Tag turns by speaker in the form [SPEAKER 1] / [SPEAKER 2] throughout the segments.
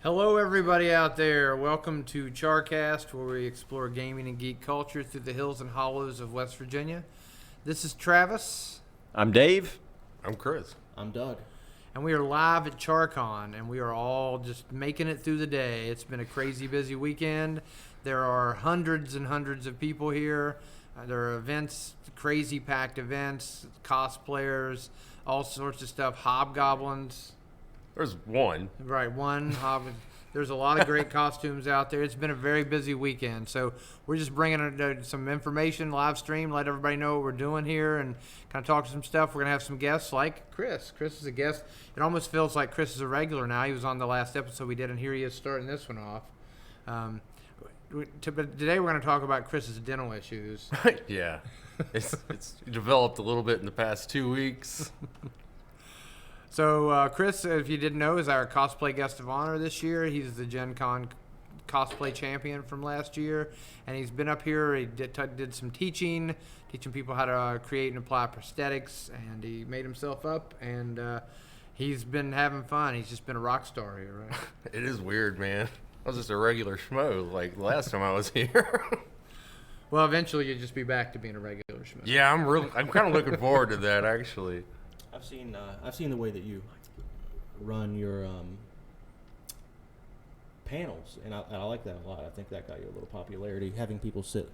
[SPEAKER 1] Hello, everybody out there. Welcome to Charcast, where we explore gaming and geek culture through the hills and hollows of West Virginia. This is Travis.
[SPEAKER 2] I'm Dave.
[SPEAKER 3] I'm Chris.
[SPEAKER 4] I'm Doug.
[SPEAKER 1] And we are live at Charcon, and we are all just making it through the day. It's been a crazy busy weekend. There are hundreds and hundreds of people here. There are events, crazy packed events, cosplayers, all sorts of stuff, hobgoblins.
[SPEAKER 3] There's one.
[SPEAKER 1] Right, there's a lot of great costumes out there. It's been a very busy weekend, so we're just bringing some information, live stream, let everybody know what we're doing here, and kind of talk some stuff. We're going to have some guests like Chris. Chris is a guest. It almost feels like Chris is a regular now. He was on the last episode we did, and here he is starting this one off. But today we're going to talk about Chris's dental issues.
[SPEAKER 3] Yeah. It's developed a little bit in the past 2 weeks.
[SPEAKER 1] So Chris, if you didn't know, is our cosplay guest of honor this year. He's the Gen Con cosplay champion from last year, and he's been up here. He did some teaching people how to create and apply prosthetics, and he made himself up, and he's been having fun. He's just been a rock star here, right?
[SPEAKER 3] It is weird, man. I was just a regular schmo like the last time I was here.
[SPEAKER 1] Well, eventually you'll just be back to being a regular schmo.
[SPEAKER 3] Yeah, I'm kind of looking forward to that, actually.
[SPEAKER 4] I've seen the way that you run your panels, and I like that a lot. I think that got you a little popularity. Having people sit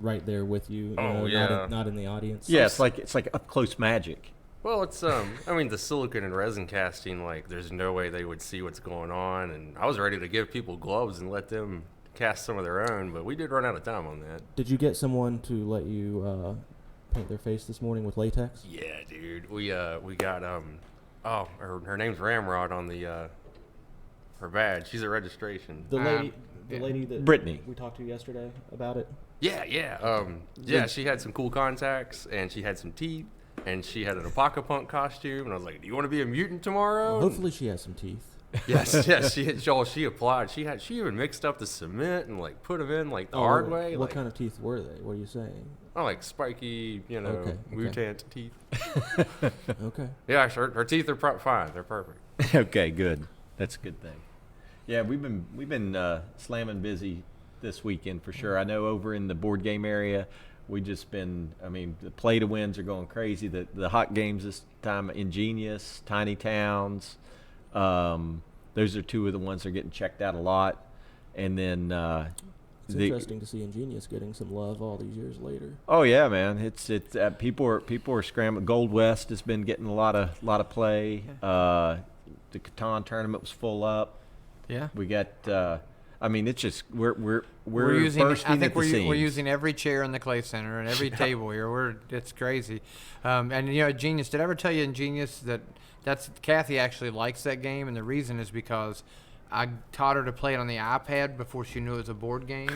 [SPEAKER 4] right there with you, not in the audience.
[SPEAKER 2] Yeah, it's like up close magic.
[SPEAKER 3] Well, it's I mean, the silicone and resin casting, like, there's no way they would see what's going on, and I was ready to give people gloves and let them cast some of their own, but we did run out of time on that.
[SPEAKER 4] Did you get someone to let you paint their face this morning with latex?
[SPEAKER 3] Yeah, dude. We got her name's Ramrod on the her badge. She's at registration.
[SPEAKER 4] The lady that
[SPEAKER 2] Brittany.
[SPEAKER 4] we talked to yesterday about it.
[SPEAKER 3] Yeah. She had some cool contacts, and she had some teeth, and she had an Apocapunk costume, and I was like, "Do you want to be a mutant tomorrow?"
[SPEAKER 4] Well, hopefully, she has some teeth.
[SPEAKER 3] Yes. She applied. She even mixed up the cement and like put them in like the hard way.
[SPEAKER 4] What
[SPEAKER 3] like,
[SPEAKER 4] kind of teeth were they? What are you saying?
[SPEAKER 3] Oh, like spiky,
[SPEAKER 4] Okay.
[SPEAKER 3] mutant teeth.
[SPEAKER 4] Okay.
[SPEAKER 3] Yeah, her teeth are fine. They're perfect.
[SPEAKER 2] Okay, good. That's a good thing. Yeah, we've been slamming busy this weekend for sure. I know over in the board game area, we just been. I mean, the play to wins are going crazy. The hot games this time, Ingenious, Tiny Towns. Those are two of the ones that are getting checked out a lot. And then
[SPEAKER 4] It's interesting to see Ingenious getting some love all these years later.
[SPEAKER 2] Oh yeah, man! It's people are scrambling. Gold West has been getting a lot of play. The Catan tournament was full up.
[SPEAKER 1] Yeah.
[SPEAKER 2] We got. I mean, it's just we're
[SPEAKER 1] using.
[SPEAKER 2] bursting
[SPEAKER 1] I think
[SPEAKER 2] at the
[SPEAKER 1] we're
[SPEAKER 2] seams.
[SPEAKER 1] using every chair in the Clay Center and every table here. It's crazy. And Genius. Did I ever tell you in Genius that's Kathy actually likes that game, and the reason is because I taught her to play it on the iPad before she knew it was a board game.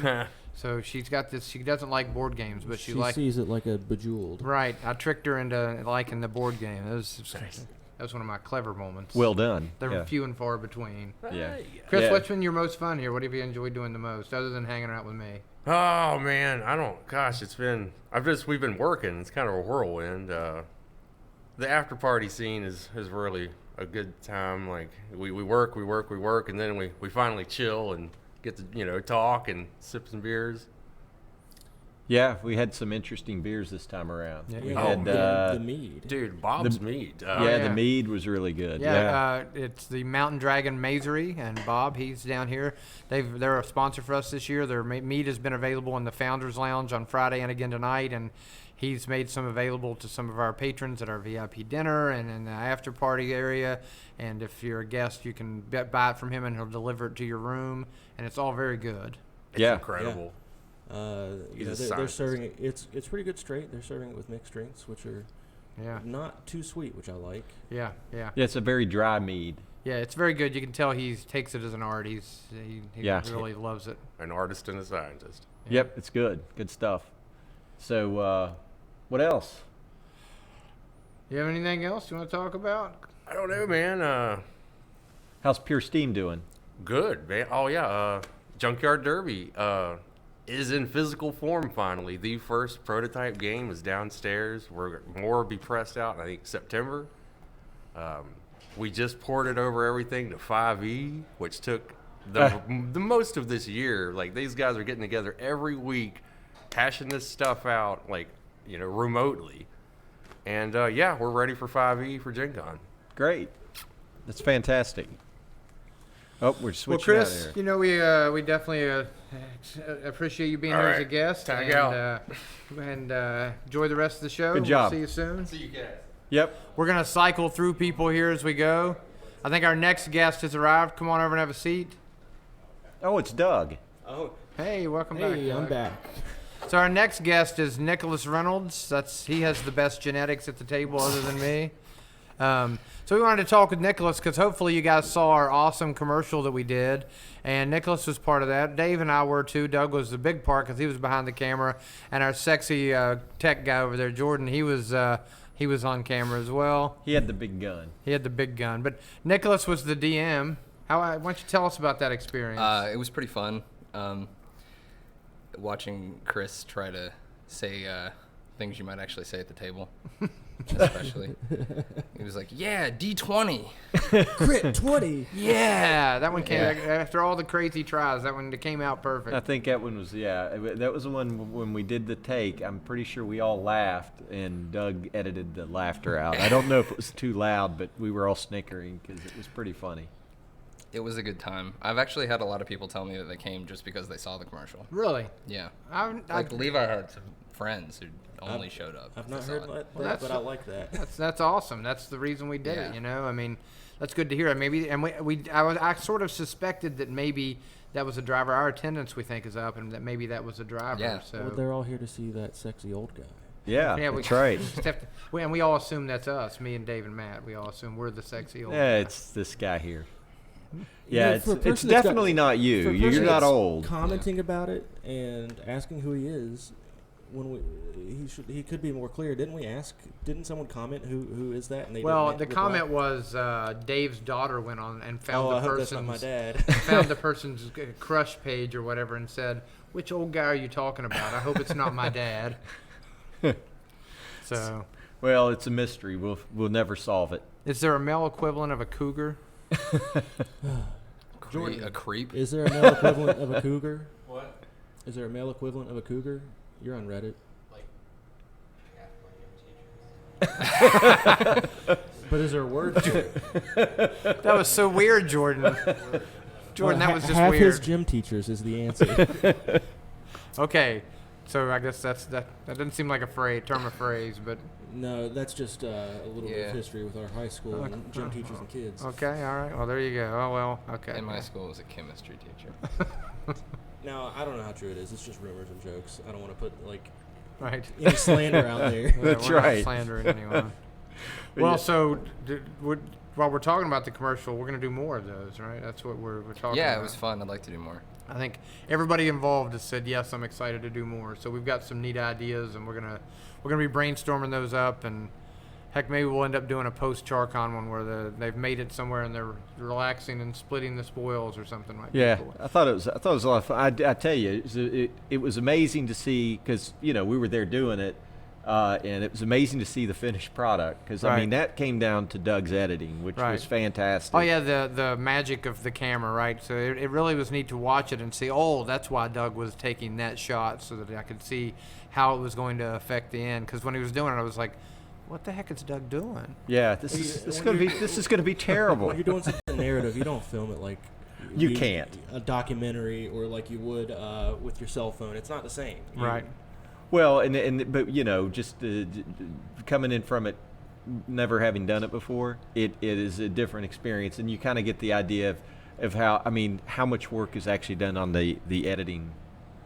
[SPEAKER 1] So she's got this. She doesn't like board games, but she
[SPEAKER 4] sees it like a Bejeweled.
[SPEAKER 1] Right. I tricked her into liking the board game. That was one of my clever moments.
[SPEAKER 2] Well done.
[SPEAKER 1] They're few and far between.
[SPEAKER 2] Yeah.
[SPEAKER 1] Chris,
[SPEAKER 2] Yeah.
[SPEAKER 1] what's been your most fun here? What have you enjoyed doing the most, other than hanging out with me?
[SPEAKER 3] Oh man, we've been working. It's kind of a whirlwind. The after party scene is really a good time. Like we work, and then we finally chill and get to talk and sip some beers.
[SPEAKER 2] Yeah, we had some interesting beers this time around.
[SPEAKER 1] Yeah.
[SPEAKER 2] We
[SPEAKER 4] Oh,
[SPEAKER 2] had
[SPEAKER 4] the mead.
[SPEAKER 3] Dude, Bob's mead.
[SPEAKER 2] the mead was really good.
[SPEAKER 1] It's the Mountain Dragon Mazery, and Bob, he's down here. They're a sponsor for us this year. Their mead has been available in the Founders Lounge on Friday and again tonight, and he's made some available to some of our patrons at our VIP dinner and in the after party area. And if you're a guest, you can buy it from him, and he'll deliver it to your room. And it's all very good.
[SPEAKER 3] It's
[SPEAKER 2] Yeah.
[SPEAKER 3] incredible.
[SPEAKER 4] They're serving it. It's pretty good straight. They're serving it with mixed drinks, which are not too sweet, which I like.
[SPEAKER 1] Yeah.
[SPEAKER 2] Yeah, it's a very dry mead.
[SPEAKER 1] Yeah, it's very good. You can tell he takes it as an art. He really loves it.
[SPEAKER 3] An artist and a scientist.
[SPEAKER 1] Yeah.
[SPEAKER 2] Yep, it's good. Good stuff. So, what else?
[SPEAKER 1] You have anything else you want to talk about?
[SPEAKER 3] I don't know, man.
[SPEAKER 2] How's Pure Steam doing?
[SPEAKER 3] Good, man. Oh yeah. Junkyard Derby is in physical form finally. The first prototype game is downstairs. More will be pressed out in, I think, September. We just ported over everything to 5e, which took the most of this year. Like, these guys are getting together every week, hashing this stuff out, like, remotely. And, yeah, we're ready for 5E for Gen Con.
[SPEAKER 2] Great. That's fantastic. Oh, we're switching
[SPEAKER 1] Well,
[SPEAKER 2] out
[SPEAKER 1] Chris,
[SPEAKER 2] here.
[SPEAKER 1] we definitely appreciate you being
[SPEAKER 3] All
[SPEAKER 1] here as
[SPEAKER 3] right.
[SPEAKER 1] a guest.
[SPEAKER 3] Tag
[SPEAKER 1] and,
[SPEAKER 3] out.
[SPEAKER 1] And enjoy the rest of the show.
[SPEAKER 2] Good job.
[SPEAKER 1] We'll see you soon.
[SPEAKER 3] See you guys.
[SPEAKER 2] Yep.
[SPEAKER 1] We're going to cycle through people here as we go. I think our next guest has arrived. Come on over and have a seat.
[SPEAKER 2] Oh, it's Doug.
[SPEAKER 4] Oh,
[SPEAKER 1] Hey, welcome back.
[SPEAKER 4] hey, I'm
[SPEAKER 1] Doug.
[SPEAKER 4] back.
[SPEAKER 1] So our next guest is Nicholas Reynolds. He has the best genetics at the table other than me. So we wanted to talk with Nicholas because hopefully you guys saw our awesome commercial that we did, and Nicholas was part of that. Dave and I were too. Doug was the big part because he was behind the camera, and our sexy tech guy over there, Jordan, he was on camera as well.
[SPEAKER 2] He had the big gun.
[SPEAKER 1] He had the big gun, but Nicholas was the DM. Why don't you tell us about that experience?
[SPEAKER 5] It was pretty fun. Watching Chris try to say things you might actually say at the table, especially. He was like, "Yeah, D20,
[SPEAKER 4] Crit 20.
[SPEAKER 1] yeah, that one came after all the crazy tries. That one came out perfect.
[SPEAKER 2] I think that one was, that was the one when we did the take. I'm pretty sure we all laughed, and Doug edited the laughter out. I don't know if it was too loud, but we were all snickering because it was pretty funny.
[SPEAKER 5] It was a good time. I've actually had a lot of people tell me that they came just because they saw the commercial.
[SPEAKER 1] Really?
[SPEAKER 5] Yeah.
[SPEAKER 1] I
[SPEAKER 5] Like Levi had some friends who only showed up.
[SPEAKER 4] I've not
[SPEAKER 5] to saw
[SPEAKER 4] heard
[SPEAKER 5] it.
[SPEAKER 4] that,
[SPEAKER 1] Well, that's-
[SPEAKER 4] but I like that.
[SPEAKER 1] That's awesome. That's the reason we did it.
[SPEAKER 5] Yeah.
[SPEAKER 1] I mean, that's good to hear. Maybe, and I sort of suspected that maybe that was a driver. Our attendance, we think, is up, and that maybe that was a driver.
[SPEAKER 5] Yeah.
[SPEAKER 1] So
[SPEAKER 4] Well, they're all here to see that sexy old guy.
[SPEAKER 2] Yeah,
[SPEAKER 1] yeah,
[SPEAKER 2] that's right.
[SPEAKER 1] And we all assume that's us, me and Dave and Matt. We all assume we're the sexy old.
[SPEAKER 2] Yeah,
[SPEAKER 1] guy.
[SPEAKER 2] it's this guy here.
[SPEAKER 4] You
[SPEAKER 2] Yeah,
[SPEAKER 4] know, for a
[SPEAKER 2] it's
[SPEAKER 4] person that's got-
[SPEAKER 2] definitely not you.
[SPEAKER 4] For a
[SPEAKER 2] You're
[SPEAKER 4] person
[SPEAKER 2] not
[SPEAKER 4] that's
[SPEAKER 2] old.
[SPEAKER 4] Commenting about it and asking who he is, he could be more clear. Didn't someone comment who is that? And they
[SPEAKER 1] Well,
[SPEAKER 4] didn't
[SPEAKER 1] the
[SPEAKER 4] reply?
[SPEAKER 1] comment was Dave's daughter went on and found
[SPEAKER 4] Oh,
[SPEAKER 1] the
[SPEAKER 4] I hope that's
[SPEAKER 1] person's
[SPEAKER 4] not my dad.
[SPEAKER 1] found the person's crush page or whatever and said, "Which old guy are you talking about? I hope it's not my dad." So,
[SPEAKER 2] Well, it's a mystery. We'll never solve it.
[SPEAKER 1] is there a male equivalent of a cougar?
[SPEAKER 5] A creep?
[SPEAKER 4] Is there a male equivalent of a cougar?
[SPEAKER 3] What?
[SPEAKER 4] Is there a male equivalent of a cougar? You're on Reddit. But is there a word for it?
[SPEAKER 1] That was so weird, Jordan. Jordan,
[SPEAKER 4] Well,
[SPEAKER 1] that was just
[SPEAKER 4] half
[SPEAKER 1] weird.
[SPEAKER 4] his gym teachers is the answer.
[SPEAKER 1] Okay, so I guess that doesn't seem like a term of phrase, but
[SPEAKER 4] No, that's just a little bit
[SPEAKER 5] Yeah.
[SPEAKER 4] of history with our high school and gym teachers and kids.
[SPEAKER 1] okay, all right. Well, there you go. Oh well, okay.
[SPEAKER 5] In my school, was a chemistry teacher.
[SPEAKER 4] Now, I don't know how true it is. It's just rumors and jokes. I don't want to put
[SPEAKER 1] Right.
[SPEAKER 4] any slander out there.
[SPEAKER 2] That's
[SPEAKER 1] we're not
[SPEAKER 2] right.
[SPEAKER 1] slandering anyone.
[SPEAKER 2] But
[SPEAKER 1] Well,
[SPEAKER 2] yeah.
[SPEAKER 1] so while we're talking about the commercial, we're going to do more of those, right? That's what we're talking
[SPEAKER 5] Yeah,
[SPEAKER 1] about.
[SPEAKER 5] it was fun. I'd like to do more.
[SPEAKER 1] I think everybody involved has said yes. I'm excited to do more. So we've got some neat ideas, and we're gonna be brainstorming those up, and heck, maybe we'll end up doing a post Charcon one where they've made it somewhere and they're relaxing and splitting the spoils or something like that.
[SPEAKER 2] Yeah, I thought it was a lot of fun. I tell you, it was amazing to see because we were there doing it, and it was amazing to see the finished product because I mean
[SPEAKER 1] Right.
[SPEAKER 2] that came down to Doug's editing, which
[SPEAKER 1] Right.
[SPEAKER 2] was fantastic.
[SPEAKER 1] Oh yeah, the magic of the camera, right? So it really was neat to watch it and see. Oh, that's why Doug was taking that shot so that I could see how it was going to affect the end. Because when he was doing it, I was like, "What the heck is Doug doing?"
[SPEAKER 2] Yeah, this is gonna be terrible.
[SPEAKER 4] When you're doing something narrative, you don't film it like
[SPEAKER 2] You can't.
[SPEAKER 4] a documentary or like you would with your cell phone. It's not the same.
[SPEAKER 1] Right.
[SPEAKER 2] Well, but just coming in from it, never having done it before, it is a different experience, and you kind of get the idea of how much work is actually done on the editing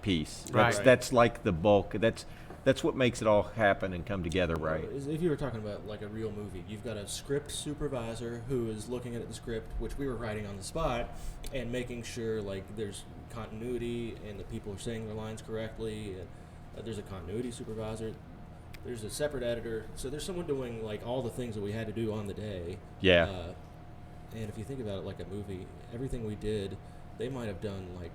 [SPEAKER 2] piece.
[SPEAKER 1] Right.
[SPEAKER 2] That's like the bulk. That's what makes it all happen and come together, right?
[SPEAKER 4] If you were talking about like a real movie, you've got a script supervisor who is looking at the script, which we were writing on the spot, and making sure like there's continuity and the people are saying their lines correctly. And there's a continuity supervisor. There's a separate editor. So there's someone doing like all the things that we had to do on the day.
[SPEAKER 2] Yeah.
[SPEAKER 4] And if you think about it like a movie, everything we did, they might have done like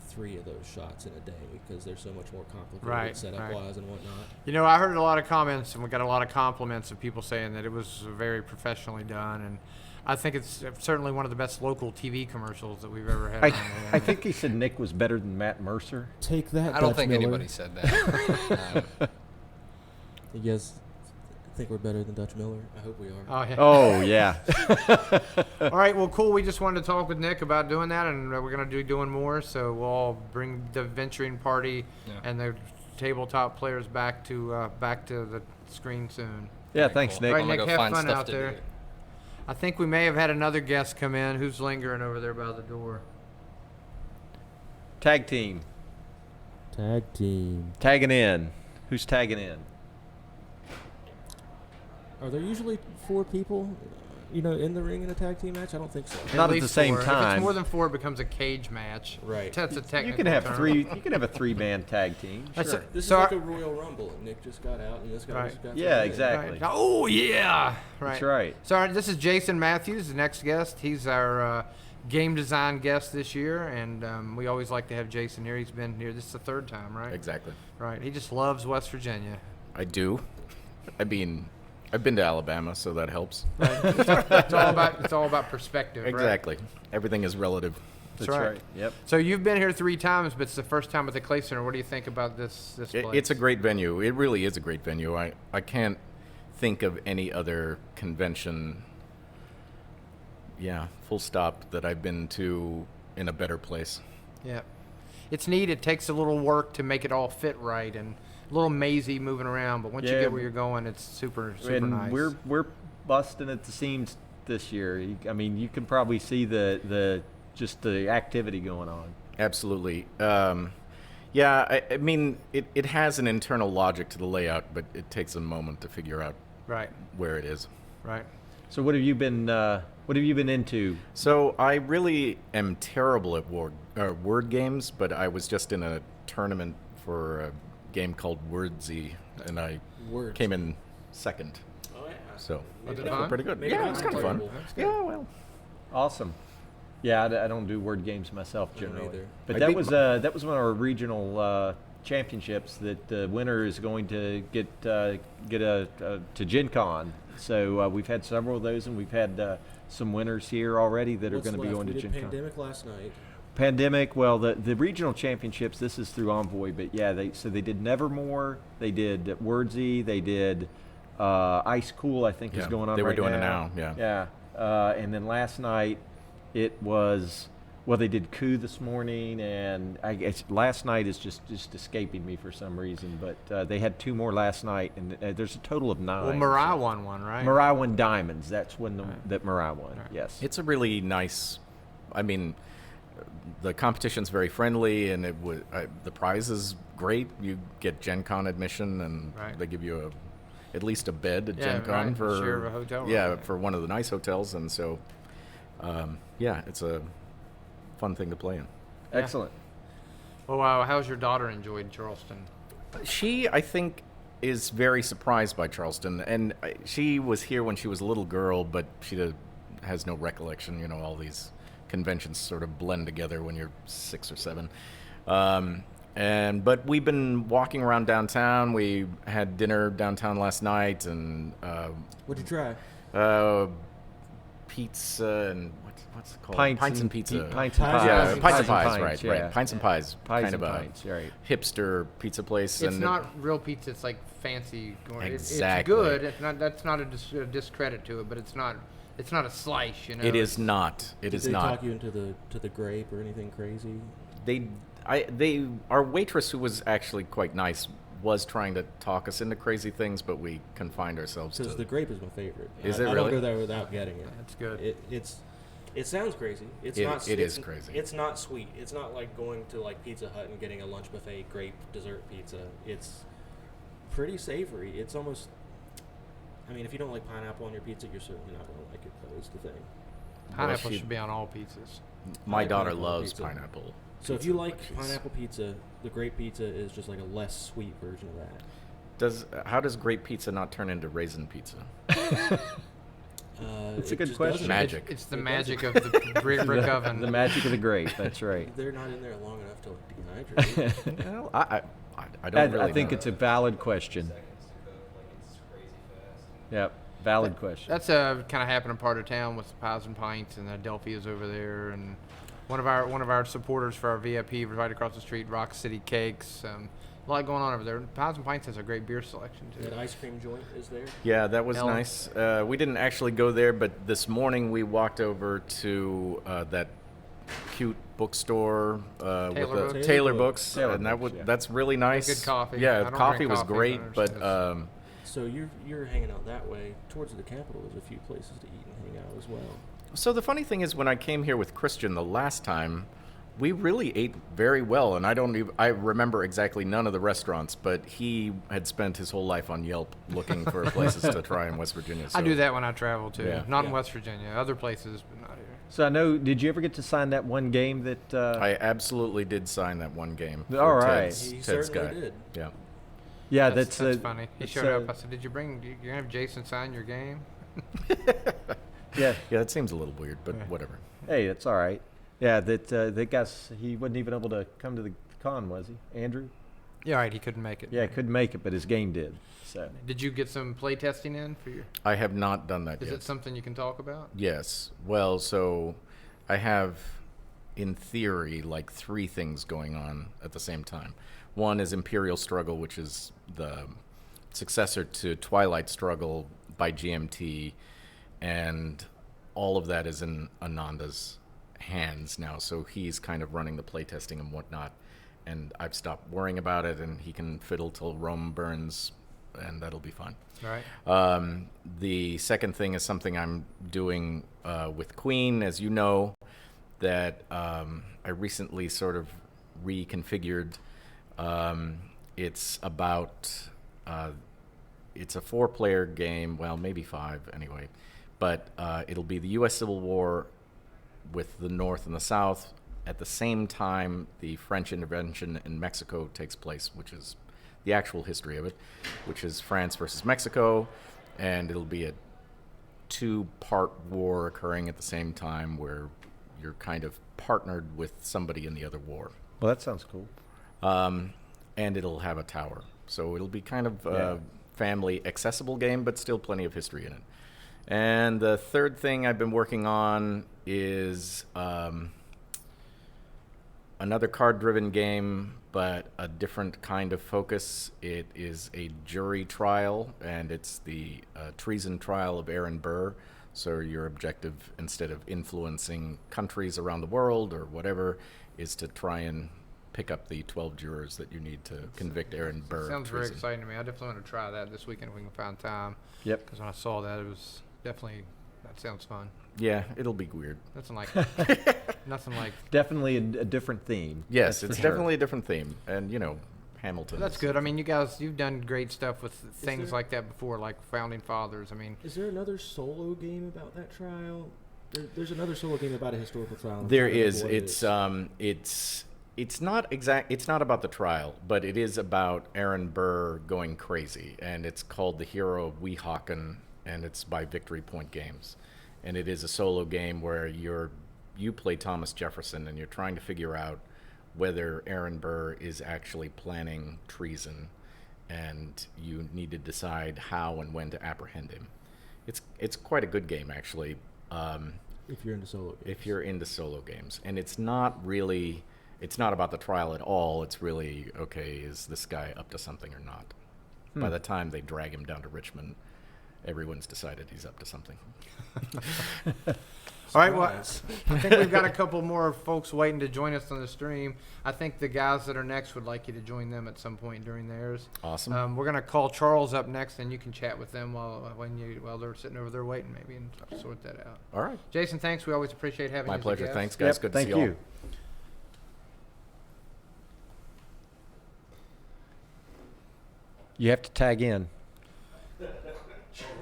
[SPEAKER 4] 3 of those shots in a day because they're so much more complicated
[SPEAKER 1] Right,
[SPEAKER 4] setup-wise and whatnot.
[SPEAKER 1] I heard a lot of comments, and we got a lot of compliments of people saying that it was very professionally done. And I think it's certainly one of the best local TV commercials that we've ever had.
[SPEAKER 2] I think he said Nick was better than Matt Mercer.
[SPEAKER 4] Take that,
[SPEAKER 5] I don't
[SPEAKER 4] Dutch
[SPEAKER 5] think
[SPEAKER 4] Miller.
[SPEAKER 5] anybody said that.
[SPEAKER 4] You guys think we're better than Dutch Miller? I hope we are.
[SPEAKER 1] Oh, yeah.
[SPEAKER 2] Oh yeah.
[SPEAKER 1] All right, well, cool. We just wanted to talk with Nick about doing that, and we're going to be doing more. So we'll all bring the venturing party and the tabletop players back to the screen soon.
[SPEAKER 2] Yeah. Thanks, Nick.
[SPEAKER 1] All right,
[SPEAKER 5] I'm gonna
[SPEAKER 1] Nick,
[SPEAKER 5] go
[SPEAKER 1] have
[SPEAKER 5] find
[SPEAKER 1] fun
[SPEAKER 5] stuff
[SPEAKER 1] out
[SPEAKER 5] to
[SPEAKER 1] there.
[SPEAKER 5] do.
[SPEAKER 1] I think we may have had another guest come in. Who's lingering over there by the door?
[SPEAKER 2] Tag team.
[SPEAKER 4] Tag team.
[SPEAKER 2] Tagging in. Who's tagging in?
[SPEAKER 4] Are there usually 4 people, in the ring in a tag team match? I don't think so.
[SPEAKER 2] Not at
[SPEAKER 1] least
[SPEAKER 2] the same
[SPEAKER 1] 4. If
[SPEAKER 2] time.
[SPEAKER 1] it's more than 4, it becomes a cage match.
[SPEAKER 4] Right.
[SPEAKER 1] That's a technical
[SPEAKER 2] You can have
[SPEAKER 1] term.
[SPEAKER 2] 3. You can have a 3-man tag team.
[SPEAKER 1] That's
[SPEAKER 2] Sure.
[SPEAKER 1] a-
[SPEAKER 4] This
[SPEAKER 1] So
[SPEAKER 4] is like
[SPEAKER 1] I-
[SPEAKER 4] a Royal Rumble, and Nick just got out, and this guy
[SPEAKER 1] Right.
[SPEAKER 4] just got
[SPEAKER 2] Yeah,
[SPEAKER 4] thrown in.
[SPEAKER 2] exactly.
[SPEAKER 1] Right. Oh, yeah. Right.
[SPEAKER 2] That's right.
[SPEAKER 1] So this is Jason Matthews, the next guest. He's our game design guest this year, and we always like to have Jason here. He's been here. This is the 3rd time, right?
[SPEAKER 6] Exactly.
[SPEAKER 1] Right. He just loves West Virginia.
[SPEAKER 6] I do. I mean, I've been to Alabama, so that helps.
[SPEAKER 1] It's all about perspective. right?
[SPEAKER 6] Exactly. Everything is relative.
[SPEAKER 2] That's
[SPEAKER 1] right.
[SPEAKER 2] right. Yep.
[SPEAKER 1] So you've been here 3 times, but it's the first time at the Clay Center. What do you think about this place?
[SPEAKER 6] It's a great venue. It really is a great venue. I can't think of any other convention, full stop, that I've been to in a better place.
[SPEAKER 1] Yeah. It's neat. It takes a little work to make it all fit right and a little mazy moving around, but once you
[SPEAKER 2] Yeah.
[SPEAKER 1] get where you're going, it's super
[SPEAKER 2] And
[SPEAKER 1] nice.
[SPEAKER 2] we're busting at the seams this year. I mean, you can probably see the activity going on.
[SPEAKER 6] Absolutely. I mean, it has an internal logic to the layout, but it takes a moment to figure out
[SPEAKER 1] Right.
[SPEAKER 6] where it is.
[SPEAKER 1] Right.
[SPEAKER 2] So what have you been into?
[SPEAKER 6] So I really am terrible at word games, but I was just in a tournament for a game called Wordsy, and I
[SPEAKER 4] Words.
[SPEAKER 6] came in second.
[SPEAKER 4] Oh, yeah.
[SPEAKER 6] So
[SPEAKER 1] Was it
[SPEAKER 6] I feel
[SPEAKER 1] fun?
[SPEAKER 6] pretty good.
[SPEAKER 4] Maybe
[SPEAKER 6] Yeah,
[SPEAKER 4] not
[SPEAKER 6] it was kind of fun.
[SPEAKER 4] playable.
[SPEAKER 6] Yeah, well,
[SPEAKER 2] Awesome. Yeah, I don't do word games myself
[SPEAKER 4] I don't
[SPEAKER 2] generally.
[SPEAKER 4] either.
[SPEAKER 2] But
[SPEAKER 6] I
[SPEAKER 2] that
[SPEAKER 6] think
[SPEAKER 2] was one of our regional championships that the winner is going to get to Gen Con. So we've had several of those, and we've had some winners here already that are
[SPEAKER 4] What's
[SPEAKER 2] going to be
[SPEAKER 4] left?
[SPEAKER 2] going
[SPEAKER 4] We
[SPEAKER 2] to
[SPEAKER 4] did
[SPEAKER 2] Gen Con.
[SPEAKER 4] Pandemic last night.
[SPEAKER 2] Pandemic. Well, the regional championships. This is through Envoy, but yeah, they did Nevermore, they did Wordsy, they did Ice Cool. I think is
[SPEAKER 6] Yeah,
[SPEAKER 2] going on.
[SPEAKER 6] they were
[SPEAKER 2] right
[SPEAKER 6] doing it
[SPEAKER 2] now.
[SPEAKER 6] now,
[SPEAKER 2] Yeah. And then last night, it was. Well, they did Coup this morning, and I guess last night is just escaping me for some reason. But they had 2 more last night, and there's a total of 9.
[SPEAKER 1] Well, Mariah won one, right?
[SPEAKER 2] Mariah won Diamonds. That's when
[SPEAKER 1] Right.
[SPEAKER 2] that Mariah won.
[SPEAKER 1] Right.
[SPEAKER 2] Yes.
[SPEAKER 6] it's a really nice. I mean, the competition's very friendly, and the prize is great. You get Gen Con admission, and
[SPEAKER 1] Right.
[SPEAKER 6] they give you at least a bed at
[SPEAKER 1] Yeah,
[SPEAKER 6] Gen Con
[SPEAKER 1] right.
[SPEAKER 6] for
[SPEAKER 1] Share of a hotel room.
[SPEAKER 6] Yeah, for one of the nice hotels, and so it's a fun thing to play in.
[SPEAKER 2] Excellent.
[SPEAKER 1] Well, how's your daughter enjoyed Charleston?
[SPEAKER 6] She, I think, is very surprised by Charleston, and she was here when she was a little girl, but she has no recollection. All these conventions sort of blend together when you're 6 or 7. But we've been walking around downtown. We had dinner downtown last night, and
[SPEAKER 4] What'd you try?
[SPEAKER 6] pizza and what's it called?
[SPEAKER 2] Pints
[SPEAKER 6] and pizza.
[SPEAKER 2] Pints and
[SPEAKER 4] Pies.
[SPEAKER 2] pies.
[SPEAKER 6] Yeah, pints and pies,
[SPEAKER 2] pints,
[SPEAKER 6] right,
[SPEAKER 2] yeah.
[SPEAKER 6] right. Pints and pies,
[SPEAKER 2] Pies
[SPEAKER 6] kind
[SPEAKER 2] and
[SPEAKER 6] of a
[SPEAKER 2] pints, right.
[SPEAKER 6] hipster pizza place.
[SPEAKER 1] It's
[SPEAKER 6] and
[SPEAKER 1] not real pizza. It's like fancy.
[SPEAKER 6] Exactly.
[SPEAKER 1] It's good. It's not. That's not a discredit to it, but it's not. It's not a slice.
[SPEAKER 6] It is not. It
[SPEAKER 4] Did
[SPEAKER 6] is
[SPEAKER 4] they
[SPEAKER 6] not.
[SPEAKER 4] talk you into the grape or anything crazy?
[SPEAKER 6] Our waitress, who was actually quite nice, was trying to talk us into crazy things, but we confined ourselves
[SPEAKER 4] Because
[SPEAKER 6] to.
[SPEAKER 4] the grape is my favorite.
[SPEAKER 6] Is
[SPEAKER 4] I
[SPEAKER 6] it
[SPEAKER 4] don't
[SPEAKER 6] really?
[SPEAKER 4] go there without getting it.
[SPEAKER 1] That's good.
[SPEAKER 4] It sounds crazy. It's
[SPEAKER 6] It-
[SPEAKER 4] not.
[SPEAKER 6] it
[SPEAKER 4] it's,
[SPEAKER 6] is crazy.
[SPEAKER 4] It's not sweet. It's not like going to like Pizza Hut and getting a lunch buffet grape dessert pizza. It's pretty savory. It's almost. I mean, if you don't like pineapple on your pizza, you're certainly not going to like it. That is the thing.
[SPEAKER 1] Pineapple
[SPEAKER 6] she-
[SPEAKER 1] should be on all pizzas.
[SPEAKER 6] My
[SPEAKER 4] like
[SPEAKER 6] daughter
[SPEAKER 4] pineapple
[SPEAKER 6] loves
[SPEAKER 4] pizza.
[SPEAKER 6] pineapple.
[SPEAKER 4] So if
[SPEAKER 6] pizza,
[SPEAKER 4] you like
[SPEAKER 6] she's-
[SPEAKER 4] pineapple pizza, the grape pizza is just like a less sweet version of that.
[SPEAKER 6] how does grape pizza not turn into raisin pizza?
[SPEAKER 2] It's a
[SPEAKER 4] it
[SPEAKER 2] good
[SPEAKER 4] just
[SPEAKER 2] question.
[SPEAKER 4] doesn't.
[SPEAKER 6] Magic.
[SPEAKER 1] It's the
[SPEAKER 4] It
[SPEAKER 1] magic of the brick oven.
[SPEAKER 2] The magic of the grape. That's right.
[SPEAKER 4] They're not in there long enough to like, dehydrate.
[SPEAKER 6] Well, I don't really
[SPEAKER 2] I think
[SPEAKER 6] know.
[SPEAKER 2] it's a valid question. Yep. Valid question.
[SPEAKER 1] That's a kind of happening part of town with Pies and Pints, and Adelphia's over there, and one of our supporters for our VIP right across the street, Rock City Cakes. A lot going on over there. Pies and Pints has a great beer selection too.
[SPEAKER 4] That ice cream joint is there.
[SPEAKER 6] Yeah, that was
[SPEAKER 1] Ellen.
[SPEAKER 6] nice. We didn't actually go there, but this morning we walked over to that cute bookstore
[SPEAKER 1] Taylor
[SPEAKER 6] with the
[SPEAKER 1] Books.
[SPEAKER 6] Taylor Books,
[SPEAKER 2] Taylor
[SPEAKER 6] and that
[SPEAKER 2] Books,
[SPEAKER 6] was
[SPEAKER 2] yeah.
[SPEAKER 6] that's really nice.
[SPEAKER 1] good coffee. I
[SPEAKER 6] Yeah,
[SPEAKER 1] don't
[SPEAKER 6] coffee
[SPEAKER 1] drink
[SPEAKER 6] was
[SPEAKER 1] coffee,
[SPEAKER 6] great,
[SPEAKER 1] but I
[SPEAKER 6] but
[SPEAKER 1] understand.
[SPEAKER 4] So you're hanging out that way towards the Capitol. There's a few places to eat and hang out as well.
[SPEAKER 6] so the funny thing is, when I came here with Christian the last time, we really ate very well, and I remember exactly none of the restaurants, but he had spent his whole life on Yelp looking for places to try in West Virginia.
[SPEAKER 1] I
[SPEAKER 6] so-
[SPEAKER 1] do that when I travel too.
[SPEAKER 6] Yeah.
[SPEAKER 1] Not in
[SPEAKER 4] Yeah.
[SPEAKER 1] West Virginia, other places, but not here.
[SPEAKER 2] So I know. Did you ever get to sign that one game that?
[SPEAKER 6] I absolutely did sign that one game. for
[SPEAKER 2] All right.
[SPEAKER 6] Ted's,
[SPEAKER 4] He
[SPEAKER 6] Ted's
[SPEAKER 4] certainly
[SPEAKER 6] guy.
[SPEAKER 4] did.
[SPEAKER 6] Yeah.
[SPEAKER 2] yeah,
[SPEAKER 1] That's
[SPEAKER 2] that's
[SPEAKER 1] funny. He
[SPEAKER 2] it's,
[SPEAKER 1] showed up. I said, "Did you bring? You're gonna have Jason sign your game?"
[SPEAKER 2] Yeah.
[SPEAKER 6] Yeah, that seems a little weird, but
[SPEAKER 1] Yeah.
[SPEAKER 6] whatever.
[SPEAKER 2] Hey, that's all right. Yeah, that guy's he wasn't even able to come to the con, was he? Andrew?
[SPEAKER 1] Yeah, right. He couldn't make it.
[SPEAKER 2] Yeah, couldn't make it, but his game did. So
[SPEAKER 1] Did you get some play testing in for your?
[SPEAKER 6] I have not done that
[SPEAKER 1] Is
[SPEAKER 6] yet.
[SPEAKER 1] it something you can talk about?
[SPEAKER 6] Yes. Well, so I have, in theory, like 3 things going on at the same time. One is Imperial Struggle, which is the successor to Twilight Struggle by GMT, and all of that is in Ananda's hands now. So he's kind of running the playtesting and whatnot, and I've stopped worrying about it, and he can fiddle till Rome burns, and that'll be fun.
[SPEAKER 1] All right.
[SPEAKER 6] The second thing is something I'm doing with Queen, as you know, that I recently sort of reconfigured. It's about, it's a 4-player game, well, maybe 5 anyway, but it'll be the U.S. Civil War with the North and the South. At the same time, the French intervention in Mexico takes place, which is the actual history of it, which is France versus Mexico, and it'll be a 2-part war occurring at the same time where you're kind of partnered with somebody in the other war.
[SPEAKER 2] well, that sounds cool.
[SPEAKER 6] And it'll have a tower. So it'll be kind of
[SPEAKER 2] Yeah.
[SPEAKER 6] a family accessible game, but still plenty of history in it. And the third thing I've been working on is another card-driven game, but a different kind of focus. It is a jury trial, and it's the treason trial of Aaron Burr. So your objective, instead of influencing countries around the world or whatever, is to try and pick up the 12 jurors that you need to convict Aaron Burr of
[SPEAKER 1] Sounds very
[SPEAKER 6] treason.
[SPEAKER 1] exciting to me. I definitely want to try that this weekend if we can find time.
[SPEAKER 2] Yep.
[SPEAKER 1] Because when I saw that, it was definitely that sounds fun.
[SPEAKER 6] Yeah, it'll be weird.
[SPEAKER 1] Nothing like nothing like.
[SPEAKER 2] Definitely a different theme.
[SPEAKER 6] Yes,
[SPEAKER 2] that's
[SPEAKER 6] it's
[SPEAKER 2] for sure.
[SPEAKER 6] definitely a different theme, and you know, Hamilton.
[SPEAKER 1] That's
[SPEAKER 6] is-
[SPEAKER 1] good. I mean, you guys, you've done great stuff with things
[SPEAKER 4] there-
[SPEAKER 1] like that before, like Founding Fathers. I mean,
[SPEAKER 4] Is there another solo game about that trial? There's another solo game about a historical trial. I'm
[SPEAKER 6] There
[SPEAKER 4] trying to
[SPEAKER 6] is.
[SPEAKER 4] remember what it
[SPEAKER 6] It's not exact. It's not about the trial, but it is about Aaron Burr going crazy, and it's called The Hero of Weehawken, and it's by Victory Point Games, and it is a solo game where you play Thomas Jefferson, and you're trying to figure out whether Aaron Burr is actually planning treason, and you need to decide how and when to apprehend him. It's quite a good game, actually.
[SPEAKER 4] If you're into solo games.
[SPEAKER 6] If you're into solo games, and it's not about the trial at all. It's really, okay, is this guy up to something or not? By the time they drag him down to Richmond, everyone's decided he's up to something.
[SPEAKER 1] all right. Well, I think we've got a couple more folks waiting to join us on the stream. I think the guys that are next would like you to join them at some point during theirs.
[SPEAKER 6] Awesome.
[SPEAKER 1] We're gonna call Charles up next, and you can chat with them while they're sitting over there waiting, maybe, and sort that out.
[SPEAKER 6] All right.
[SPEAKER 1] Jason, thanks. We always appreciate having you.
[SPEAKER 6] My
[SPEAKER 1] as a
[SPEAKER 6] pleasure.
[SPEAKER 1] guest.
[SPEAKER 6] Thanks, guys.
[SPEAKER 2] Yep,
[SPEAKER 6] Good to
[SPEAKER 2] thank
[SPEAKER 6] see you all.
[SPEAKER 2] you. You have to tag in.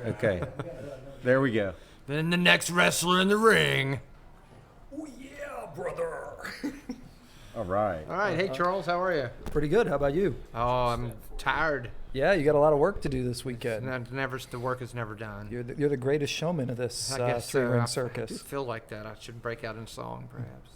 [SPEAKER 2] Okay. There we go.
[SPEAKER 1] Then the next wrestler in the ring.
[SPEAKER 7] Oh yeah, brother.
[SPEAKER 2] All right.
[SPEAKER 1] All right. Hey, Charles, how are you?
[SPEAKER 7] Pretty good. How about you?
[SPEAKER 1] Oh, I'm tired.
[SPEAKER 7] Yeah, you got a lot of work to do this weekend.
[SPEAKER 1] The work is never done.
[SPEAKER 7] You're the greatest showman of this
[SPEAKER 1] I guess
[SPEAKER 7] three-ring
[SPEAKER 1] I
[SPEAKER 7] circus.
[SPEAKER 1] do feel like that. I should break out in song, perhaps.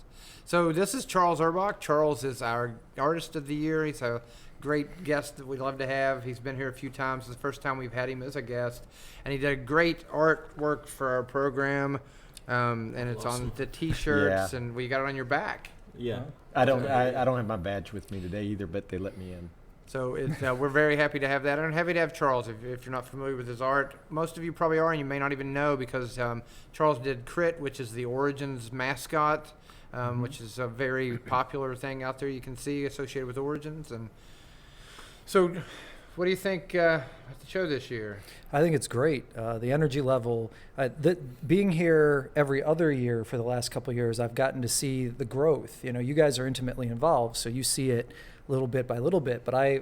[SPEAKER 1] So this is Charles Urbach. Charles is our artist of the year. He's a great guest that we love to have. He's been here a few times. It's the first time we've had him as a guest, and he did great artwork for our program. And it's on the T-shirts, and we got it on your back.
[SPEAKER 4] Yeah.
[SPEAKER 2] I don't have my badge with me today either, but they let me in.
[SPEAKER 1] So we're very happy to have that, and happy to have Charles. If you're not familiar with his art, most of you probably are, and you may not even know, because Charles did Crit, which is the Origins mascot, which is a very popular thing out there you can see associated with Origins. And so, what do you think of the show this year?
[SPEAKER 7] I think it's great. The energy level, being here every other year for the last couple of years, I've gotten to see the growth. You know, you guys are intimately involved, so you see it little bit by little bit. But I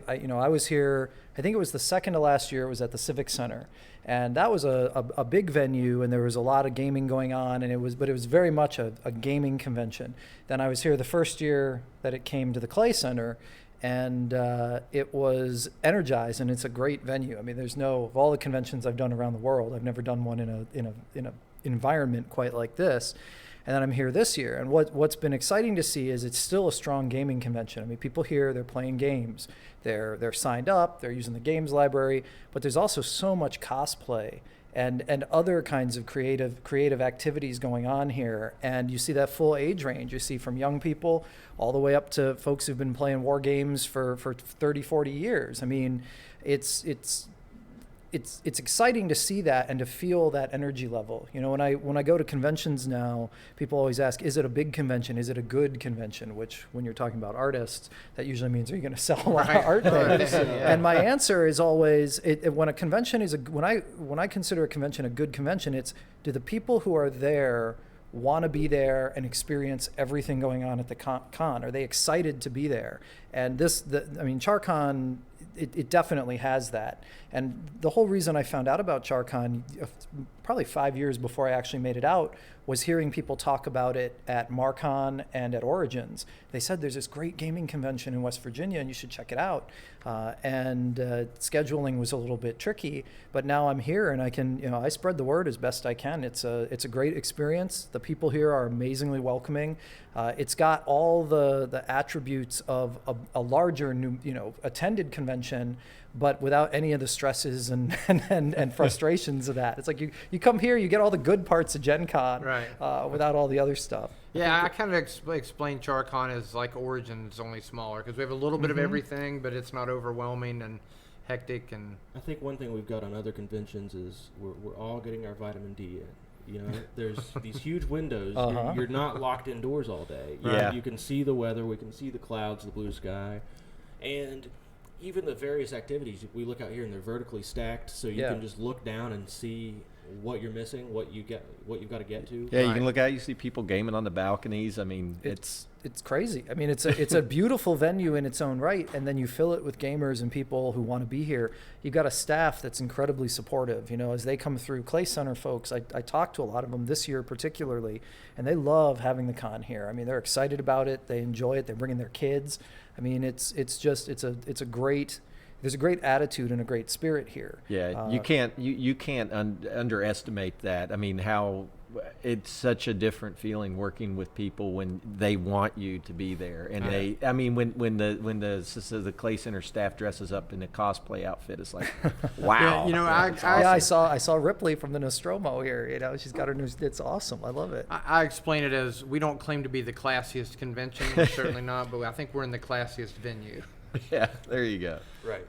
[SPEAKER 7] was here, I think it was the second to last year. It was at the Civic Center, and that was a big venue, and there was a lot of gaming going on, and it was very much a gaming convention. Then I was here the first year that it came to the Clay Center, and it was energized, and it's a great venue. I mean, of all the conventions I've done around the world, I've never done one in a environment quite like this. And then I'm here this year, and what's been exciting to see is it's still a strong gaming convention. I mean, people here, they're playing games, they're signed up, they're using the games library, but there's also so much cosplay and other kinds of creative activities going on here. And you see that full age range. You see from young people all the way up to folks who've been playing war games for 30, 40 years. I mean, it's exciting to see that and to feel that energy level. You know, when I go to conventions now, people always ask, is it a big convention? Is it a good convention? Which, when you're talking about artists, that usually means, are you going to sell a lot of art things?
[SPEAKER 1] Yeah.
[SPEAKER 7] And my answer is always, when a convention is when I consider a convention a good convention, it's, do the people who are there want to be there and experience everything going on at the con? Are they excited to be there? And Charcon, it definitely has that. And the whole reason I found out about Charcon, probably 5 years before I actually made it out, was hearing people talk about it at Marcon and at Origins. They said there's this great gaming convention in West Virginia and you should check it out. Scheduling was a little bit tricky, but now I'm here and I spread the word as best I can. It's a great experience. The people here are amazingly welcoming. It's got all the attributes of a larger attended convention, but without any of the stresses and frustrations of that. It's like you come here, you get all the good parts of Gen Con,
[SPEAKER 1] right,
[SPEAKER 7] without all the other stuff.
[SPEAKER 1] Yeah, I kind of explain Charcon as like Origins, only smaller, because we have a little bit of everything, but it's not overwhelming and hectic. And
[SPEAKER 4] I think one thing we've got on other conventions is we're all getting our vitamin D in. You know, there's these huge windows. You're not locked indoors all day. You can see the weather. We can see the clouds, the blue sky, and even the various activities. We look out here and they're vertically stacked, so you can just look down and see what you're missing, what you've got to get to.
[SPEAKER 2] Yeah, you can look out. You see people gaming on the balconies. I mean,
[SPEAKER 7] it's crazy. I mean, it's a beautiful venue in its own right, and then you fill it with gamers and people who want to be here. You've got a staff that's incredibly supportive. You know, as they come through, Clay Center folks, I talked to a lot of them this year particularly, and they love having the con here. I mean, they're excited about it. They enjoy it. They're bringing their kids. I mean, it's a great. There's a great attitude and a great spirit here.
[SPEAKER 2] Yeah, you can't underestimate that. I mean, how it's such a different feeling working with people when they want you to be there, and when the Clay Center staff dresses up in a cosplay outfit, it's like, wow.
[SPEAKER 1] Yeah,
[SPEAKER 7] I saw Ripley from the Nostromo here. You know, she's got her new. It's awesome. I love it.
[SPEAKER 1] I explain it as, we don't claim to be the classiest convention, we're certainly not, but I think we're in the classiest venue.
[SPEAKER 2] Yeah, there you go.
[SPEAKER 4] Right.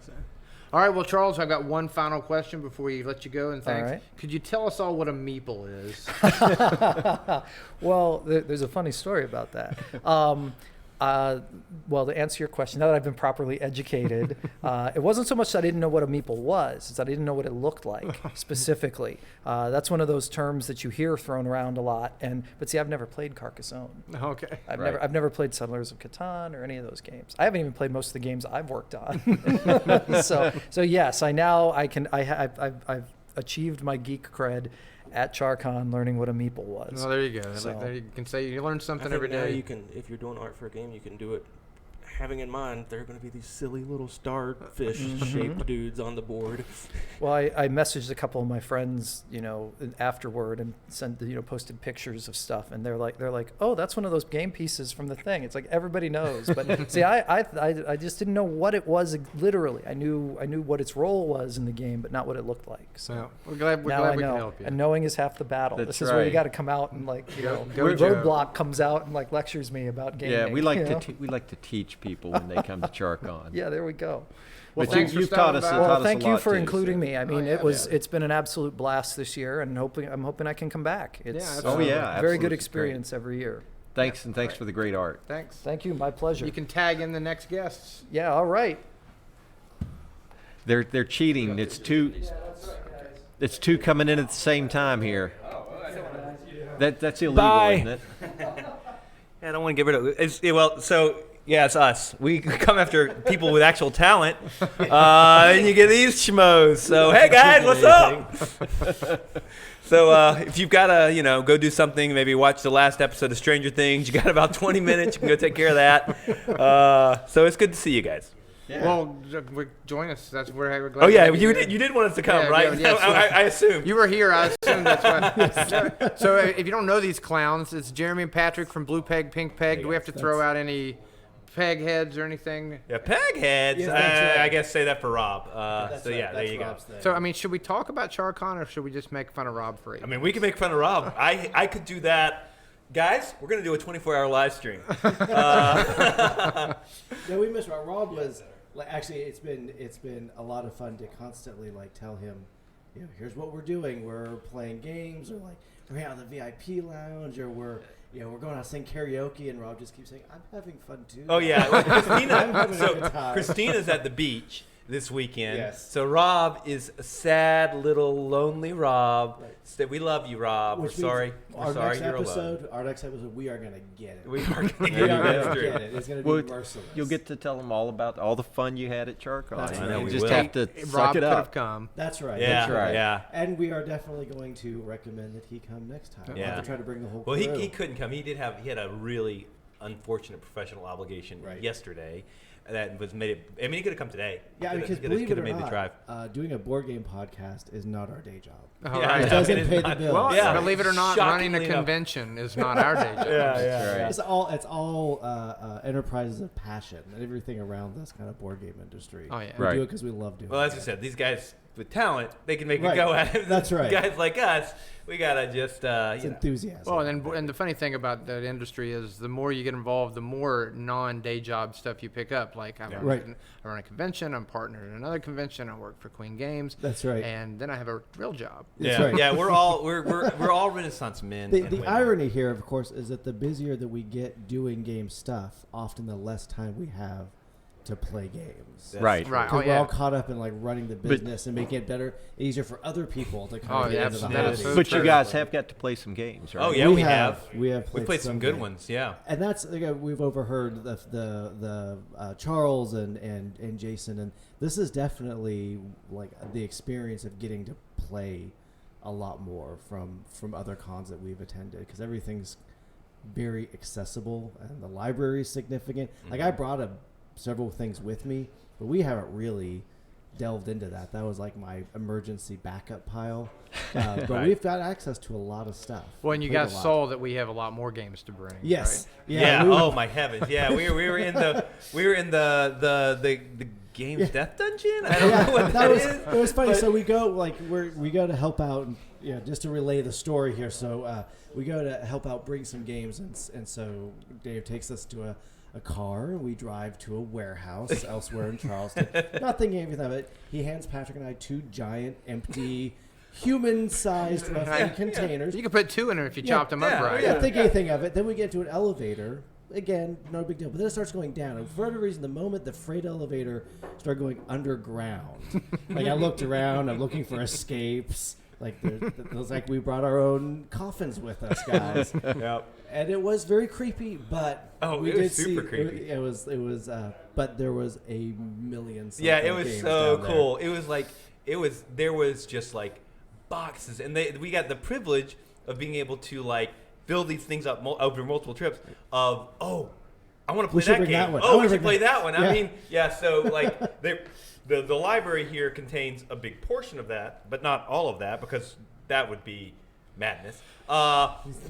[SPEAKER 1] All right, well, Charles, I've got one final question before we let you go, and thanks.
[SPEAKER 7] All right.
[SPEAKER 1] Could you tell us all what a meeple is?
[SPEAKER 7] Well, there's a funny story about that. Well, to answer your question, now that I've been properly educated, it wasn't so much that I didn't know what a meeple was, it's that I didn't know what it looked like specifically. That's one of those terms that you hear thrown around a lot. But see, I've never played Carcassonne.
[SPEAKER 1] Okay.
[SPEAKER 7] I've never played Settlers of Catan or any of those games. I haven't even played most of the games I've worked on. So yes, I've achieved my geek cred at Charcon, learning what a meeple was.
[SPEAKER 1] Well, there you go.
[SPEAKER 7] So,
[SPEAKER 1] there you can say you learn something
[SPEAKER 4] I think
[SPEAKER 1] every
[SPEAKER 4] now
[SPEAKER 1] day.
[SPEAKER 4] you can, if you're doing art for a game, you can do it having in mind there are going to be these silly little starfish-shaped dudes on the board.
[SPEAKER 7] Well, I messaged a couple of my friends, afterward and sent, posted pictures of stuff, and they're like, oh, that's one of those game pieces from the thing. It's like everybody knows, but see, I just didn't know what it was literally. I knew what its role was in the game, but not what it looked like. So
[SPEAKER 1] So we're glad we
[SPEAKER 7] I
[SPEAKER 1] can
[SPEAKER 7] know,
[SPEAKER 1] help you.
[SPEAKER 7] and knowing is half the battle.
[SPEAKER 2] That's
[SPEAKER 7] this is where you
[SPEAKER 2] right.
[SPEAKER 7] got to come out and
[SPEAKER 1] Go, Joe.
[SPEAKER 7] Roadblock comes out and lectures me about gaming.
[SPEAKER 2] Yeah, we like
[SPEAKER 7] you know?
[SPEAKER 2] we like to teach people when they come to Charcon.
[SPEAKER 7] Yeah, there we go.
[SPEAKER 1] Well,
[SPEAKER 2] But
[SPEAKER 1] thanks for
[SPEAKER 2] you've
[SPEAKER 1] stopping
[SPEAKER 2] taught us.
[SPEAKER 1] by.
[SPEAKER 2] Taught
[SPEAKER 7] Well,
[SPEAKER 2] us
[SPEAKER 7] thank
[SPEAKER 2] a
[SPEAKER 7] you
[SPEAKER 2] lot
[SPEAKER 7] for
[SPEAKER 2] too,
[SPEAKER 7] including
[SPEAKER 2] so.
[SPEAKER 7] me. I mean,
[SPEAKER 1] yeah,
[SPEAKER 7] it's been an absolute blast this year, and I'm hoping I can come back. It's
[SPEAKER 1] absolutely.
[SPEAKER 2] Oh, yeah,
[SPEAKER 7] very
[SPEAKER 2] absolutely.
[SPEAKER 7] good
[SPEAKER 2] It's
[SPEAKER 7] experience every year.
[SPEAKER 2] Thanks for the great art.
[SPEAKER 1] Thanks.
[SPEAKER 7] Thank you, my pleasure.
[SPEAKER 1] You can tag in the next guests.
[SPEAKER 7] Yeah, all right.
[SPEAKER 2] They're cheating. It's two. It's two coming in at the same time here. That's illegal,
[SPEAKER 8] Bye.
[SPEAKER 2] isn't it?
[SPEAKER 8] I don't want to get rid of it. It's us. We come after people with actual talent, and you get these schmoes. So, hey guys, what's up? So, if you've got to, go do something, maybe watch the last episode of Stranger Things. You got about 20 minutes. You can go take care of that. So it's good to see you guys.
[SPEAKER 2] Yeah.
[SPEAKER 1] Well, join us. That's where we're glad.
[SPEAKER 8] Oh yeah,
[SPEAKER 1] to have
[SPEAKER 8] you
[SPEAKER 1] here.
[SPEAKER 8] did want us to come,
[SPEAKER 1] Yeah,
[SPEAKER 8] right?
[SPEAKER 1] yeah,
[SPEAKER 8] I assume.
[SPEAKER 1] You were here, I assume that's why. So if you don't know these clowns, it's Jeremy and Patrick from Blue Peg, Pink Peg. Do we have to throw out any peg heads or anything?
[SPEAKER 8] Yeah, peg heads.
[SPEAKER 4] Yeah, that's right.
[SPEAKER 8] I guess say that for Rob.
[SPEAKER 4] That's
[SPEAKER 8] So
[SPEAKER 4] right,
[SPEAKER 8] yeah, there
[SPEAKER 4] that's
[SPEAKER 8] you go.
[SPEAKER 4] Rob's thing.
[SPEAKER 1] So I mean, should we talk about Charcon or should we just make fun of Rob free?
[SPEAKER 8] I mean, we can make fun of Rob. I could do that. Guys, we're going to do a 24-hour live stream.
[SPEAKER 9] No, we missed Rob. Rob was actually it's been a lot of fun to constantly tell him, here's what we're doing. We're playing games, or we're out in the VIP lounge, or we're going out to sing karaoke, and Rob just keeps saying, I'm having fun too.
[SPEAKER 8] Oh yeah,
[SPEAKER 9] I'm having a
[SPEAKER 8] so
[SPEAKER 9] good time.
[SPEAKER 8] Christina's at the beach this weekend.
[SPEAKER 9] Yes.
[SPEAKER 8] So Rob is a sad little lonely Rob.
[SPEAKER 9] Right.
[SPEAKER 8] We love you, Rob.
[SPEAKER 9] Which
[SPEAKER 8] We're sorry.
[SPEAKER 9] means
[SPEAKER 8] We're sorry you're
[SPEAKER 9] Our next episode, we are gonna get it.
[SPEAKER 8] alone. We are going to
[SPEAKER 9] We
[SPEAKER 8] get
[SPEAKER 9] are
[SPEAKER 8] you.
[SPEAKER 9] gonna
[SPEAKER 8] That's
[SPEAKER 9] get
[SPEAKER 8] true.
[SPEAKER 9] it. It's gonna
[SPEAKER 2] Well,
[SPEAKER 9] be merciless.
[SPEAKER 2] You'll get to tell them all about all the fun you had at Charcon.
[SPEAKER 9] That's
[SPEAKER 2] You
[SPEAKER 9] right.
[SPEAKER 2] You
[SPEAKER 8] We
[SPEAKER 2] just
[SPEAKER 8] will.
[SPEAKER 2] have to
[SPEAKER 1] Rob
[SPEAKER 2] suck
[SPEAKER 1] could
[SPEAKER 2] it
[SPEAKER 1] have
[SPEAKER 2] up.
[SPEAKER 1] come.
[SPEAKER 9] That's right.
[SPEAKER 8] Yeah,
[SPEAKER 2] That's right.
[SPEAKER 8] yeah.
[SPEAKER 9] And we are definitely going to recommend that he come next time. We'll
[SPEAKER 8] Yeah.
[SPEAKER 9] have to try to bring the whole
[SPEAKER 8] Well,
[SPEAKER 9] crew.
[SPEAKER 8] he couldn't come. He had a really unfortunate professional obligation
[SPEAKER 9] Right.
[SPEAKER 8] yesterday that was made it. I mean, he could have come today.
[SPEAKER 9] Yeah,
[SPEAKER 8] He
[SPEAKER 9] because
[SPEAKER 8] could
[SPEAKER 9] believe
[SPEAKER 8] have
[SPEAKER 9] it or
[SPEAKER 8] made the
[SPEAKER 9] not,
[SPEAKER 8] drive.
[SPEAKER 9] doing a board game podcast is not our day job.
[SPEAKER 1] All
[SPEAKER 8] Yeah,
[SPEAKER 1] right.
[SPEAKER 9] It doesn't
[SPEAKER 8] I mean,
[SPEAKER 9] pay
[SPEAKER 8] it's
[SPEAKER 9] the
[SPEAKER 8] not-
[SPEAKER 9] bills.
[SPEAKER 1] Well,
[SPEAKER 8] Yeah.
[SPEAKER 1] believe it or not, running a
[SPEAKER 8] Shockingly enough.
[SPEAKER 1] convention is not our day job.
[SPEAKER 2] That's right.
[SPEAKER 9] It's all enterprises of passion and everything around this kind of board game industry.
[SPEAKER 1] Oh, yeah.
[SPEAKER 9] We
[SPEAKER 2] Right.
[SPEAKER 9] do it because we love doing
[SPEAKER 8] Well,
[SPEAKER 9] it.
[SPEAKER 8] as I said, these guys with talent, they can make
[SPEAKER 9] Right.
[SPEAKER 8] a go at it.
[SPEAKER 9] That's right.
[SPEAKER 8] Guys like us, we gotta just
[SPEAKER 9] It's
[SPEAKER 8] you know.
[SPEAKER 9] enthusiasm.
[SPEAKER 1] Well, and the funny thing about that industry is the more you get involved, the more non-day job stuff you pick up. Like I
[SPEAKER 9] Right.
[SPEAKER 1] run a convention, I'm partnered in another convention, I work for Queen Games.
[SPEAKER 9] That's right.
[SPEAKER 1] And then I have a real job.
[SPEAKER 9] That's
[SPEAKER 8] Yeah,
[SPEAKER 9] right.
[SPEAKER 8] yeah, we're all Renaissance men.
[SPEAKER 9] The
[SPEAKER 8] and women.
[SPEAKER 9] irony here, of course, is that the busier that we get doing game stuff, often the less time we have to play games.
[SPEAKER 8] That's
[SPEAKER 2] Right.
[SPEAKER 8] true.
[SPEAKER 1] Right.
[SPEAKER 9] Because
[SPEAKER 1] Oh,
[SPEAKER 9] we're
[SPEAKER 1] yeah.
[SPEAKER 9] all caught up in running the business and making it better, easier for other people to kind
[SPEAKER 1] Oh,
[SPEAKER 9] of
[SPEAKER 1] yeah,
[SPEAKER 9] get into the
[SPEAKER 1] absolutely.
[SPEAKER 9] hobby.
[SPEAKER 1] That is so
[SPEAKER 2] But you
[SPEAKER 1] true.
[SPEAKER 2] guys have got to play some games, right?
[SPEAKER 8] Oh yeah, we have.
[SPEAKER 9] We have
[SPEAKER 8] We played some good
[SPEAKER 9] games.
[SPEAKER 8] ones. Yeah.
[SPEAKER 9] And that's we've overheard the Charles and Jason, and this is definitely the experience of getting to play a lot more from other cons that we've attended, because everything's very accessible and the library is significant. Like I brought several things with me, but we haven't really delved into that. That was my emergency backup pile. But
[SPEAKER 8] Right.
[SPEAKER 9] we've got access to a lot of stuff.
[SPEAKER 1] Well, and you
[SPEAKER 9] Played a
[SPEAKER 1] guys
[SPEAKER 9] lot.
[SPEAKER 1] saw that we have a lot more games to bring.
[SPEAKER 9] Yes.
[SPEAKER 1] right?
[SPEAKER 8] Yeah.
[SPEAKER 9] we-
[SPEAKER 8] Oh my heavens. Yeah. We were in the game's death dungeon. I don't know what that is.
[SPEAKER 9] It was funny. So we go we go to help out, and, just to relay the story here. So we go to help out bring some games, and so Dave takes us to a car, and we drive to a warehouse elsewhere in Charleston. Not thinking anything of it. He hands Patrick and I two giant, empty, human-sized roughly containers.
[SPEAKER 1] You could put two in there if you chopped them up
[SPEAKER 8] yeah,
[SPEAKER 1] right.
[SPEAKER 9] Yeah, think anything of it. Then we get to an elevator. Again, no big deal. But then it starts going down. And for whatever reason, the moment the freight elevator started going underground, I looked around. I'm looking for escapes. It was like we brought our own coffins with us, guys.
[SPEAKER 8] Yep.
[SPEAKER 9] And it was very creepy, but we
[SPEAKER 8] It was
[SPEAKER 9] did
[SPEAKER 8] super
[SPEAKER 9] see,
[SPEAKER 8] creepy.
[SPEAKER 9] It was, but there was a million.
[SPEAKER 8] Yeah, it
[SPEAKER 9] something
[SPEAKER 8] was
[SPEAKER 9] games
[SPEAKER 8] so
[SPEAKER 9] down there.
[SPEAKER 8] cool. There was just boxes, and we got the privilege of being able to build these things up over multiple trips. I want to
[SPEAKER 9] We
[SPEAKER 8] play
[SPEAKER 9] should
[SPEAKER 8] that
[SPEAKER 9] bring
[SPEAKER 8] game.
[SPEAKER 9] that one. I
[SPEAKER 8] Oh,
[SPEAKER 9] wanna
[SPEAKER 8] we should
[SPEAKER 9] bring
[SPEAKER 8] play that one. I
[SPEAKER 9] Yeah.
[SPEAKER 8] mean, yeah. So like the library here contains a big portion of that, but not all of that because that would be madness.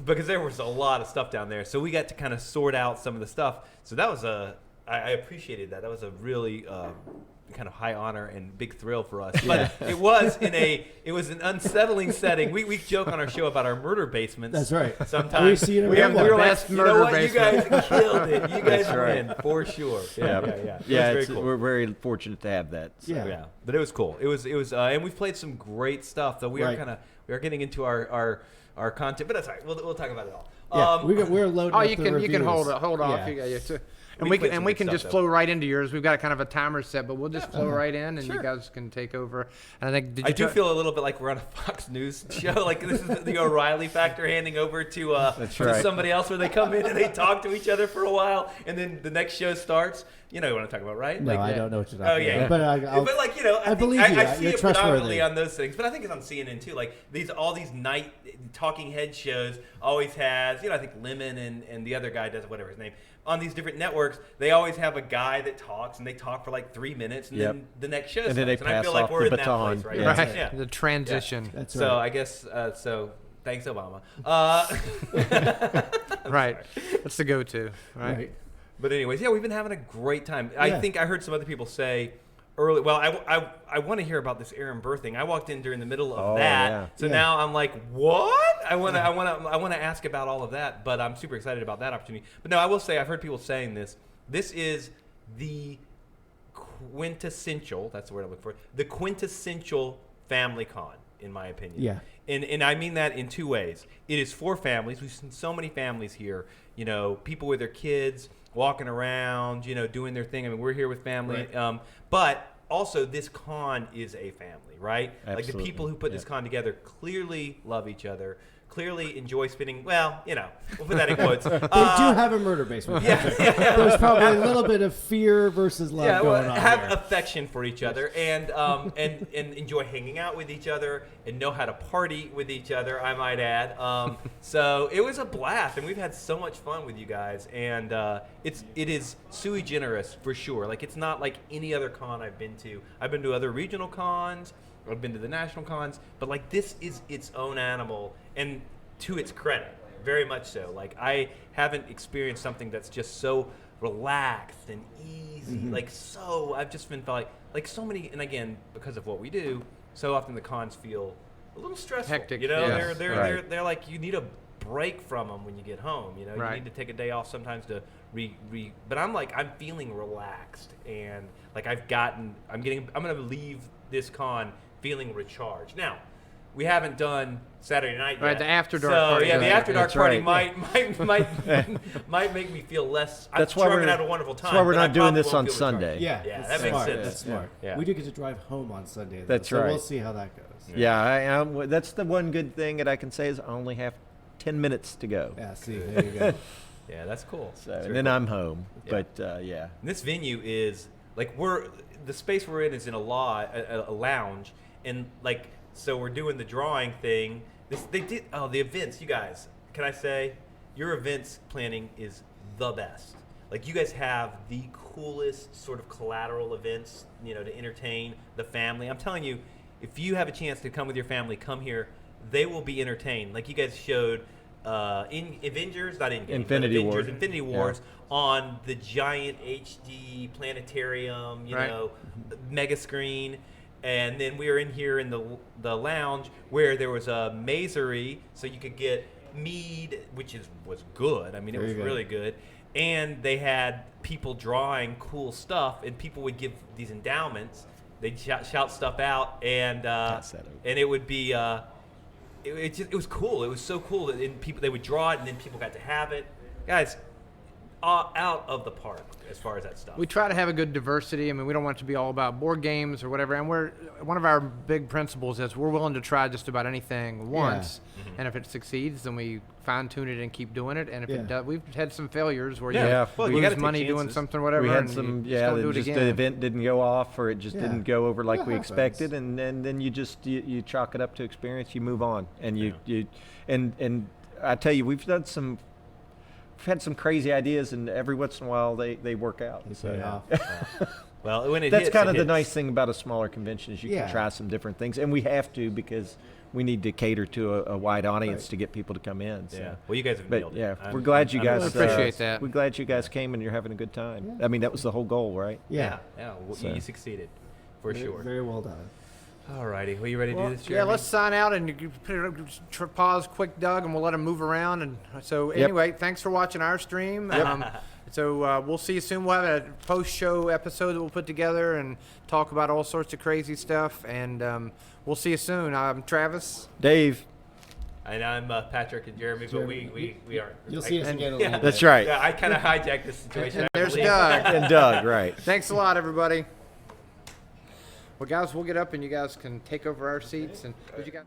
[SPEAKER 8] Because there was a lot of stuff down there, so we got to kind of sort out some of the stuff. So that was I appreciated that. That was a really kind of high honor and big thrill for us. But it was an unsettling setting. We joke on our show about our murder basements.
[SPEAKER 9] That's right.
[SPEAKER 8] Sometimes
[SPEAKER 9] We see it in
[SPEAKER 8] we
[SPEAKER 9] real
[SPEAKER 8] were
[SPEAKER 9] life.
[SPEAKER 8] like,
[SPEAKER 1] Best
[SPEAKER 8] you know
[SPEAKER 1] murder
[SPEAKER 8] what, you guys
[SPEAKER 1] basement."
[SPEAKER 8] killed it. You guys
[SPEAKER 2] That's right.
[SPEAKER 8] win for sure. Yeah. It was very cool.
[SPEAKER 2] We're very fortunate to have that. So.
[SPEAKER 9] Yeah.
[SPEAKER 8] But it was cool. It was, and we've played some great stuff. Though we
[SPEAKER 9] Right.
[SPEAKER 8] are getting into our content, but that's all right. We'll talk about it all.
[SPEAKER 9] Yeah, we're loading.
[SPEAKER 1] Oh,
[SPEAKER 9] up
[SPEAKER 1] you
[SPEAKER 9] the
[SPEAKER 1] can hold
[SPEAKER 9] reviews.
[SPEAKER 1] off.
[SPEAKER 9] Yeah.
[SPEAKER 1] You got too.
[SPEAKER 8] We
[SPEAKER 1] And
[SPEAKER 8] played some
[SPEAKER 1] we
[SPEAKER 8] good
[SPEAKER 1] can
[SPEAKER 8] stuff,
[SPEAKER 1] just
[SPEAKER 8] though.
[SPEAKER 1] flow right into yours. We've got kind of a timer set, but we'll just flow right in, and
[SPEAKER 8] Sure.
[SPEAKER 1] you guys can take over. And I think
[SPEAKER 8] I do feel a little bit like we're on a Fox News show. Like this is the O'Reilly factor handing over to
[SPEAKER 2] right.
[SPEAKER 8] somebody else where they come in and they talk to each other for a while, and then the next show starts. You know what I'm talking about, right?
[SPEAKER 9] No,
[SPEAKER 8] Like,
[SPEAKER 9] I don't know what you're
[SPEAKER 8] Oh
[SPEAKER 9] talking
[SPEAKER 8] yeah,
[SPEAKER 9] about. But I'll,
[SPEAKER 8] but like you know,
[SPEAKER 9] I believe you.
[SPEAKER 8] I see
[SPEAKER 9] You're
[SPEAKER 8] it
[SPEAKER 9] trustworthy.
[SPEAKER 8] predominantly on those things, but I think it's on CNN too. Like all these night talking head shows always has. I think Lemon and the other guy does whatever his name on these different networks. They always have a guy that talks, and they talk for like 3 minutes, and
[SPEAKER 2] Yep.
[SPEAKER 8] then the next show
[SPEAKER 2] And
[SPEAKER 8] starts.
[SPEAKER 2] then they
[SPEAKER 8] and I
[SPEAKER 2] pass
[SPEAKER 8] feel like
[SPEAKER 2] off
[SPEAKER 8] we're
[SPEAKER 2] the
[SPEAKER 8] in
[SPEAKER 2] baton.
[SPEAKER 8] that place right
[SPEAKER 2] Yeah.
[SPEAKER 8] now.
[SPEAKER 1] right.
[SPEAKER 8] Yeah.
[SPEAKER 1] The transition.
[SPEAKER 9] That's
[SPEAKER 8] So
[SPEAKER 9] right.
[SPEAKER 8] I guess so. Thanks, Obama.
[SPEAKER 1] Right. That's the go-to. Right.
[SPEAKER 9] Right.
[SPEAKER 8] But anyways, yeah, we've been having a great time. I think I heard some other people say early. Well, I want to hear about this Aaron Burr thing. I walked in during the middle of
[SPEAKER 2] Oh,
[SPEAKER 8] that,
[SPEAKER 2] yeah.
[SPEAKER 8] so
[SPEAKER 9] Yeah.
[SPEAKER 8] now I'm like, what? I want to ask about all of that. But I'm super excited about that opportunity. But no, I will say I've heard people saying this. This is the quintessential. That's the word I'm looking for. The quintessential family con, in my opinion.
[SPEAKER 9] Yeah.
[SPEAKER 8] And I mean that in two ways. It is for families. We've seen so many families here. People with their kids walking around, doing their thing. I mean, we're here with family.
[SPEAKER 9] Right.
[SPEAKER 8] But also, this con is a fammy, right? Like the
[SPEAKER 2] Absolutely.
[SPEAKER 8] people who put this con together clearly love each other, clearly enjoy spending. Well, we'll put that in quotes.
[SPEAKER 9] They do have a murder basement.
[SPEAKER 8] Yeah,
[SPEAKER 9] There's probably a little bit of fear versus love
[SPEAKER 8] yeah,
[SPEAKER 9] going on
[SPEAKER 8] have
[SPEAKER 9] here.
[SPEAKER 8] affection for each other and enjoy hanging out with each other and know how to party with each other, I might add. So it was a blast, and we've had so much fun with you guys, and it is sui generis for sure. Like it's not like any other con I've been to. I've been to other regional cons, I've been to the national cons, but like this is its own animal, and to its credit, very much so. Like I haven't experienced something that's just so relaxed and easy. Like so, I've just been like so many, and again because of what we do, so often the cons feel a little stressful.
[SPEAKER 1] Hectic,
[SPEAKER 8] They're
[SPEAKER 1] yes.
[SPEAKER 2] Right.
[SPEAKER 8] they're like you need a break from them when you get home. You
[SPEAKER 1] Right.
[SPEAKER 8] need to take a day off sometimes to But I'm feeling relaxed, and like I'm gonna leave this con feeling recharged. Now, we haven't done Saturday night yet.
[SPEAKER 1] Right, the after dark
[SPEAKER 8] so,
[SPEAKER 1] party.
[SPEAKER 8] yeah, the
[SPEAKER 1] Right,
[SPEAKER 8] after dark
[SPEAKER 2] that's
[SPEAKER 8] party
[SPEAKER 2] right.
[SPEAKER 8] might make me feel less.
[SPEAKER 2] That's
[SPEAKER 8] I'm
[SPEAKER 2] why
[SPEAKER 8] sure I'm
[SPEAKER 2] we're-
[SPEAKER 8] gonna have a wonderful time.
[SPEAKER 2] That's why we're
[SPEAKER 8] but I
[SPEAKER 2] not doing
[SPEAKER 8] probably
[SPEAKER 2] this
[SPEAKER 8] won't
[SPEAKER 2] on
[SPEAKER 8] feel
[SPEAKER 2] Sunday.
[SPEAKER 8] recharged.
[SPEAKER 9] Yeah,
[SPEAKER 8] Yeah,
[SPEAKER 9] that's
[SPEAKER 8] that makes
[SPEAKER 9] smart.
[SPEAKER 8] sense.
[SPEAKER 9] That's smart.
[SPEAKER 8] Yeah.
[SPEAKER 9] We do get to drive home on Sunday. Though,
[SPEAKER 2] That's
[SPEAKER 9] so
[SPEAKER 2] right.
[SPEAKER 9] We'll see how that goes.
[SPEAKER 2] Yeah, that's the one good thing that I can say is I only have 10 minutes to go.
[SPEAKER 9] Yeah, see, there you go.
[SPEAKER 8] Yeah, that's cool.
[SPEAKER 2] So,
[SPEAKER 8] That's
[SPEAKER 2] and
[SPEAKER 8] very
[SPEAKER 2] then
[SPEAKER 8] cool.
[SPEAKER 2] I'm home.
[SPEAKER 8] Yeah.
[SPEAKER 2] But yeah.
[SPEAKER 8] And this venue is like the space we're in is in a lounge, and like so we're doing the drawing thing. The events, you guys. Can I say your events planning is the best? Like you guys have the coolest sort of collateral events, to entertain the family. I'm telling you, if you have a chance to come with your family, come here. They will be entertained. Like you guys showed in Avengers, not in
[SPEAKER 2] Infinity War.
[SPEAKER 8] Infinity Wars on the giant HD planetarium,
[SPEAKER 1] Right.
[SPEAKER 8] mega screen. And then we were in here in the lounge where there was a mazery, so you could get mead, which was good. I mean, it
[SPEAKER 9] Very
[SPEAKER 8] was
[SPEAKER 9] good.
[SPEAKER 8] really good. And they had people drawing cool stuff, and people would give these endowments. They'd shout stuff out, and it would be it was cool. It was so cool that they would draw it, and then people got to have it. Guys, out of the park as far as that stuff.
[SPEAKER 1] We try to have a good diversity. I mean, we don't want it to be all about board games or whatever. And one of our big principles is we're willing to try just about anything once. And if it succeeds, then we fine tune it and keep doing it. And if it does, we've had some failures where
[SPEAKER 2] Yeah. Well,
[SPEAKER 1] you
[SPEAKER 2] you
[SPEAKER 1] lose
[SPEAKER 8] gotta take
[SPEAKER 1] money doing
[SPEAKER 8] chances.
[SPEAKER 1] something, whatever.
[SPEAKER 2] We had
[SPEAKER 1] and
[SPEAKER 2] some,
[SPEAKER 1] you just don't do it
[SPEAKER 2] just
[SPEAKER 1] again.
[SPEAKER 2] the event didn't go off, or it just
[SPEAKER 9] Yeah.
[SPEAKER 2] didn't go over like
[SPEAKER 9] That
[SPEAKER 2] we
[SPEAKER 9] happens.
[SPEAKER 2] expected, and then you just you chalk it up to experience. You move on, and you and I tell you, we've done some had some crazy ideas, and every once in a while they work out.
[SPEAKER 9] They
[SPEAKER 2] So
[SPEAKER 9] pay off.
[SPEAKER 8] Well, when it
[SPEAKER 2] that's
[SPEAKER 8] hits,
[SPEAKER 2] kind
[SPEAKER 8] it
[SPEAKER 2] of the
[SPEAKER 8] hits.
[SPEAKER 2] nice thing about a smaller convention is you
[SPEAKER 9] Yeah.
[SPEAKER 2] can try some different things, and we have to because we need to cater to a wide audience
[SPEAKER 9] Right.
[SPEAKER 2] to get people to come in. So.
[SPEAKER 8] Yeah. Well, you guys have
[SPEAKER 2] But
[SPEAKER 8] nailed it.
[SPEAKER 2] yeah,
[SPEAKER 8] I'm-
[SPEAKER 2] we're glad you
[SPEAKER 8] I'm
[SPEAKER 2] guys
[SPEAKER 8] impressed.
[SPEAKER 1] Appreciate that.
[SPEAKER 2] We're glad you guys came and you're having a good time. I mean, that was the whole goal, right?
[SPEAKER 9] Yeah.
[SPEAKER 8] Yeah. Well,
[SPEAKER 2] So-
[SPEAKER 8] you succeeded, for
[SPEAKER 9] Very-
[SPEAKER 8] sure.
[SPEAKER 9] Very well done.
[SPEAKER 8] All righty. Well, you ready to
[SPEAKER 1] Well,
[SPEAKER 8] do this,
[SPEAKER 1] yeah,
[SPEAKER 8] Jeremy?
[SPEAKER 1] let's sign out and you put it, pause quick, Doug, and we'll let him move around. And so,
[SPEAKER 2] Yep.
[SPEAKER 1] anyway, thanks for watching our stream. So we'll see you soon. We'll have a post-show episode that we'll put together and talk about all sorts of crazy stuff. And we'll see you soon. I'm Travis.
[SPEAKER 2] Dave.
[SPEAKER 8] And I'm Patrick and Jeremy, but we aren't.
[SPEAKER 9] You'll see us again in a little
[SPEAKER 2] That's
[SPEAKER 9] bit.
[SPEAKER 2] right.
[SPEAKER 8] Yeah, I kind of hijacked this situation.
[SPEAKER 1] And
[SPEAKER 8] I
[SPEAKER 1] there's
[SPEAKER 8] believe.
[SPEAKER 1] Doug.
[SPEAKER 2] And Doug, right.
[SPEAKER 1] Thanks a lot, everybody. Well, guys, we'll get up and you guys can take over our seats. And did you guys?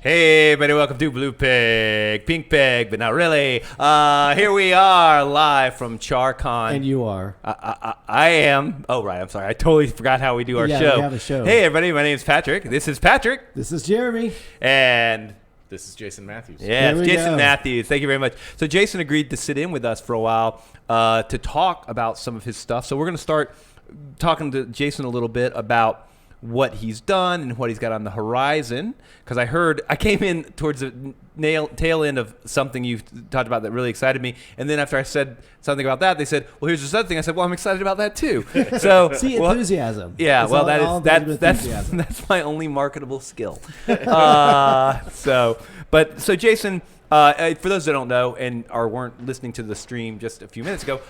[SPEAKER 8] Hey, everybody, welcome to Blue Pig, Pink Pig, but not really. Here we are live from Charcon.
[SPEAKER 9] And you are.
[SPEAKER 8] I am. Oh, right. I'm sorry. I totally forgot how we do our
[SPEAKER 9] Yeah,
[SPEAKER 8] show.
[SPEAKER 9] we have a show.
[SPEAKER 8] Hey, everybody. My name is Patrick. This is Patrick.
[SPEAKER 9] This is Jeremy.
[SPEAKER 8] And
[SPEAKER 6] This is Jason Matthews.
[SPEAKER 8] yeah,
[SPEAKER 9] There we
[SPEAKER 8] Jason
[SPEAKER 9] go.
[SPEAKER 8] Matthews. Thank you very much. So Jason agreed to sit in with us for a while to talk about some of his stuff. So we're going to start talking to Jason a little bit about what he's done and what he's got on the horizon. Because I came in towards the tail end of something you talked about that really excited me. And then after I said something about that, they said, well, here's this other thing. I said, well, I'm excited about that too. So
[SPEAKER 9] See,
[SPEAKER 8] well,
[SPEAKER 9] enthusiasm.
[SPEAKER 8] yeah,
[SPEAKER 9] It's
[SPEAKER 8] well,
[SPEAKER 9] all
[SPEAKER 8] that's
[SPEAKER 9] enthusiasm.
[SPEAKER 8] that's my only marketable skill. So Jason, for those that don't know and weren't listening to the stream just a few minutes ago,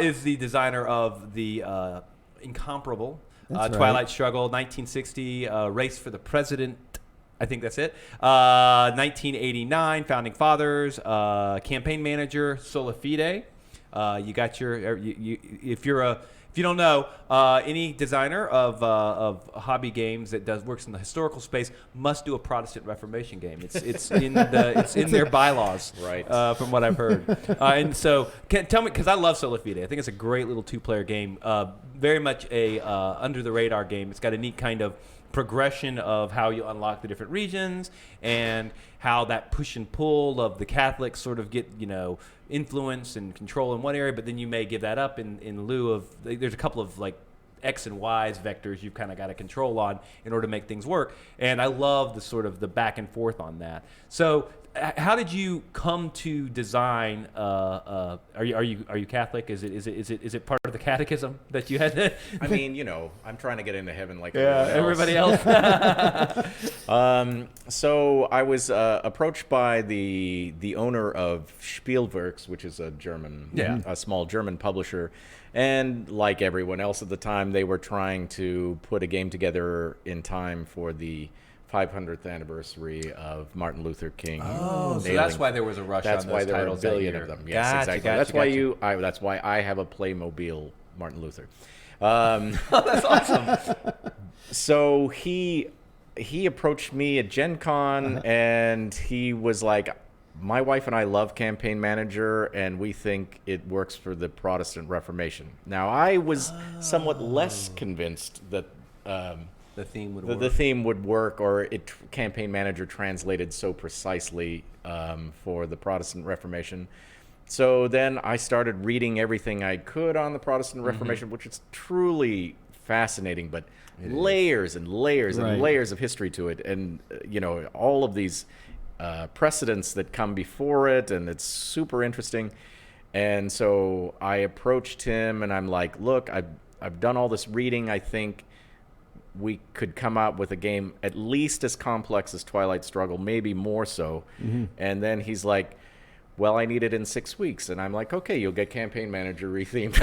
[SPEAKER 8] is the designer of the incomparable
[SPEAKER 9] That's right.
[SPEAKER 8] Twilight Struggle, 1960, Race for the President. I think that's it. 1989, Founding Fathers, campaign manager, Sola Fide. You got your. If you don't know, any designer of hobby games that works in the historical space must do a Protestant Reformation game. It's in their bylaws,
[SPEAKER 6] Right.
[SPEAKER 8] From what I've heard. And so, tell me, because I love Sola Fide. I think it's a great little 2-player game. Very much a under the radar game. It's got a neat kind of progression of how you unlock the different regions and how that push and pull of the Catholics sort of get, influence and control in one area, but then you may give that up in lieu of, there's a couple of like X and Y's vectors you've kind of got to control on in order to make things work. And I love the sort of the back and forth on that. So how did you come to design? Are you Catholic? Is it part of the catechism that you had to?
[SPEAKER 6] I mean, I'm trying to get into heaven like
[SPEAKER 8] everybody else.
[SPEAKER 6] So I was approached by the owner of Spielwerks, which is a small German publisher, and like everyone else at the time, they were trying to put a game together in time for the 500th anniversary of Martin Luther King.
[SPEAKER 8] Oh, so that's why there was a rush
[SPEAKER 6] That's
[SPEAKER 8] on
[SPEAKER 6] why
[SPEAKER 8] those
[SPEAKER 6] there were a
[SPEAKER 8] titles that
[SPEAKER 6] billion
[SPEAKER 8] year.
[SPEAKER 6] of them. Yes,
[SPEAKER 8] Gotcha,
[SPEAKER 6] exactly.
[SPEAKER 8] gotcha,
[SPEAKER 6] That's
[SPEAKER 8] gotcha.
[SPEAKER 6] That's why I have a Playmobil Martin Luther.
[SPEAKER 8] That's awesome.
[SPEAKER 6] So he approached me at Gen Con, and he was like, my wife and I love Campaign Manager, and we think it works for the Protestant Reformation. Now, I was somewhat less convinced that
[SPEAKER 8] The theme would work.
[SPEAKER 6] the theme would work, or Campaign Manager translated so precisely for the Protestant Reformation. So then I started reading everything I could on the Protestant Reformation, which is truly fascinating, but layers and layers
[SPEAKER 9] Right.
[SPEAKER 6] and layers of history to it, and all of these precedents that come before it, and it's super interesting. And so I approached him, and I'm like, look, I've done all this reading. I think we could come out with a game at least as complex as Twilight Struggle, maybe more so. And then he's like, well, I need it in 6 weeks. And I'm like, okay, you'll get Campaign Manager rethemed.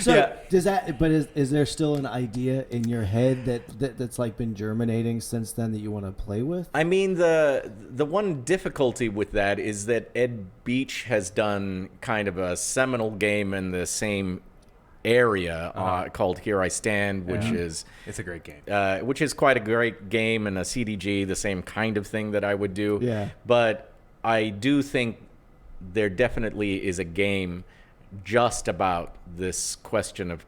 [SPEAKER 9] So does that? But is there still an idea in your head that's like been germinating since then that you want to play with?
[SPEAKER 6] I mean, the one difficulty with that is that Ed Beach has done kind of a seminal game in the same area called Here I Stand, which is
[SPEAKER 8] It's a great game.
[SPEAKER 6] which is quite a great game, and a CDG, the same kind of thing that I would do.
[SPEAKER 9] Yeah.
[SPEAKER 6] But I do think there definitely is a game just about this question of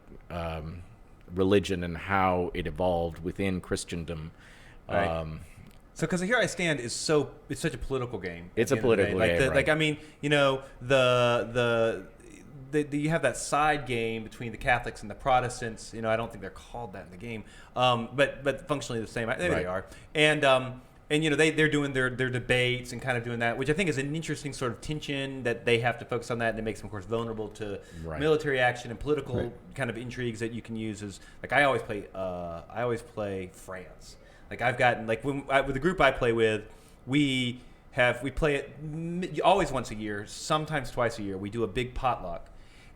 [SPEAKER 6] religion and how it evolved within Christendom.
[SPEAKER 8] Right. So, because Here I Stand is it's such a political game.
[SPEAKER 6] It's
[SPEAKER 8] at
[SPEAKER 6] a
[SPEAKER 8] the end of the
[SPEAKER 6] political
[SPEAKER 8] day.
[SPEAKER 6] game, right.
[SPEAKER 8] Like, I mean, you have that side game between the Catholics and the Protestants. I don't think they're called that in the game, but functionally the same. Maybe they are. And they're doing their debates and kind of doing that, which I think is an interesting sort of tension that they have to focus on that, and it makes them, of course, vulnerable to military action and political kind of intrigues that you can use as like I always play France. Like I've gotten like with the group I play with, we play it always once a year, sometimes twice a year. We do a big potluck.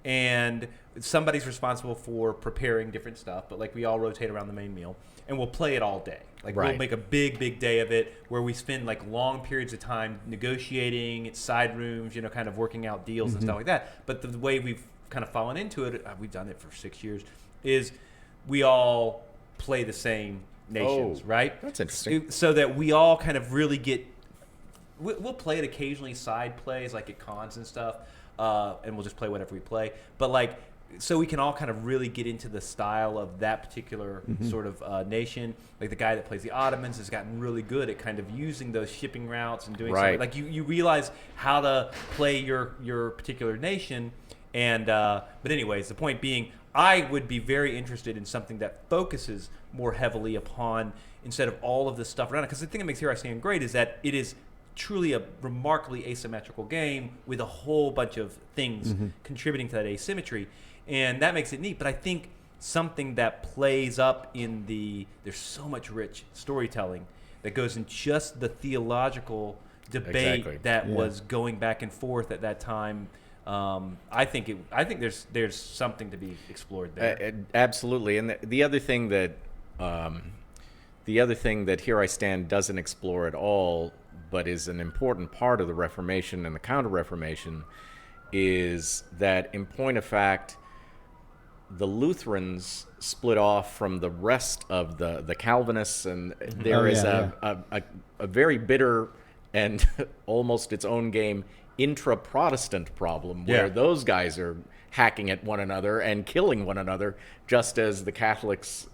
[SPEAKER 8] And somebody's responsible for preparing different stuff, but like we all rotate around the main meal, and we'll play it all day. Like we'll make a big day of it where we spend like long periods of time negotiating at side rooms, kind of working out deals and stuff like that. But the way we've kind of fallen into it, we've done it for 6 years, is we all play the same nations,
[SPEAKER 6] Oh,
[SPEAKER 8] right?
[SPEAKER 6] that's interesting.
[SPEAKER 8] So that we all kind of really get. We'll play it occasionally, side plays like at cons and stuff, and we'll just play whatever we play. But like, so we can all kind of really get into the style of that particular sort of nation. Like the guy that plays the Ottomans has gotten really good at kind of using those shipping routes and doing something. Like you realize how to play your particular nation. And but anyways, the point being, I would be very interested in something that focuses more heavily upon, instead of all of this stuff around it. Because the thing that makes Here I Stand great is that it is truly a remarkably asymmetrical game with a whole bunch of things contributing to that asymmetry, and that makes it neat. But I think something that plays up in there's so much rich storytelling that goes in just the theological debate that was going back and forth at that time. I think there's something to be explored there.
[SPEAKER 6] Absolutely, and the other thing that Here I Stand doesn't explore at all, but is an important part of the Reformation and the Counter-Reformation, is that, in point of fact, the Lutherans split off from the rest of the Calvinists, and there is a very bitter and almost its own game intra-Protestant problem where those guys are hacking at one another and killing one another, just as the Catholics.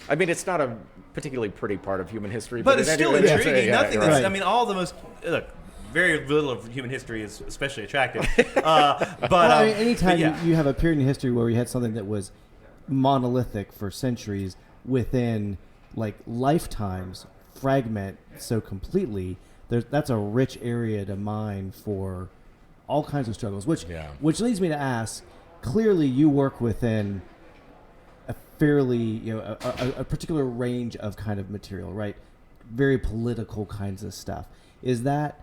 [SPEAKER 6] I mean, it's not a particularly pretty part of human history,
[SPEAKER 8] but it's still intriguing. Nothing that's,
[SPEAKER 9] right.
[SPEAKER 8] I mean, all the most look. Very little of human history is especially attractive. But
[SPEAKER 9] I mean, anytime you have a period in history where we had something that was monolithic for centuries, within like lifetimes fragment so completely, that's a rich area to mine for all kinds of struggles. Which leads me to ask: clearly, you work within a fairly a particular range of kind of material, right? Very political kinds of stuff. Is that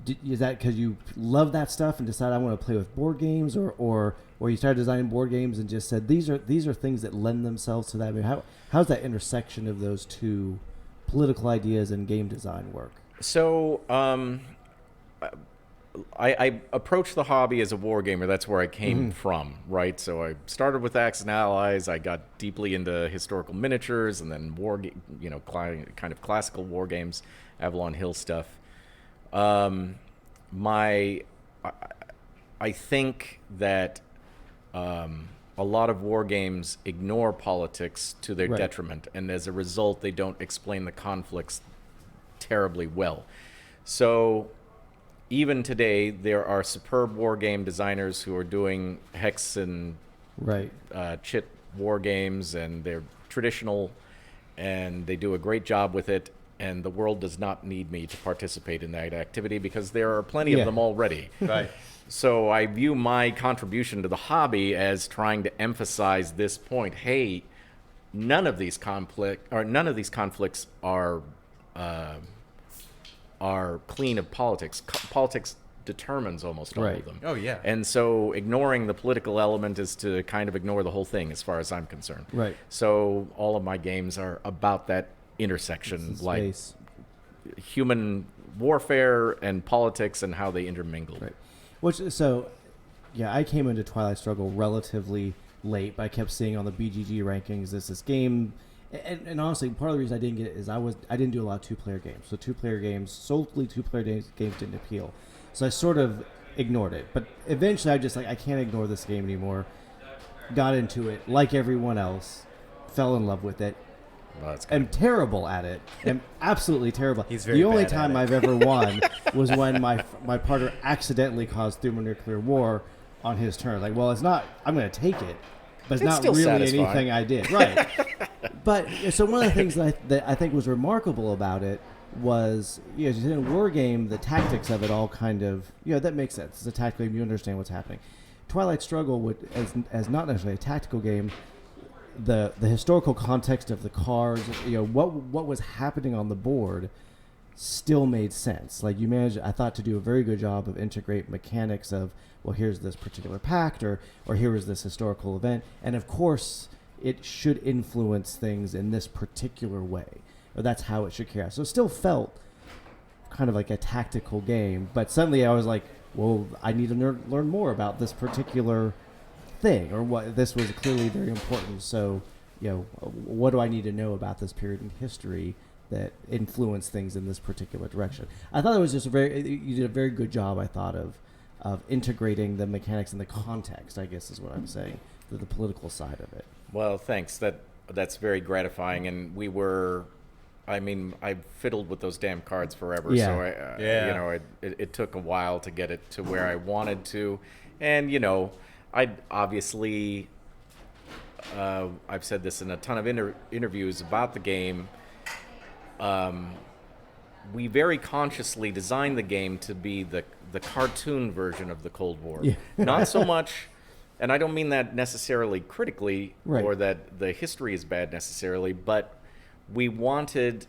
[SPEAKER 9] because you love that stuff and decide I want to play with board games, or you started designing board games and just said these are things that lend themselves to that? I mean, how's that intersection of those two political ideas and game design work?
[SPEAKER 6] So I approached the hobby as a war gamer. That's where I came from, right? So I started with Axis and Allies. I got deeply into historical miniatures, and then kind of classical war games, Avalon Hill stuff. I think that a lot of war games ignore politics to their detriment, and as a result, they don't explain the conflicts terribly well. So even today, there are superb war game designers who are doing hex and chit war games, and they're traditional, and they do a great job with it. And the world does not need me to participate in that activity because there are plenty of them already.
[SPEAKER 8] Right.
[SPEAKER 6] So I view my contribution to the hobby as trying to emphasize this point. Hey, none of these conflicts are clean of politics. Politics determines almost all of them.
[SPEAKER 8] Oh, yeah.
[SPEAKER 6] And so ignoring the political element is to kind of ignore the whole thing, as far as I'm concerned.
[SPEAKER 9] Right.
[SPEAKER 6] So all of my games are about that intersection, like human warfare and politics and how they intermingle.
[SPEAKER 9] Right. I came into Twilight Struggle relatively late, but I kept seeing on the BGG rankings this game, and honestly, part of the reason I didn't get it is I didn't do a lot of 2-player games. So 2-player games, solely 2-player games didn't appeal. So I sort of ignored it. But eventually, I just I can't ignore this game anymore. Got into it like everyone else, fell in love with it. I'm terrible at it. I'm absolutely terrible. The only time I've ever won was when my partner accidentally caused thermonuclear war on his turn. Like, well, it's not. I'm going to take it, but it's not really anything I did. Right. But so one of the things that I think was remarkable about it was, in a war game, the tactics of it all kind of, that makes sense. It's a tactical game. You understand what's happening. Twilight Struggle as not necessarily a tactical game. The historical context of the cards, what was happening on the board still made sense. Like, you managed, I thought, to do a very good job of integrate mechanics of, well, here's this particular pact, or here is this historical event, and of course it should influence things in this particular way, or that's how it should carry out. So it still felt kind of like a tactical game, but suddenly I was like, well, I need to learn more about this particular thing, or what this was clearly very important. So what do I need to know about this period in history that influenced things in this particular direction. I thought it was just you did a very good job, I thought, of integrating the mechanics and the context, I guess is what I'm saying, the political side of it.
[SPEAKER 6] Well, thanks. That's very gratifying. And I fiddled with those damn cards forever.
[SPEAKER 9] Yeah.
[SPEAKER 6] So it took a while to get it to where I wanted to. And, I obviously, I've said this in a ton of interviews about the game. We very consciously designed the game to be the cartoon version of the Cold War.
[SPEAKER 9] Yeah.
[SPEAKER 6] Not so much, and I don't mean that necessarily critically,
[SPEAKER 9] Right.
[SPEAKER 6] or that the history is bad necessarily, but we wanted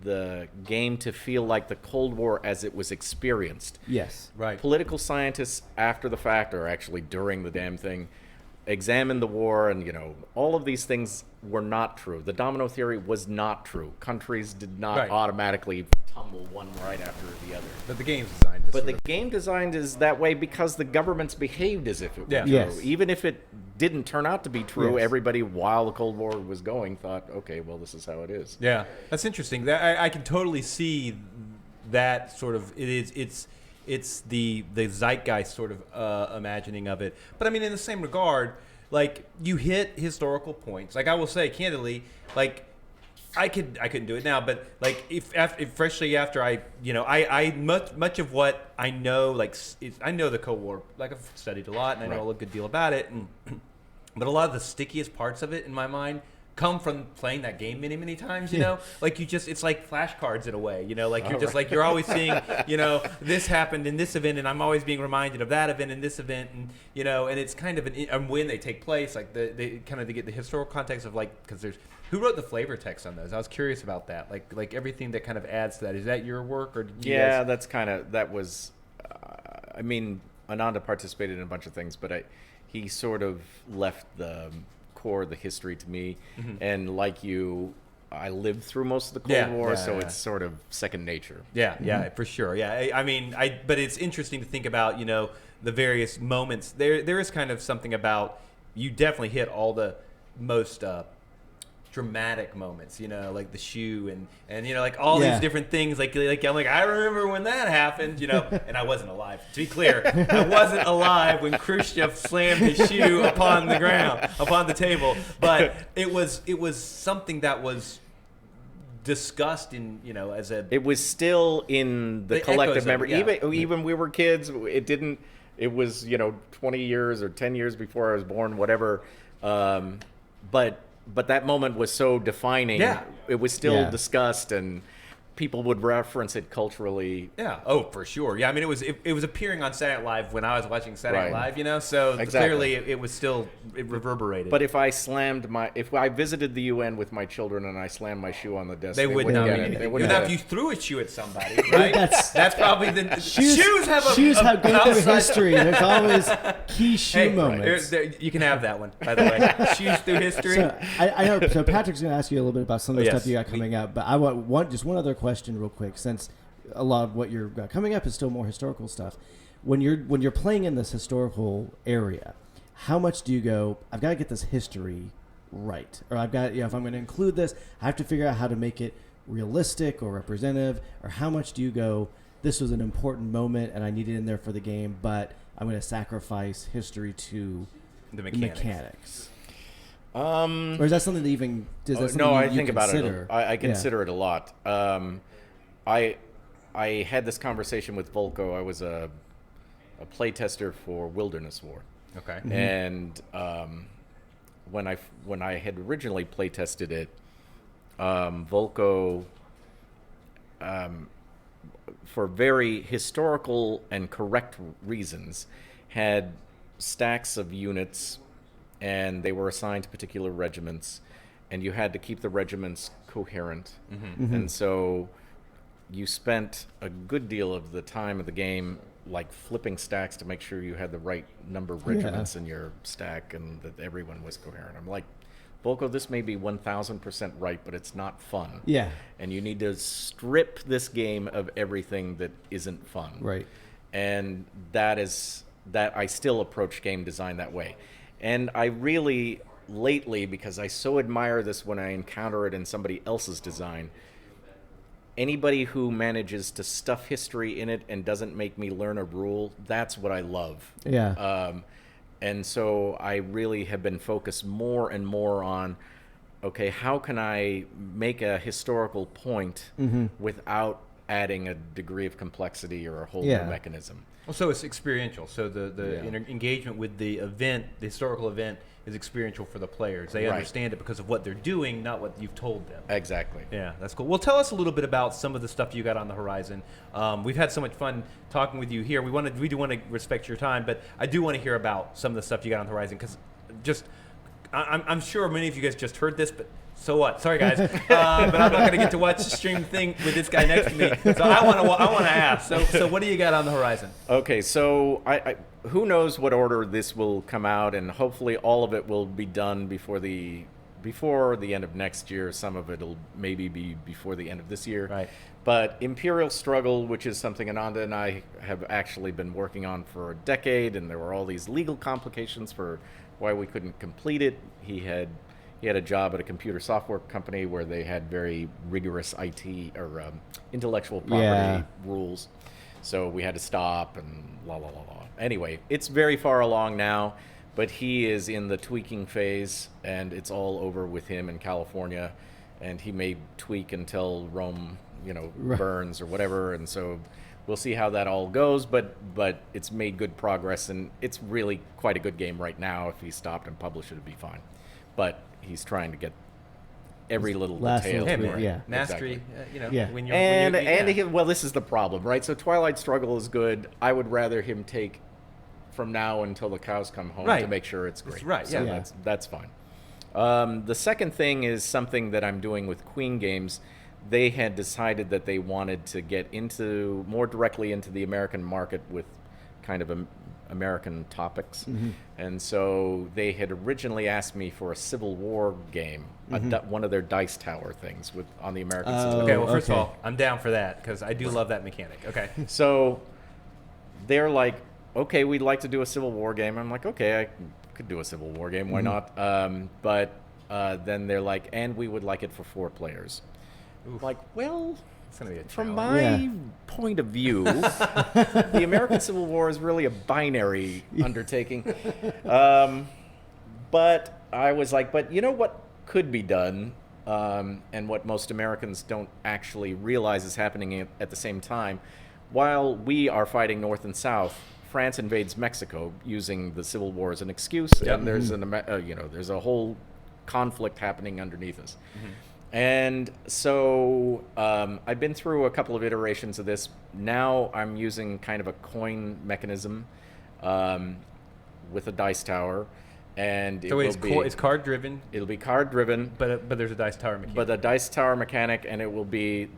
[SPEAKER 6] the game to feel like the Cold War as it was experienced.
[SPEAKER 9] Yes.
[SPEAKER 8] Right.
[SPEAKER 6] Political scientists, after the fact, or actually during the damn thing, examined the war, and all of these things were not true. The domino theory was not true. Countries did not
[SPEAKER 8] Right.
[SPEAKER 6] automatically tumble one right after the other.
[SPEAKER 8] But the game's designed to
[SPEAKER 6] But
[SPEAKER 8] sort
[SPEAKER 6] the
[SPEAKER 8] of-
[SPEAKER 6] game designed is that way because the governments behaved as if it were
[SPEAKER 8] Yeah.
[SPEAKER 6] true.
[SPEAKER 9] Yes.
[SPEAKER 6] Even if it didn't turn out to be true,
[SPEAKER 9] Yes.
[SPEAKER 6] everybody, while the Cold War was going, thought, okay, well, this is how it is.
[SPEAKER 8] Yeah, that's interesting. I can totally see that sort of. It's the zeitgeist sort of imagining of it. But I mean, in the same regard, like you hit historical points. Like I will say candidly, like I couldn't do it now, but like if freshly after I much of what I know, like I know the Cold War, like I've studied a lot and I know a good deal about it, but a lot of the stickiest parts of it in my mind come from playing that game many times, like it's like flashcards in a way, like you're just like, you're always seeing, this happened in this event and I'm always being reminded of that event in this event. And, and it's kind of when they take place, like they get the historical context of because who wrote the flavor text on those? I was curious about that. Like everything that kind of adds to that. Is that your work or did you guys...
[SPEAKER 6] that was, Ananda participated in a bunch of things, but he sort of left the core of the history to me, and like you, I lived through most of the Cold War, so it's sort of second nature.
[SPEAKER 8] Yeah, for sure. Yeah, but it's interesting to think about, the various moments. There is kind of something about, you definitely hit all the most dramatic moments, like the shoe and like all these different things. Like I'm like, I remember when that happened, and I wasn't alive. To be clear, I wasn't alive when Khrushchev slammed his shoe upon the table. But it was something that was discussed in, as a...
[SPEAKER 6] It was still in the collective memory. Even we were kids, it was 20 years or 10 years before I was born, whatever. But that moment was so defining.
[SPEAKER 8] Yeah.
[SPEAKER 6] It was still discussed, and people would reference it culturally.
[SPEAKER 8] Yeah. Oh, for sure. Yeah. I mean, it was appearing on Saturday Night Live when I was watching Saturday Night Live. So
[SPEAKER 6] Exactly.
[SPEAKER 8] clearly it was still, it reverberated.
[SPEAKER 6] But if I visited the UN with my children and I slammed my shoe on the desk,
[SPEAKER 8] they would
[SPEAKER 6] wouldn't
[SPEAKER 8] not
[SPEAKER 6] get
[SPEAKER 8] mean
[SPEAKER 6] it.
[SPEAKER 8] anything.
[SPEAKER 6] They wouldn't
[SPEAKER 8] Now,
[SPEAKER 6] get
[SPEAKER 8] if you
[SPEAKER 6] it.
[SPEAKER 8] threw a shoe at somebody, right? that's probably the
[SPEAKER 9] Shoes
[SPEAKER 8] have
[SPEAKER 9] go through
[SPEAKER 8] outside-
[SPEAKER 9] history. There's always key shoe
[SPEAKER 8] Hey,
[SPEAKER 9] moments.
[SPEAKER 8] you can have that one, by the way. Shoes through history.
[SPEAKER 9] So I know. So Patrick's going to ask you a little bit about some of the
[SPEAKER 8] Yes.
[SPEAKER 9] stuff you got coming up, but I want just one other question real quick, since a lot of what you're got coming up is still more historical stuff. When you're playing in this historical area, how much do you go, I've got to get this history right, or I've got, if I'm going to include this, I have to figure out how to make it realistic or representative, or how much do you go, this was an important moment and I need it in there for the game, but I'm going to sacrifice history to
[SPEAKER 8] The
[SPEAKER 9] the
[SPEAKER 8] mechanics.
[SPEAKER 9] mechanics? Or is that something that even does that
[SPEAKER 6] No,
[SPEAKER 9] something
[SPEAKER 6] I
[SPEAKER 9] you
[SPEAKER 6] think about
[SPEAKER 9] consider?
[SPEAKER 6] it. I consider it a lot. I had this conversation with Volko. I was a play tester for Wilderness War.
[SPEAKER 8] Okay.
[SPEAKER 6] And when I had originally play tested it, Volko, for very historical and correct reasons, had stacks of units, and they were assigned to particular regiments, and you had to keep the regiments coherent. And so you spent a good deal of the time of the game like flipping stacks to make sure you had the right number of regiments in your stack and that everyone was coherent. I'm like, Volko, this may be 1,000% right, but it's not fun.
[SPEAKER 9] Yeah.
[SPEAKER 6] And you need to strip this game of everything that isn't fun.
[SPEAKER 9] Right.
[SPEAKER 6] And that I still approach game design that way. And I really, lately because I so admire this when I encounter it in somebody else's design. Anybody who manages to stuff history in it and doesn't make me learn a rule, that's what I love.
[SPEAKER 9] Yeah.
[SPEAKER 6] And so I really have been focused more and more on, okay, how can I make a historical point without adding a degree of complexity or a whole new mechanism?
[SPEAKER 8] Well, so it's experiential. So the
[SPEAKER 6] Yeah.
[SPEAKER 8] engagement with the event, the historical event, is experiential for the players. They
[SPEAKER 6] Right.
[SPEAKER 8] understand it because of what they're doing, not what you've told them.
[SPEAKER 6] Exactly.
[SPEAKER 8] Yeah, that's cool. Well, tell us a little bit about some of the stuff you got on the horizon. We've had so much fun talking with you here. We do want to respect your time, but I do want to hear about some of the stuff you got on the horizon because I'm sure many of you guys just heard this, but so what? Sorry, guys, but I'm not going to get to watch the stream thing with this guy next to me. So I want to ask. So what do you got on the horizon?
[SPEAKER 6] Okay, so I who knows what order this will come out, and hopefully all of it will be done before the end of next year. Some of it'll maybe be before the end of this year.
[SPEAKER 8] Right.
[SPEAKER 6] But Imperial Struggle, which is something Ananda and I have actually been working on for a decade, and there were all these legal complications for why we couldn't complete it. He had a job at a computer software company where they had very rigorous IT or intellectual property rules. So we had to stop and la la la la. Anyway, it's very far along now, but he is in the tweaking phase, and it's all over with him in California, and he may tweak until Rome, burns or whatever, and so we'll see how that all goes, but it's made good progress, and it's really quite a good game right now. If he stopped and published it, it'd be fine. But he's trying to get every little
[SPEAKER 9] Last
[SPEAKER 6] detail.
[SPEAKER 9] little
[SPEAKER 6] to
[SPEAKER 9] tweak,
[SPEAKER 6] it.
[SPEAKER 9] yeah.
[SPEAKER 8] Mastery,
[SPEAKER 9] Yeah.
[SPEAKER 8] when
[SPEAKER 6] And well, this is the problem, right? So Twilight Struggle is good. I would rather him take from now until the cows come home
[SPEAKER 8] Right.
[SPEAKER 6] to make sure it's great.
[SPEAKER 8] That's right,
[SPEAKER 6] So
[SPEAKER 8] yeah.
[SPEAKER 6] that's fine. The second thing is something that I'm doing with Queen Games. They had decided that they wanted to get more directly into the American market with kind of American topics. And so they had originally asked me for a Civil War game, one of their dice tower things on the American Civil War.
[SPEAKER 8] Okay, well, first of
[SPEAKER 9] Okay.
[SPEAKER 8] all, I'm down for that because I do love that mechanic. Okay.
[SPEAKER 6] So they're like, okay, we'd like to do a Civil War game. I'm like, okay, I could do a Civil War game. Why not? But then they're like, and we would like it for 4 players. Like, well,
[SPEAKER 8] It's going to be a
[SPEAKER 6] from
[SPEAKER 8] challenge.
[SPEAKER 6] my point of view, the American Civil War is really a binary undertaking. But I was like, but you know what could be done, and what most Americans don't actually realize is happening at the same time? While we are fighting North and South, France invades Mexico using the Civil War as an excuse, and there's there's a whole conflict happening underneath us. And so I've been through a couple of iterations of this. Now I'm using kind of a coin mechanism with a dice tower, and
[SPEAKER 8] So wait, it's card driven,
[SPEAKER 6] it'll be card driven,
[SPEAKER 8] but there's a dice tower mechanic.
[SPEAKER 6] but the dice tower mechanic, and it will be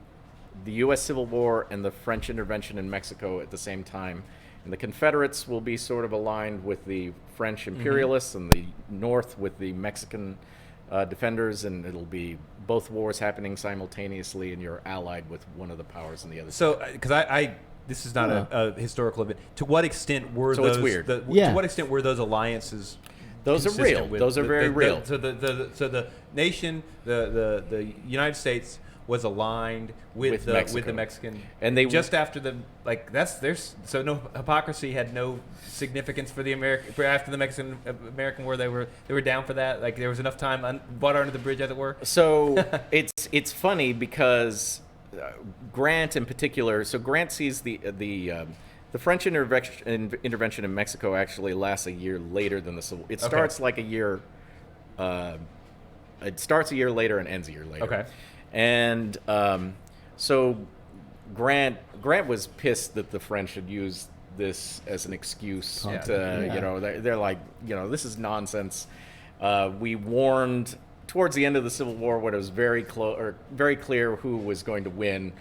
[SPEAKER 6] the U.S. Civil War and the French intervention in Mexico at the same time. And the Confederates will be sort of aligned with the French imperialists, and the North with the Mexican defenders, and it'll be both wars happening simultaneously, and you're allied with one of the powers on the other side.
[SPEAKER 8] So, because this is not a historical event. To what extent were
[SPEAKER 6] So
[SPEAKER 8] those?
[SPEAKER 6] it's weird.
[SPEAKER 8] To
[SPEAKER 9] Yeah.
[SPEAKER 8] what extent were those alliances?
[SPEAKER 6] Those are
[SPEAKER 8] consistent
[SPEAKER 6] real.
[SPEAKER 8] with
[SPEAKER 6] Those are very real.
[SPEAKER 8] So the nation, the United States was aligned with the
[SPEAKER 6] Mexico.
[SPEAKER 8] Mexican,
[SPEAKER 6] And they
[SPEAKER 8] just after the so no hypocrisy had no significance for the after the Mexican American War. They were down for that. Like there was enough time water under the bridge, as it were.
[SPEAKER 6] So it's funny because Grant in particular. So Grant sees the French intervention in Mexico actually lasts a year later than the Civil. It starts like a year. It starts a year later and ends a year later.
[SPEAKER 8] Okay.
[SPEAKER 6] And so Grant was pissed that the French had used this as an excuse to, they're like, this is nonsense. We warned towards the end of the Civil War when it was very clear who was going to win.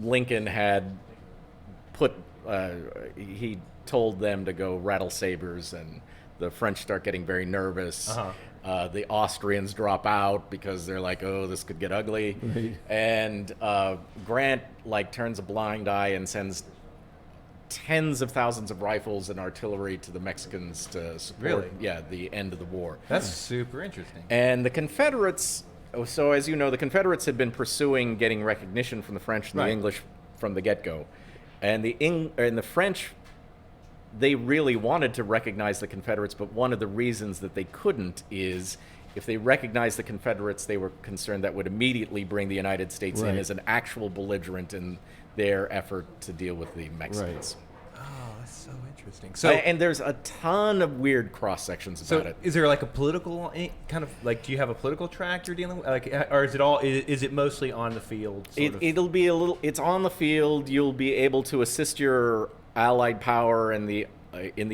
[SPEAKER 6] Lincoln had he told them to go rattle sabers, and the French start getting very nervous. The Austrians drop out because they're like, oh, this could get ugly. Right. And Grant turns a blind eye and sends tens of thousands of rifles and artillery to the Mexicans to support the end of the war.
[SPEAKER 8] That's super interesting.
[SPEAKER 6] And the Confederates, so as you know, the Confederates had been pursuing getting recognition from the French and the English from the get-go. And the French, they really wanted to recognize the Confederates, but one of the reasons that they couldn't is if they recognized the Confederates, they were concerned that would immediately bring the United States in as an actual belligerent in their effort to deal with the Mexicans.
[SPEAKER 8] Oh, that's so interesting. So,
[SPEAKER 6] And there's a ton of weird cross sections about it.
[SPEAKER 8] is there like a political kind of like? Do you have a political track you're dealing with, like, or is it all? Is it mostly on the field?
[SPEAKER 6] It'll be a little. It's on the field. You'll be able to assist your allied power in the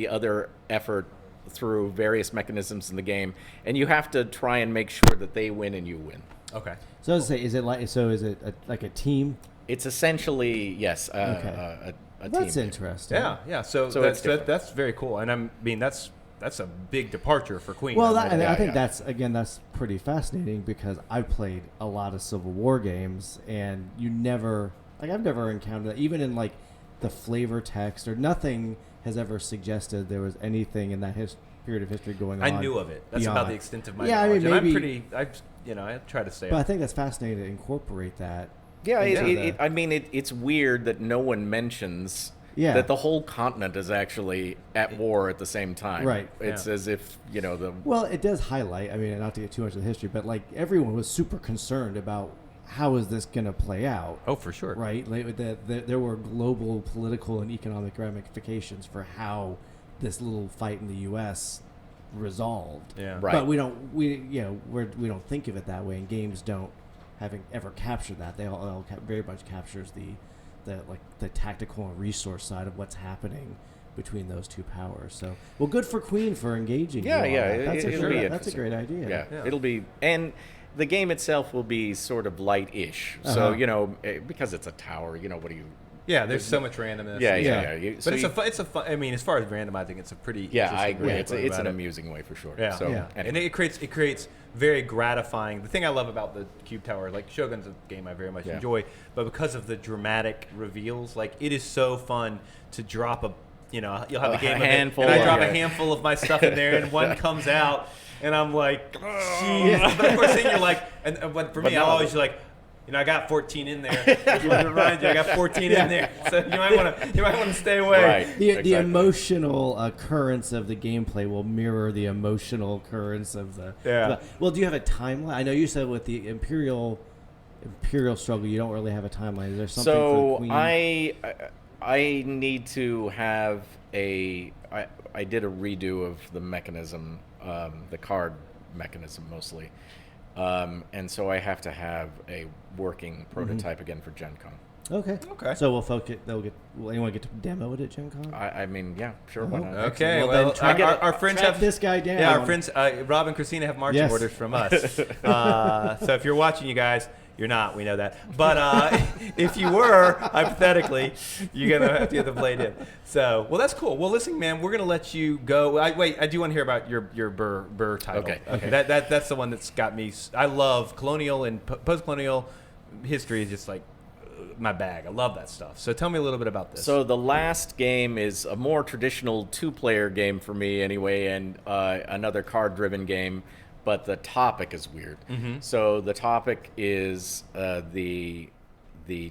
[SPEAKER 6] other effort through various mechanisms in the game, and you have to try and make sure that they win and you win.
[SPEAKER 8] Okay.
[SPEAKER 9] So is it like a team?
[SPEAKER 6] It's essentially yes,
[SPEAKER 9] Okay.
[SPEAKER 6] a
[SPEAKER 9] That's
[SPEAKER 6] team.
[SPEAKER 9] interesting.
[SPEAKER 8] Yeah. So
[SPEAKER 6] it's
[SPEAKER 8] that's very cool, and I mean that's a big departure for Queen.
[SPEAKER 9] Well,
[SPEAKER 8] I mean,
[SPEAKER 9] I think that's pretty fascinating because I've played a lot of Civil War games, and I've never encountered that, even in like the flavor text or nothing has ever suggested there was anything in that period of history going on.
[SPEAKER 8] I knew of it. That's
[SPEAKER 9] beyond.
[SPEAKER 8] about the extent of my
[SPEAKER 9] Yeah, I mean,
[SPEAKER 8] knowledge.
[SPEAKER 9] maybe-
[SPEAKER 8] I try to stay
[SPEAKER 9] But I
[SPEAKER 8] up.
[SPEAKER 9] think that's fascinating to incorporate that.
[SPEAKER 6] Yeah,
[SPEAKER 9] into
[SPEAKER 6] it's weird that no one mentions
[SPEAKER 9] Yeah.
[SPEAKER 6] that the whole continent is actually at war at the same time.
[SPEAKER 9] Right.
[SPEAKER 6] It's as if
[SPEAKER 9] Well, it does highlight. I mean, not to get too much of the history, but like everyone was super concerned about how is this going to play out.
[SPEAKER 8] Oh, for sure.
[SPEAKER 9] Right. Like, there were global political and economic ramifications for how this little fight in the U.S. resolved.
[SPEAKER 8] Yeah.
[SPEAKER 6] Right.
[SPEAKER 9] But we don't think of it that way, and games don't having ever captured that. They all very much captures the tactical and resource side of what's happening between those two powers. So, well, good for Queen for engaging.
[SPEAKER 6] Yeah,
[SPEAKER 9] you on
[SPEAKER 6] yeah,
[SPEAKER 9] that. That's
[SPEAKER 6] it'll be
[SPEAKER 9] that's a
[SPEAKER 6] interesting.
[SPEAKER 9] great idea.
[SPEAKER 6] Yeah, it'll be, and the game itself will be sort of light-ish. So because it's a tower, what do you?
[SPEAKER 8] Yeah, there's so much randomness.
[SPEAKER 6] Yeah.
[SPEAKER 8] But it's a fun. I mean, as far as randomizing, it's a pretty.
[SPEAKER 6] Yeah, I
[SPEAKER 8] interesting
[SPEAKER 6] agree.
[SPEAKER 8] way
[SPEAKER 6] It's
[SPEAKER 8] to go
[SPEAKER 6] an
[SPEAKER 8] about it.
[SPEAKER 6] amusing way for sure.
[SPEAKER 8] Yeah.
[SPEAKER 6] So,
[SPEAKER 9] Yeah.
[SPEAKER 8] And
[SPEAKER 6] anyway.
[SPEAKER 8] it creates very gratifying. The thing I love about the Cube Tower, like Shogun's a game I very much enjoy, but because of the dramatic reveals, like it is so fun to drop you'll have a game
[SPEAKER 6] handful,
[SPEAKER 8] of it, and I drop
[SPEAKER 6] yeah.
[SPEAKER 8] a handful of my stuff in there, and one comes out, and I'm like, jeez. But of course, then you're like, but for me, I'm always like, I got 14 in there. Just want to remind you, I got 14 in there, so you might want to stay away.
[SPEAKER 6] Right.
[SPEAKER 9] The
[SPEAKER 6] Exactly.
[SPEAKER 9] emotional occurrence of the gameplay will mirror the emotional occurrence of the.
[SPEAKER 8] Yeah.
[SPEAKER 9] Well, do you have a timeline? I know you said with the Imperial struggle, you don't really have a timeline. Is there something for the
[SPEAKER 6] So
[SPEAKER 9] Queen?
[SPEAKER 6] I need to have I did a redo of the mechanism, the card mechanism mostly, and so I have to have a working prototype again for Gen Con.
[SPEAKER 9] Okay. So will anyone get to demo it at Gen Con?
[SPEAKER 6] I mean, yeah, sure, why not?
[SPEAKER 8] Okay,
[SPEAKER 9] Well,
[SPEAKER 8] well,
[SPEAKER 9] then track
[SPEAKER 8] our friends
[SPEAKER 9] track
[SPEAKER 8] have
[SPEAKER 9] this guy down.
[SPEAKER 8] Yeah, our friends Rob and Christina have marching
[SPEAKER 9] Yes.
[SPEAKER 8] orders from us. So if you're watching, you guys, you're not. We know that. But if you were, hypothetically, you're gonna have to get the blade in. So, well, that's cool. Well, listen, man, we're gonna let you go. I do want to hear about your Burr title.
[SPEAKER 6] Okay.
[SPEAKER 8] That's the one that's got me. I love colonial and post-colonial history. Is just like my bag. I love that stuff. So tell me a little bit about this.
[SPEAKER 6] So the last game is a more traditional two-player game for me anyway, and another card-driven game, but the topic is weird. So the topic is the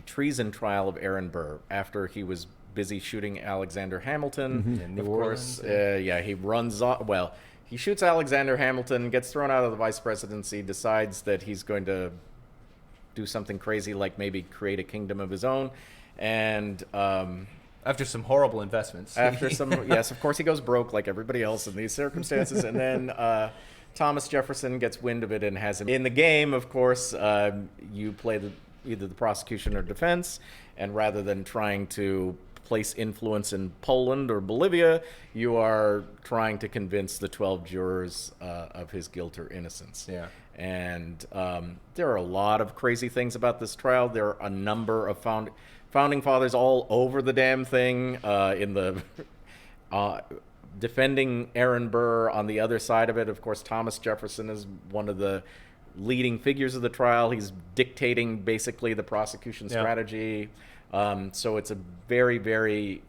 [SPEAKER 6] treason trial of Aaron Burr after he was busy shooting Alexander Hamilton.
[SPEAKER 8] In New
[SPEAKER 6] Of course,
[SPEAKER 8] Orleans,
[SPEAKER 6] he runs off. Well, he shoots Alexander Hamilton, gets thrown out of the vice presidency, decides that he's going to do something crazy like maybe create a kingdom of his own, and
[SPEAKER 8] after some horrible investments.
[SPEAKER 6] after some yes, of course he goes broke like everybody else in these circumstances, and then Thomas Jefferson gets wind of it and has him in the game. Of course, you play either the prosecution or defense, and rather than trying to place influence in Poland or Bolivia, you are trying to convince the 12 jurors of his guilt or innocence.
[SPEAKER 8] Yeah.
[SPEAKER 6] And there are a lot of crazy things about this trial. There are a number of founding fathers all over the damn thing in the defending Aaron Burr. On the other side of it, of course, Thomas Jefferson is one of the leading figures of the trial. He's dictating basically the prosecution strategy. So it's a very, very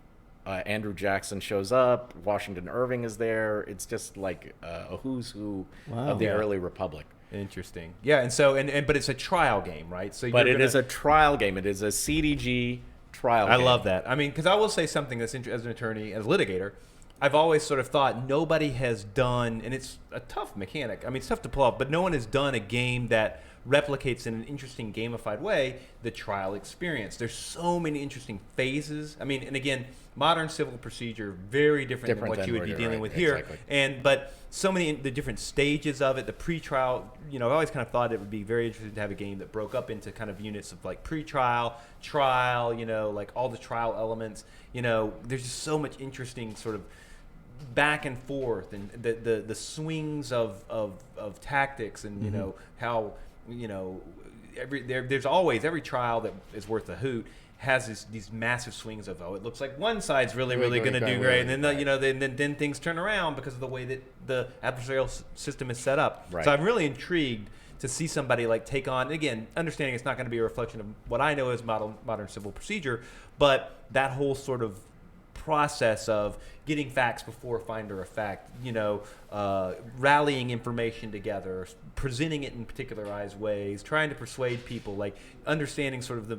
[SPEAKER 6] Andrew Jackson shows up. Washington Irving is there. It's just like a who's who of the
[SPEAKER 8] Yeah.
[SPEAKER 6] early republic.
[SPEAKER 8] Interesting. Yeah, and so but it's a trial game, right? So
[SPEAKER 6] But it is a trial game. It is a CDG trial
[SPEAKER 8] I
[SPEAKER 6] game.
[SPEAKER 8] love that. I mean, because I will say something that's as an attorney, as a litigator, I've always sort of thought nobody has done, and it's a tough mechanic. I mean, it's tough to pull off, but no one has done a game that replicates in an interesting gamified way the trial experience. There's so many interesting phases. I mean, and again, modern civil procedure very different than what you would be dealing with here.
[SPEAKER 6] Exactly.
[SPEAKER 8] But so many the different stages of it, the pre-trial. I've always kind of thought it would be very interesting to have a game that broke up into kind of units of like pre-trial, trial. Like all the trial elements. There's just so much interesting sort of back and forth, and the swings of tactics, and how there's always every trial that is worth a hoot has these massive swings of it looks like one side's really going to do great, and then then things turn around because of the way that the adversarial system is set up.
[SPEAKER 6] Right.
[SPEAKER 8] So I'm really intrigued to see somebody like take on, again, understanding it's not going to be a reflection of what I know as modern civil procedure, but that whole sort of process of getting facts before finder of fact, rallying information together, presenting it in particularized ways, trying to persuade people, like understanding sort of the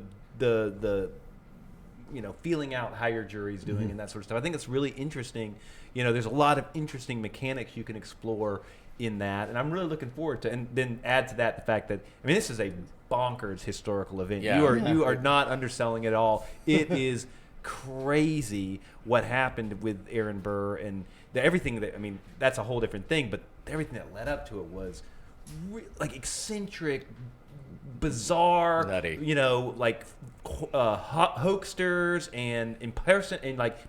[SPEAKER 8] feeling out how your jury's doing and that sort of stuff. I think it's really interesting. There's a lot of interesting mechanics you can explore in that, and I'm really looking forward to. And then add to that the fact that this is a bonkers historical event.
[SPEAKER 6] Yeah.
[SPEAKER 8] You are not underselling it at all. It is crazy what happened with Aaron Burr and everything that's a whole different thing, but everything that led up to it was like eccentric, bizarre,
[SPEAKER 6] nutty.
[SPEAKER 8] Hoaxsters and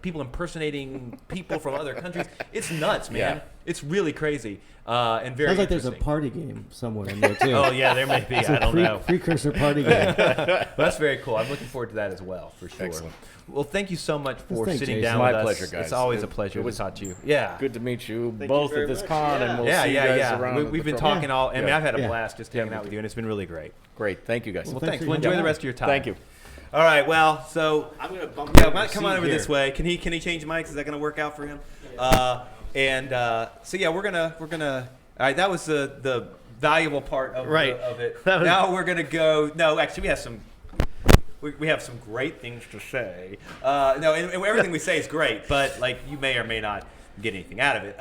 [SPEAKER 8] people impersonating people from other countries. It's nuts, man.
[SPEAKER 6] Yeah.
[SPEAKER 8] It's really crazy and very
[SPEAKER 9] Sounds like there's a
[SPEAKER 8] interesting.
[SPEAKER 9] party game somewhere in there too.
[SPEAKER 8] Oh yeah, there may be. I don't know.
[SPEAKER 9] Precursor party game.
[SPEAKER 8] Well, that's very cool. I'm looking forward to that as well, for sure.
[SPEAKER 6] Excellent.
[SPEAKER 8] Well, thank you so much for
[SPEAKER 9] Thanks,
[SPEAKER 8] sitting
[SPEAKER 9] Jason.
[SPEAKER 8] down
[SPEAKER 6] My
[SPEAKER 8] with us.
[SPEAKER 6] pleasure, guys.
[SPEAKER 8] It's always a
[SPEAKER 6] It
[SPEAKER 8] pleasure
[SPEAKER 6] was
[SPEAKER 8] to talk to you. Yeah.
[SPEAKER 6] Good to meet you
[SPEAKER 4] Thank
[SPEAKER 6] both
[SPEAKER 4] you very
[SPEAKER 6] at this
[SPEAKER 4] much.
[SPEAKER 6] con, and we'll
[SPEAKER 8] yeah,
[SPEAKER 6] see
[SPEAKER 8] yeah,
[SPEAKER 6] you guys
[SPEAKER 8] yeah.
[SPEAKER 6] around. at
[SPEAKER 8] We've
[SPEAKER 6] the
[SPEAKER 8] been
[SPEAKER 6] pro-
[SPEAKER 8] talking all.
[SPEAKER 6] Yeah.
[SPEAKER 8] I've had a
[SPEAKER 9] Yeah.
[SPEAKER 8] blast just hanging out with you, and it's been really great.
[SPEAKER 6] Great. Thank you guys.
[SPEAKER 8] Well,
[SPEAKER 9] thanks
[SPEAKER 8] thanks.
[SPEAKER 9] for
[SPEAKER 8] Well, enjoy
[SPEAKER 9] coming
[SPEAKER 8] the
[SPEAKER 9] out.
[SPEAKER 8] rest of your time.
[SPEAKER 6] Thank you.
[SPEAKER 8] All right. Well, so
[SPEAKER 4] I'm gonna bump.
[SPEAKER 8] yeah,
[SPEAKER 4] you
[SPEAKER 8] might
[SPEAKER 4] up
[SPEAKER 8] come
[SPEAKER 4] a
[SPEAKER 8] on
[SPEAKER 4] seat
[SPEAKER 8] over
[SPEAKER 4] here.
[SPEAKER 8] this way. Can he change mics? Is that going to work out for him? So yeah, we're gonna. All right. That was the valuable part of
[SPEAKER 9] Right.
[SPEAKER 8] of it.
[SPEAKER 9] That was-
[SPEAKER 8] Now we're gonna go. No, actually, we have some. We have some great things to say. No, and everything we say is great, but you may or may not get anything out of it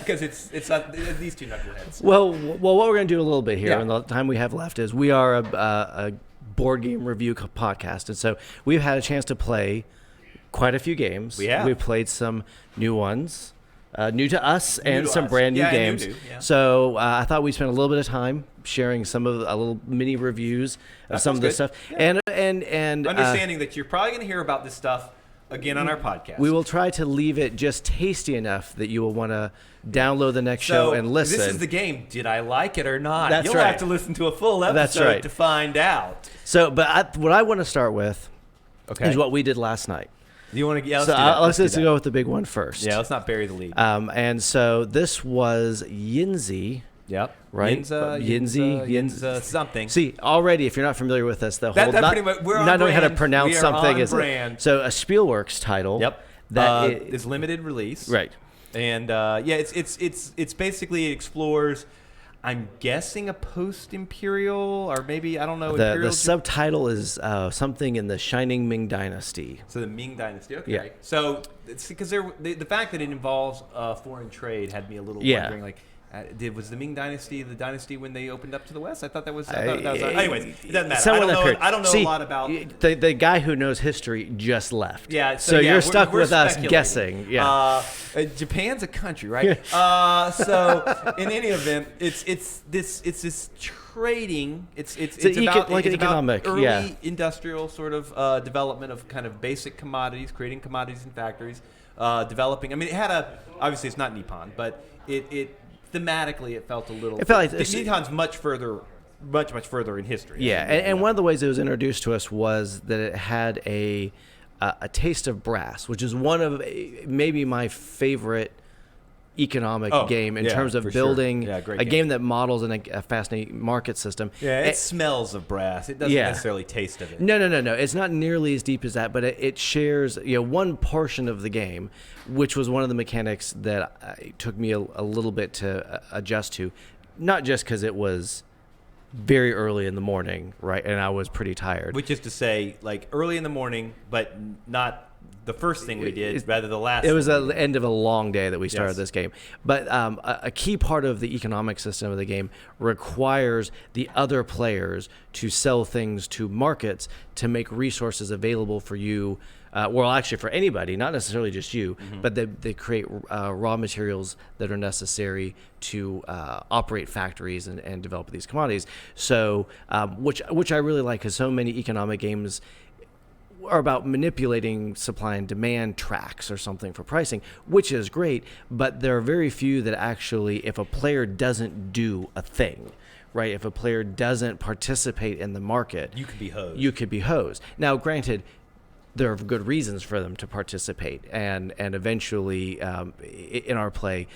[SPEAKER 8] because it's these two knuckleheads.
[SPEAKER 9] Well, what we're going to do a little bit here,
[SPEAKER 8] Yeah.
[SPEAKER 9] and the time we have left, is we are a board game review podcast, and so we've had a chance to play quite a few games.
[SPEAKER 8] We have.
[SPEAKER 9] We've played some new ones, new to us, and
[SPEAKER 8] to
[SPEAKER 9] some
[SPEAKER 8] us.
[SPEAKER 9] brand new
[SPEAKER 8] Yeah,
[SPEAKER 9] games.
[SPEAKER 8] new, yeah.
[SPEAKER 9] So I thought we'd spend a little bit of time sharing some of a little mini reviews of
[SPEAKER 8] That
[SPEAKER 9] some of
[SPEAKER 8] sounds
[SPEAKER 9] this
[SPEAKER 8] good.
[SPEAKER 9] stuff, and
[SPEAKER 8] Understanding that you're probably going to hear about this stuff again on our podcast.
[SPEAKER 9] we will try to leave it just tasty enough that you will want to download the next show and listen.
[SPEAKER 8] This is the game. Did I like it or not?
[SPEAKER 9] That's
[SPEAKER 8] You'll
[SPEAKER 9] right.
[SPEAKER 8] have to listen to a full episode
[SPEAKER 9] That's right.
[SPEAKER 8] to find out.
[SPEAKER 9] So, but what I want to start with
[SPEAKER 8] Okay.
[SPEAKER 9] is what we did last night.
[SPEAKER 8] Do you want to? Yeah, let's
[SPEAKER 9] So
[SPEAKER 8] do that.
[SPEAKER 9] let's
[SPEAKER 8] do
[SPEAKER 9] just
[SPEAKER 8] that.
[SPEAKER 9] go with the big one first.
[SPEAKER 8] Yeah, let's not bury the lead.
[SPEAKER 9] And so this was Yinzi.
[SPEAKER 8] Yep.
[SPEAKER 9] Right?
[SPEAKER 8] Yinza something.
[SPEAKER 9] See, already, if you're not familiar with this, the whole
[SPEAKER 8] That
[SPEAKER 9] not,
[SPEAKER 8] pretty much- we're on
[SPEAKER 9] not knowing how to
[SPEAKER 8] brand.
[SPEAKER 9] pronounce
[SPEAKER 8] We are
[SPEAKER 9] something
[SPEAKER 8] on
[SPEAKER 9] is
[SPEAKER 8] brand.
[SPEAKER 9] so a Spielworks title.
[SPEAKER 8] Yep.
[SPEAKER 9] That
[SPEAKER 8] is limited release.
[SPEAKER 9] right.
[SPEAKER 8] And it's basically it explores. I'm guessing a post-imperial, or maybe I don't know.
[SPEAKER 9] The
[SPEAKER 8] imperial
[SPEAKER 9] subtitle is something in the Shining Ming Dynasty.
[SPEAKER 8] So the Ming Dynasty. Okay.
[SPEAKER 9] Yeah.
[SPEAKER 8] So it's because the fact that it involves foreign trade had me a little
[SPEAKER 9] Yeah.
[SPEAKER 8] wondering, was the Ming Dynasty the dynasty when they opened up to the West? I thought that was. Anyways, it doesn't matter.
[SPEAKER 9] Somewhere in that period.
[SPEAKER 8] I don't know
[SPEAKER 9] See,
[SPEAKER 8] a lot about.
[SPEAKER 9] the guy who knows history just left.
[SPEAKER 8] Yeah.
[SPEAKER 9] So
[SPEAKER 8] yeah,
[SPEAKER 9] you're stuck
[SPEAKER 8] we're
[SPEAKER 9] with us
[SPEAKER 8] speculating.
[SPEAKER 9] guessing. Yeah.
[SPEAKER 8] Japan's a country, right? So in any event, it's this trading. It's about
[SPEAKER 9] like an
[SPEAKER 8] it's about
[SPEAKER 9] economic,
[SPEAKER 8] early
[SPEAKER 9] yeah.
[SPEAKER 8] industrial sort of development of kind of basic commodities, creating commodities in factories, developing. I mean, it had obviously it's not Nippon, but it thematically it felt a little.
[SPEAKER 9] It felt like
[SPEAKER 8] Nippon's much further in history.
[SPEAKER 9] Yeah, and one of the ways it was introduced to us was that it had a taste of brass, which is one of maybe my favorite
[SPEAKER 10] economic game in terms of
[SPEAKER 8] for sure.
[SPEAKER 10] building
[SPEAKER 8] Yeah, great
[SPEAKER 10] a
[SPEAKER 8] game.
[SPEAKER 10] game that models a fascinating market system.
[SPEAKER 8] Yeah, it smells of brass. It doesn't necessarily taste of it.
[SPEAKER 10] No. It's not nearly as deep as that, but it shares one portion of the game, which was one of the mechanics that it took me a little bit to adjust to, not just because it was very early in the morning, right, and I was pretty tired.
[SPEAKER 8] Which is to say, like early in the morning, but not the first thing we did, rather the last.
[SPEAKER 10] It was
[SPEAKER 8] thing
[SPEAKER 10] the end of a long day that we started
[SPEAKER 8] Yes.
[SPEAKER 10] this game. But a key part of the economic system of the game requires the other players to sell things to markets to make resources available for you. Well, actually, for anybody, not necessarily just you, but they create raw materials that are necessary to operate factories and develop these commodities. So, which I really like, because so many economic games are about manipulating supply and demand tracks or something for pricing, which is great, but there are very few that actually, if a player doesn't do a thing, right, if a player doesn't participate in the market,
[SPEAKER 8] You could be hosed.
[SPEAKER 10] You could be hosed. Now, granted, there are good reasons for them to participate, and eventually, in our play,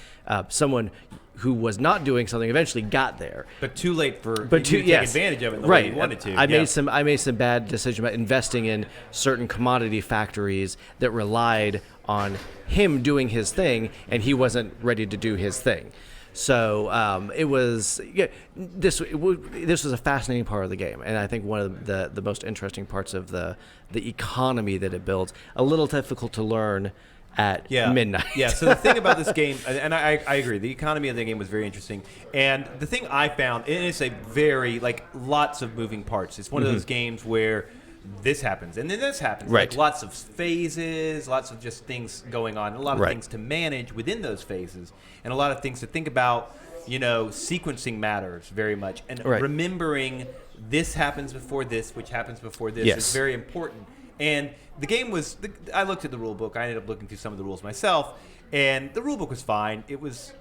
[SPEAKER 10] someone who was not doing something eventually got there.
[SPEAKER 8] But too late for you
[SPEAKER 10] But
[SPEAKER 8] to take
[SPEAKER 10] yes,
[SPEAKER 8] advantage of it the
[SPEAKER 10] right.
[SPEAKER 8] way you wanted to.
[SPEAKER 10] I made some bad decisions about investing in certain commodity factories that relied on him doing his thing, and he wasn't ready to do his thing. So it was this was a fascinating part of the game, and I think one of the most interesting parts of the economy that it builds. A little difficult to learn at midnight.
[SPEAKER 8] Yeah, so the thing about this game, and I agree, the economy of the game was very interesting. And the thing I found, and it's a very, lots of moving parts. It's one of those games where this happens, and then this happens.
[SPEAKER 10] Right.
[SPEAKER 8] Like lots of phases, lots of just things going on, a lot of
[SPEAKER 10] Right.
[SPEAKER 8] things to manage within those phases, and a lot of things to think about. Sequencing matters very much. And
[SPEAKER 10] Right.
[SPEAKER 8] remembering this happens before this, which happens before this
[SPEAKER 10] Yes.
[SPEAKER 8] is very important. And the game was, I looked at the rule book. I ended up looking through some of the rules myself, and the rule book was fine. It was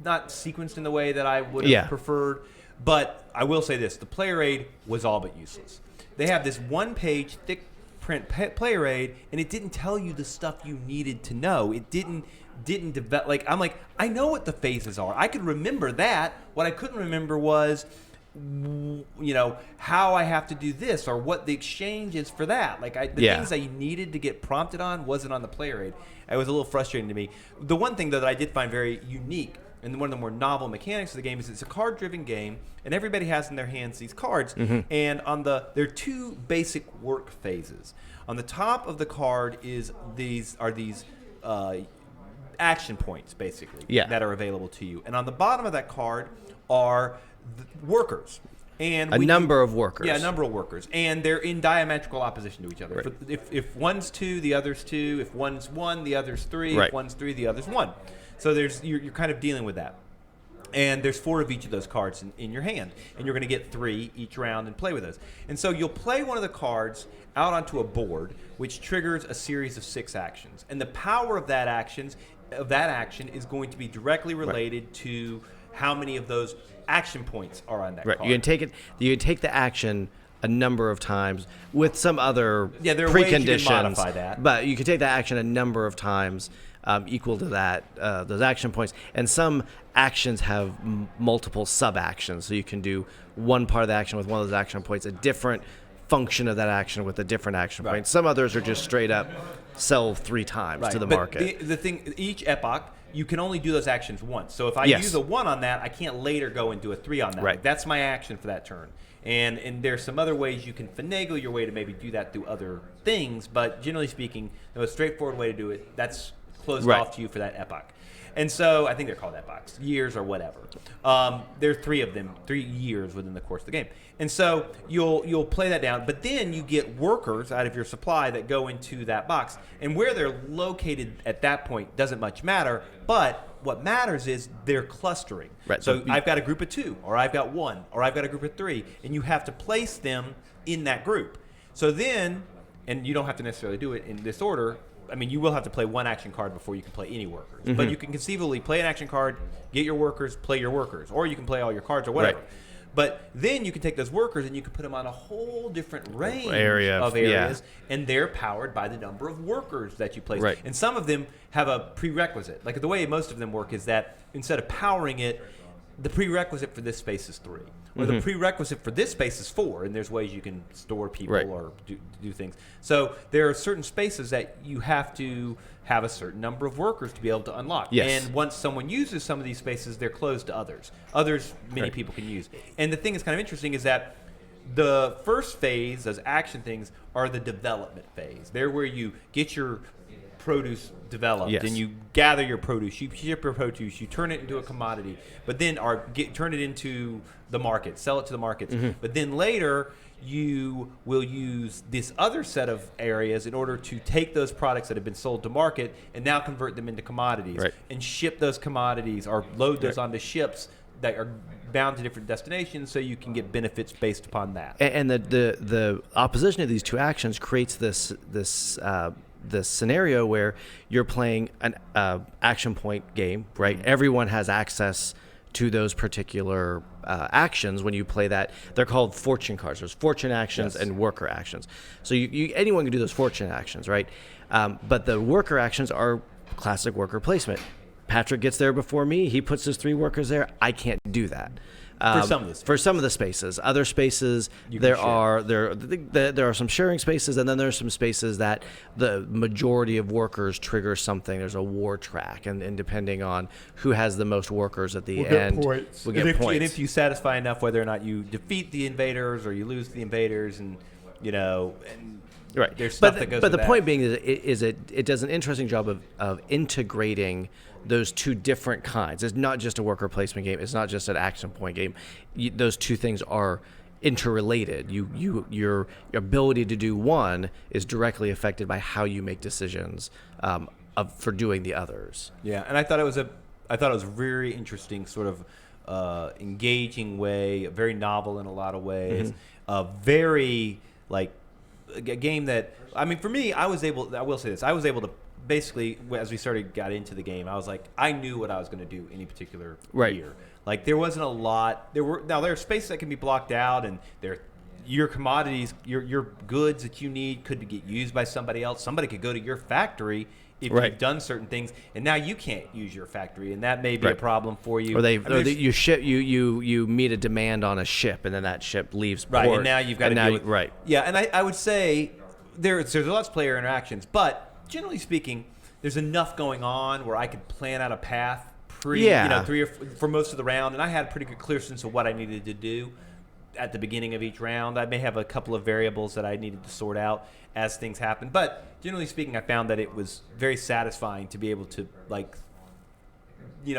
[SPEAKER 8] not sequenced in the way that I would have preferred. But I will say this, the player aid was all but useless. They have this one-page thick print player aid, and it didn't tell you the stuff you needed to know. It didn't develop. I know what the phases are. I could remember that. What I couldn't remember was how I have to do this or what the exchange is for that. Things I needed to get prompted on wasn't on the player aid. It was a little frustrating to me. The one thing, though, that I did find very unique and one of the more novel mechanics of the game is it's a card-driven game, and everybody has in their hands these cards. And there are two basic work phases. On the top of the card is these action points, basically, that are available to you. And on the bottom of that card are workers. And
[SPEAKER 10] a number of workers.
[SPEAKER 8] Yeah, a number of workers. And they're in diametrical opposition to each other.
[SPEAKER 10] Right.
[SPEAKER 8] If one's 2, the other's 2. If one's 1, the other's 3.
[SPEAKER 10] Right.
[SPEAKER 8] If one's 3, the other's 1. So you're kind of dealing with that. And there's 4 of each of those cards in your hand. And you're going to get 3 each round and play with those. And so you'll play one of the cards out onto a board, which triggers a series of 6 actions. And the power of that action is going to be directly related to how many of those action points are on that card.
[SPEAKER 10] You can take the action a number of times with some other
[SPEAKER 8] there are
[SPEAKER 10] preconditions.
[SPEAKER 8] ways you can modify that.
[SPEAKER 10] But you can take that action a number of times equal to that those action points. And some actions have multiple sub-actions. So you can do one part of the action with one of those action points, a different function of that action with a different action point. Some others are just straight up sell 3 times to the market.
[SPEAKER 8] The thing, each epoch, you can only do those actions once. So if I use a 1 on that, I can't later go and do a 3 on that.
[SPEAKER 10] Right.
[SPEAKER 8] That's my action for that turn. And there's some other ways you can finagle your way to maybe do that through other things, but generally speaking, the most straightforward way to do it, that's closed off to you for that epoch. And so I think they're called epochs, years or whatever. There are 3 of them, 3 years within the course of the game. And so you'll play that down, but then you get workers out of your supply that go into that box. And where they're located at that point doesn't much matter, but what matters is they're clustering.
[SPEAKER 10] Right.
[SPEAKER 8] So I've got a group of 2, or I've got 1, or I've got a group of 3, and you have to place them in that group. So then, and you don't have to necessarily do it in this order, I mean, you will have to play one action card before you can play any workers. But you can conceivably play an action card, get your workers, play your workers. Or you can play all your cards or whatever.
[SPEAKER 10] Right.
[SPEAKER 8] But then you can take those workers and you can put them on a whole different range
[SPEAKER 10] Area
[SPEAKER 8] of
[SPEAKER 10] of- yeah.
[SPEAKER 8] areas, and they're powered by the number of workers that you place.
[SPEAKER 10] Right.
[SPEAKER 8] And some of them have a prerequisite. Like the way most of them work is that instead of powering it, the prerequisite for this space is 3. Or the prerequisite for this space is 4, and there's ways you can store people
[SPEAKER 10] Right.
[SPEAKER 8] or do things. So there are certain spaces that you have to have a certain number of workers to be able to unlock.
[SPEAKER 10] Yes.
[SPEAKER 8] And once someone uses some of these spaces, they're closed to others. Many
[SPEAKER 10] Right.
[SPEAKER 8] people can use. And the thing that's kind of interesting is that the first phase, those action things, are the development phase. They're where you get your produce developed
[SPEAKER 10] Yes.
[SPEAKER 8] and you gather your produce, you ship your produce, you turn it into a commodity, but then turn it into the market, sell it to the markets. But then later you will use this other set of areas in order to take those products that have been sold to market and now convert them into commodities
[SPEAKER 10] Right.
[SPEAKER 8] and ship those commodities or load those onto ships that are bound to different destinations so you can get benefits based upon that.
[SPEAKER 10] And the opposition of these two actions creates this scenario where you're playing an action point game, right? Everyone has access to those particular actions when you play that. They're called fortune cards. There's fortune actions and worker actions. So anyone can do those fortune actions, right? But the worker actions are classic worker placement. Patrick gets there before me. He puts his 3 workers there. I can't do that. For some of the spaces. Other spaces, there are some sharing spaces, and then there's some spaces that the majority of workers trigger something. There's a war track, and depending on who has the most workers at the end, we'll get points.
[SPEAKER 8] And if you satisfy enough, whether or not you defeat the invaders or you lose the invaders, and
[SPEAKER 10] Right.
[SPEAKER 8] there's stuff that goes.
[SPEAKER 10] But
[SPEAKER 8] with
[SPEAKER 10] the point being is it does an interesting job of integrating those two different kinds. It's not just a worker placement game. It's not just an action point game. Those two things are interrelated. Your ability to do one is directly affected by how you make decisions for doing the others.
[SPEAKER 8] Yeah, and I thought it was a very interesting sort of engaging way, very novel in a lot of ways, very like a game that, I mean, for me, I will say this, I was able to basically, as we got into the game, I was like, I knew what I was going to do any particular year. Like there wasn't a lot. There are spaces that can be blocked out, and your commodities, your goods that you need could get used by somebody else. Somebody could go to your factory if you've done certain things, and now you can't use your factory, and that may be a problem for you.
[SPEAKER 10] Or you meet a demand on a ship, and then that ship leaves port.
[SPEAKER 8] Right, and now you've got to deal with
[SPEAKER 10] right.
[SPEAKER 8] Yeah, and I would say there's lots of player interactions, but generally speaking, there's enough going on where I could plan out a path for most of the round, and I had a pretty good clear sense of what I needed to do at the beginning of each round. I may have a couple of variables that I needed to sort out as things happen, but generally speaking, I found that it was very satisfying to be able to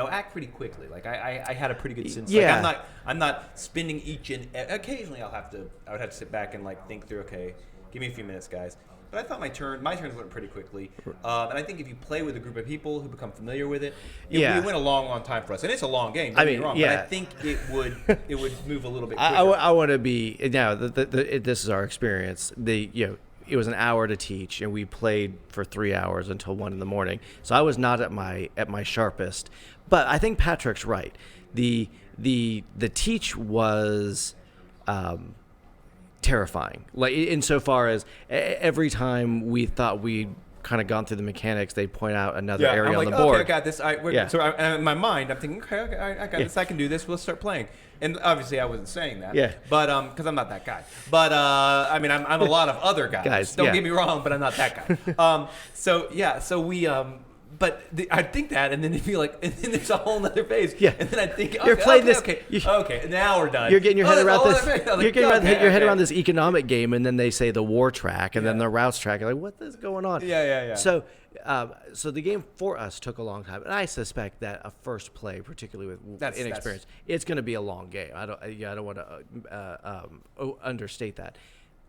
[SPEAKER 8] act pretty quickly. Like I had a pretty good sense.
[SPEAKER 10] Yeah.
[SPEAKER 8] Like I'm not spending each and occasionally I would have to sit back and think through. Okay, give me a few minutes, guys. But I thought my turns went pretty quickly, and I think if you play with a group of people who become familiar with it, it went a long time for us. And it's a long game. Don't get me wrong, but I think it would move a little bit quicker.
[SPEAKER 10] I want to be now. This is our experience. It was an hour to teach, and we played for 3 hours until 1 a.m. So I was not at my sharpest. But I think Patrick's right. The teach was terrifying. Like insofar as every time we thought we'd kind of gone through the mechanics, they'd point out another area
[SPEAKER 8] I'm
[SPEAKER 10] on
[SPEAKER 8] like,
[SPEAKER 10] the board.
[SPEAKER 8] Okay, I got this. So in my mind, I'm thinking, okay, I got this. I can do this. Let's start playing. And obviously, I wasn't saying that.
[SPEAKER 10] Yeah.
[SPEAKER 8] But because I'm not that guy. But I mean, I'm a lot of other guys. Don't get me wrong, but I'm not that guy. So we. But I think that, and then it'd be like, and then there's a whole other phase.
[SPEAKER 10] Yeah.
[SPEAKER 8] And then I think,
[SPEAKER 10] You're playing this.
[SPEAKER 8] Okay, now we're done.
[SPEAKER 10] You're getting your head around this.
[SPEAKER 8] You're
[SPEAKER 10] getting your head around this economic game, and then they say the war track, and then the routes track. You're like, what is going on?
[SPEAKER 8] Yeah.
[SPEAKER 10] So the game for us took a long time, and I suspect that a first play, particularly with inexperience, it's going to be a long game. I don't want to understate that.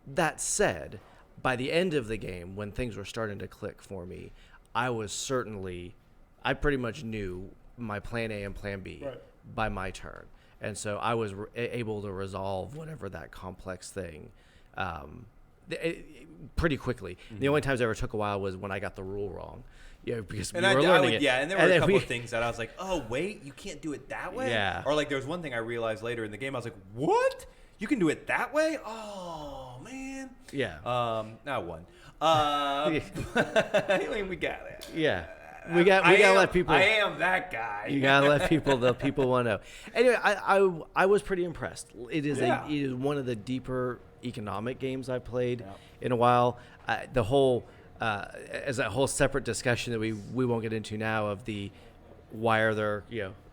[SPEAKER 10] That said, by the end of the game, when things were starting to click for me, I pretty much knew my plan A and plan B by my turn. And so I was able to resolve whatever that complex thing pretty quickly. Mm-hmm. The only times it ever took a while was when I got the rule wrong. because
[SPEAKER 8] And
[SPEAKER 10] we were learning it.
[SPEAKER 8] and there were a
[SPEAKER 10] then
[SPEAKER 8] couple
[SPEAKER 10] we-
[SPEAKER 8] of things that I was like, oh wait, you can't do it that way.
[SPEAKER 10] Yeah.
[SPEAKER 8] Or like there was one thing I realized later in the game. I was like, what? You can do it that way? Oh man.
[SPEAKER 10] Yeah.
[SPEAKER 8] I won. We got it.
[SPEAKER 10] Yeah. We gotta let people.
[SPEAKER 8] I am that guy.
[SPEAKER 10] You gotta let the people want to know. Anyway, I was pretty impressed. It is it is one of the deeper economic games I've played in a while. The whole as a whole separate discussion that we won't get into now of the why are there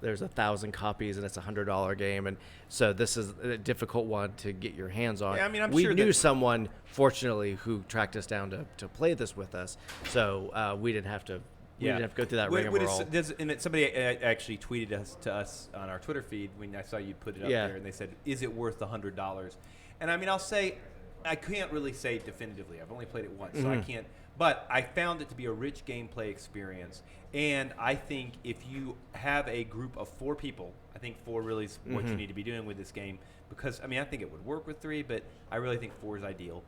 [SPEAKER 10] there's 1,000 copies and it's $100 game, and so this is a difficult one to get your hands on.
[SPEAKER 8] Yeah, I mean, I'm
[SPEAKER 10] we
[SPEAKER 8] sure
[SPEAKER 10] knew
[SPEAKER 8] that-
[SPEAKER 10] someone fortunately who tracked us down to play this with us, so we didn't have to. We didn't have to go through that rigmarole.
[SPEAKER 8] Somebody actually tweeted to us on our Twitter feed when I saw you put it up there, and they said, "Is it worth $100?" And I mean, I'll say, I can't really say definitively. I've only played it once, so I can't. But I found it to be a rich gameplay experience, and I think if you have a group of 4 people, I think 4 really is what you need to be doing with this game. Because I mean, I think it would work with 3, but I really think 4 is ideal.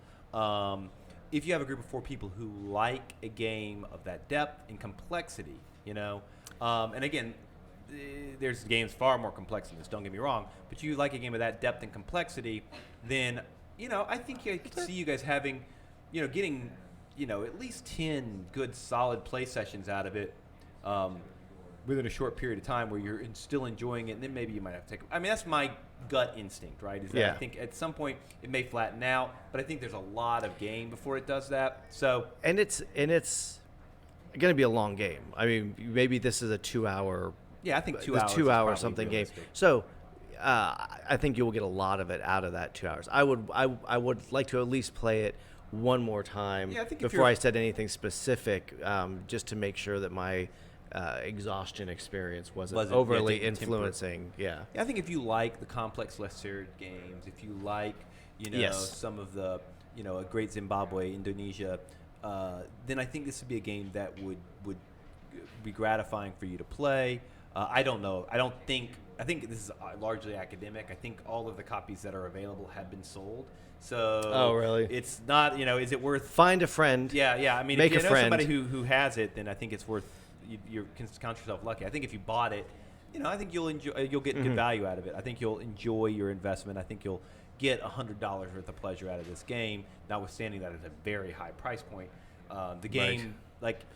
[SPEAKER 8] If you have a group of 4 people who like a game of that depth and complexity, and again, there's games far more complex than this, don't get me wrong, but you like a game of that depth and complexity, then, I think I could see you guys having, getting, at least 10 good solid play sessions out of it within a short period of time where you're still enjoying it, and then maybe you might have to take. I mean, that's my gut instinct, right? Is that I think at some point it may flatten out, but I think there's a lot of game before it does that. So
[SPEAKER 10] and it's going to be a long game. I mean, maybe this is a 2-hour.
[SPEAKER 8] Yeah, I think 2
[SPEAKER 10] a
[SPEAKER 8] hours.
[SPEAKER 10] 2-hour
[SPEAKER 8] is
[SPEAKER 10] something
[SPEAKER 8] realistic.
[SPEAKER 10] game. So I think you will get a lot of it out of that 2 hours. I would like to at least play it one more time
[SPEAKER 8] Yeah, I think if
[SPEAKER 10] before
[SPEAKER 8] you're-
[SPEAKER 10] I said anything specific, just to make sure that my exhaustion experience wasn't overly
[SPEAKER 8] taking temper.
[SPEAKER 10] influencing. Yeah.
[SPEAKER 8] Yeah, I think if you like the complex lesser games, if you like,
[SPEAKER 10] Yes.
[SPEAKER 8] some of the, a great Zimbabwe, Indonesia, then I think this would be a game that would be gratifying for you to play. I don't know. I think this is largely academic. I think all of the copies that are available have been sold. So
[SPEAKER 10] Oh, really?
[SPEAKER 8] It's not, is it worth?
[SPEAKER 10] Find a friend.
[SPEAKER 8] Yeah. I mean,
[SPEAKER 10] Make
[SPEAKER 8] if you
[SPEAKER 10] a
[SPEAKER 8] know
[SPEAKER 10] friend.
[SPEAKER 8] somebody who has it, then I think it's worth. You can count yourself lucky. I think if you bought it, I think you'll enjoy. You'll get good value out of it. I think you'll enjoy your investment. I think you'll get $100 worth of pleasure out of this game, notwithstanding that it's a very high price point. The game,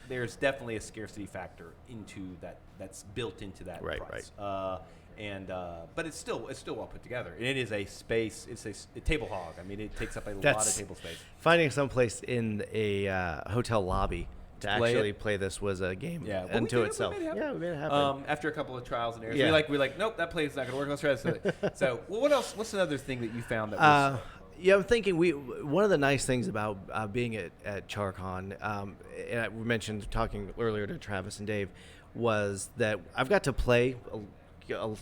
[SPEAKER 8] there's definitely a scarcity factor into that. That's built into that price. But it's still well put together. And it is a space. It's a table hog. I mean, it takes up a lot of table space.
[SPEAKER 10] Finding someplace in a hotel lobby to
[SPEAKER 8] play
[SPEAKER 10] actually
[SPEAKER 8] it?
[SPEAKER 10] play this was a game
[SPEAKER 8] Yeah, but
[SPEAKER 10] unto
[SPEAKER 8] we made it
[SPEAKER 10] itself.
[SPEAKER 8] happen.
[SPEAKER 10] Yeah, we made it happen.
[SPEAKER 8] After a couple of trials and errors,
[SPEAKER 10] Yeah.
[SPEAKER 8] we're like, nope, that play is not going to work. Let's try this. So, well, what else? What's another thing that you found that was?
[SPEAKER 10] Yeah, I'm thinking one of the nice things about being at Charcon, and I mentioned talking earlier to Travis and Dave, was that I've got to play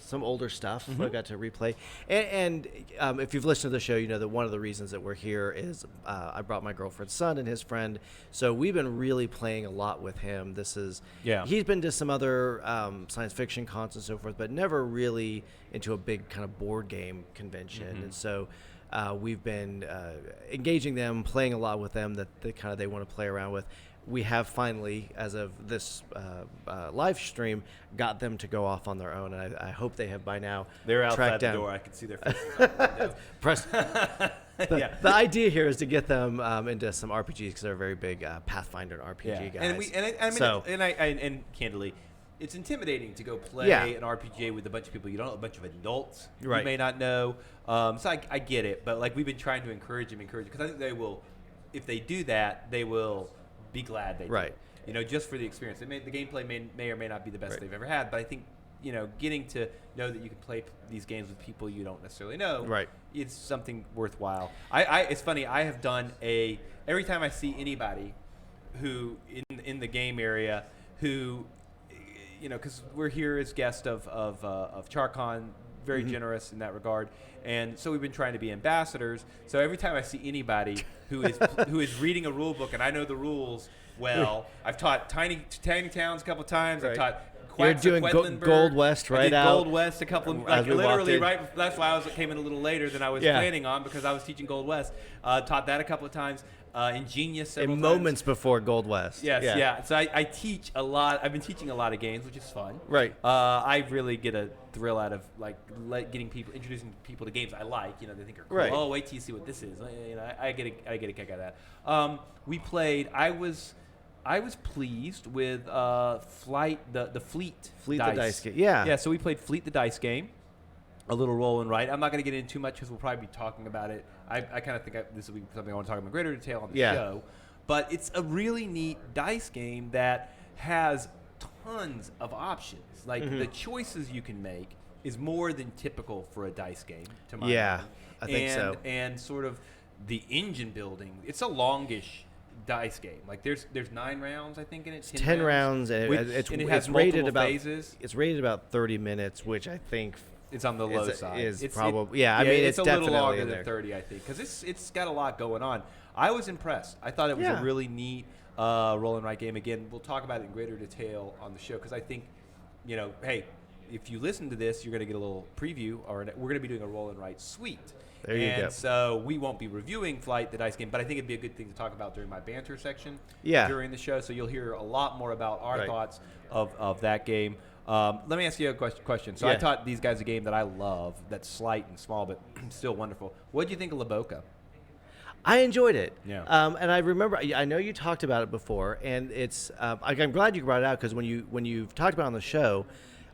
[SPEAKER 10] some older stuff. I've got to replay, and if you've listened to the show, you know that one of the reasons that we're here is I brought my girlfriend's son and his friend, so we've been really playing a lot with him. He's been to some other science fiction cons and so forth, but never really into a big kind of board game convention, and so. We've been engaging them, playing a lot with them that they want to play around with. We have finally, as of this live stream, got them to go off on their own, and I hope they have by now.
[SPEAKER 8] They're outside
[SPEAKER 10] tracked
[SPEAKER 8] the
[SPEAKER 10] down.
[SPEAKER 8] door. I can see their faces.
[SPEAKER 10] Press. The idea here is to get them into some RPGs because they're very big Pathfinder and RPG guys.
[SPEAKER 8] And candidly, it's intimidating to go play an RPG with a bunch of people you don't know, a bunch of adults you may not know. So I get it, but we've been trying to encourage them because I think they will, if they do that, they will be glad they did. Just for the experience. The gameplay may or may not be the best they've ever had, but I think getting to know that you can play these games with people you don't necessarily know, it's something worthwhile. It's funny. I have done every time I see anybody who in the game area who. Because we're here as guests of Charcon, very generous in that regard, and so we've been trying to be ambassadors. So every time I see anybody who is reading a rule book and I know the rules well, I've taught Tiny Towns a couple times. I've taught.
[SPEAKER 10] You're doing Gold West
[SPEAKER 8] I did
[SPEAKER 10] out.
[SPEAKER 8] Gold West a couple of literally right. That's why I came in a little later than I was planning on because I was teaching Gold West. Taught that a couple of times. Ingenious several
[SPEAKER 10] In
[SPEAKER 8] times.
[SPEAKER 10] moments before Gold West.
[SPEAKER 8] Yes, yeah. So I teach a lot. I've been teaching a lot of games, which is fun.
[SPEAKER 10] Right.
[SPEAKER 8] I really get a thrill out of introducing people to games I like. You know, they think are cool.
[SPEAKER 10] Right.
[SPEAKER 8] Oh, wait till you see what this is. You know, I get a kick out of that. We played. I was pleased with Fleet
[SPEAKER 10] the dice game.
[SPEAKER 8] Yeah. Yeah. So we played Fleet the dice game. A little roll and write. I'm not going to get into too much because we'll probably be talking about it. I kind of think this will be something I want to talk about in greater detail on the show. But it's a really neat dice game that has tons of options. Like the choices you can make is more than typical for a dice game. To my mind.
[SPEAKER 10] I think so.
[SPEAKER 8] And sort of the engine building. It's a longish dice game. Like there's 9 rounds, I think, in it.
[SPEAKER 10] 10 rounds, and
[SPEAKER 8] it has
[SPEAKER 10] rated
[SPEAKER 8] multiple
[SPEAKER 10] about
[SPEAKER 8] phases.
[SPEAKER 10] It's rated about 30 minutes, which I think
[SPEAKER 8] it's on the low side.
[SPEAKER 10] Is
[SPEAKER 8] it's
[SPEAKER 10] probably I mean
[SPEAKER 8] it's a little
[SPEAKER 10] definitely
[SPEAKER 8] longer
[SPEAKER 10] in
[SPEAKER 8] than
[SPEAKER 10] there.
[SPEAKER 8] 30, I think, because it's got a lot going on. I was impressed. I thought it was a really neat roll and write game. Again, we'll talk about it in greater detail on the show because I think, you know, hey, if you listen to this, you're going to get a little preview, or we're going to be doing a roll and write suite.
[SPEAKER 10] There you go.
[SPEAKER 8] And so we won't be reviewing Flight, the dice game, but I think it'd be a good thing to talk about during my banter section during the show. So you'll hear a lot more about our thoughts of that game. Let me ask you a question. So I taught these guys a game that I love that's slight and small, but still wonderful. What did you think of La Boca?
[SPEAKER 10] I enjoyed it.
[SPEAKER 8] Yeah.
[SPEAKER 10] And I remember, I know you talked about it before, and it's. I'm glad you brought it out because when you've talked about it on the show,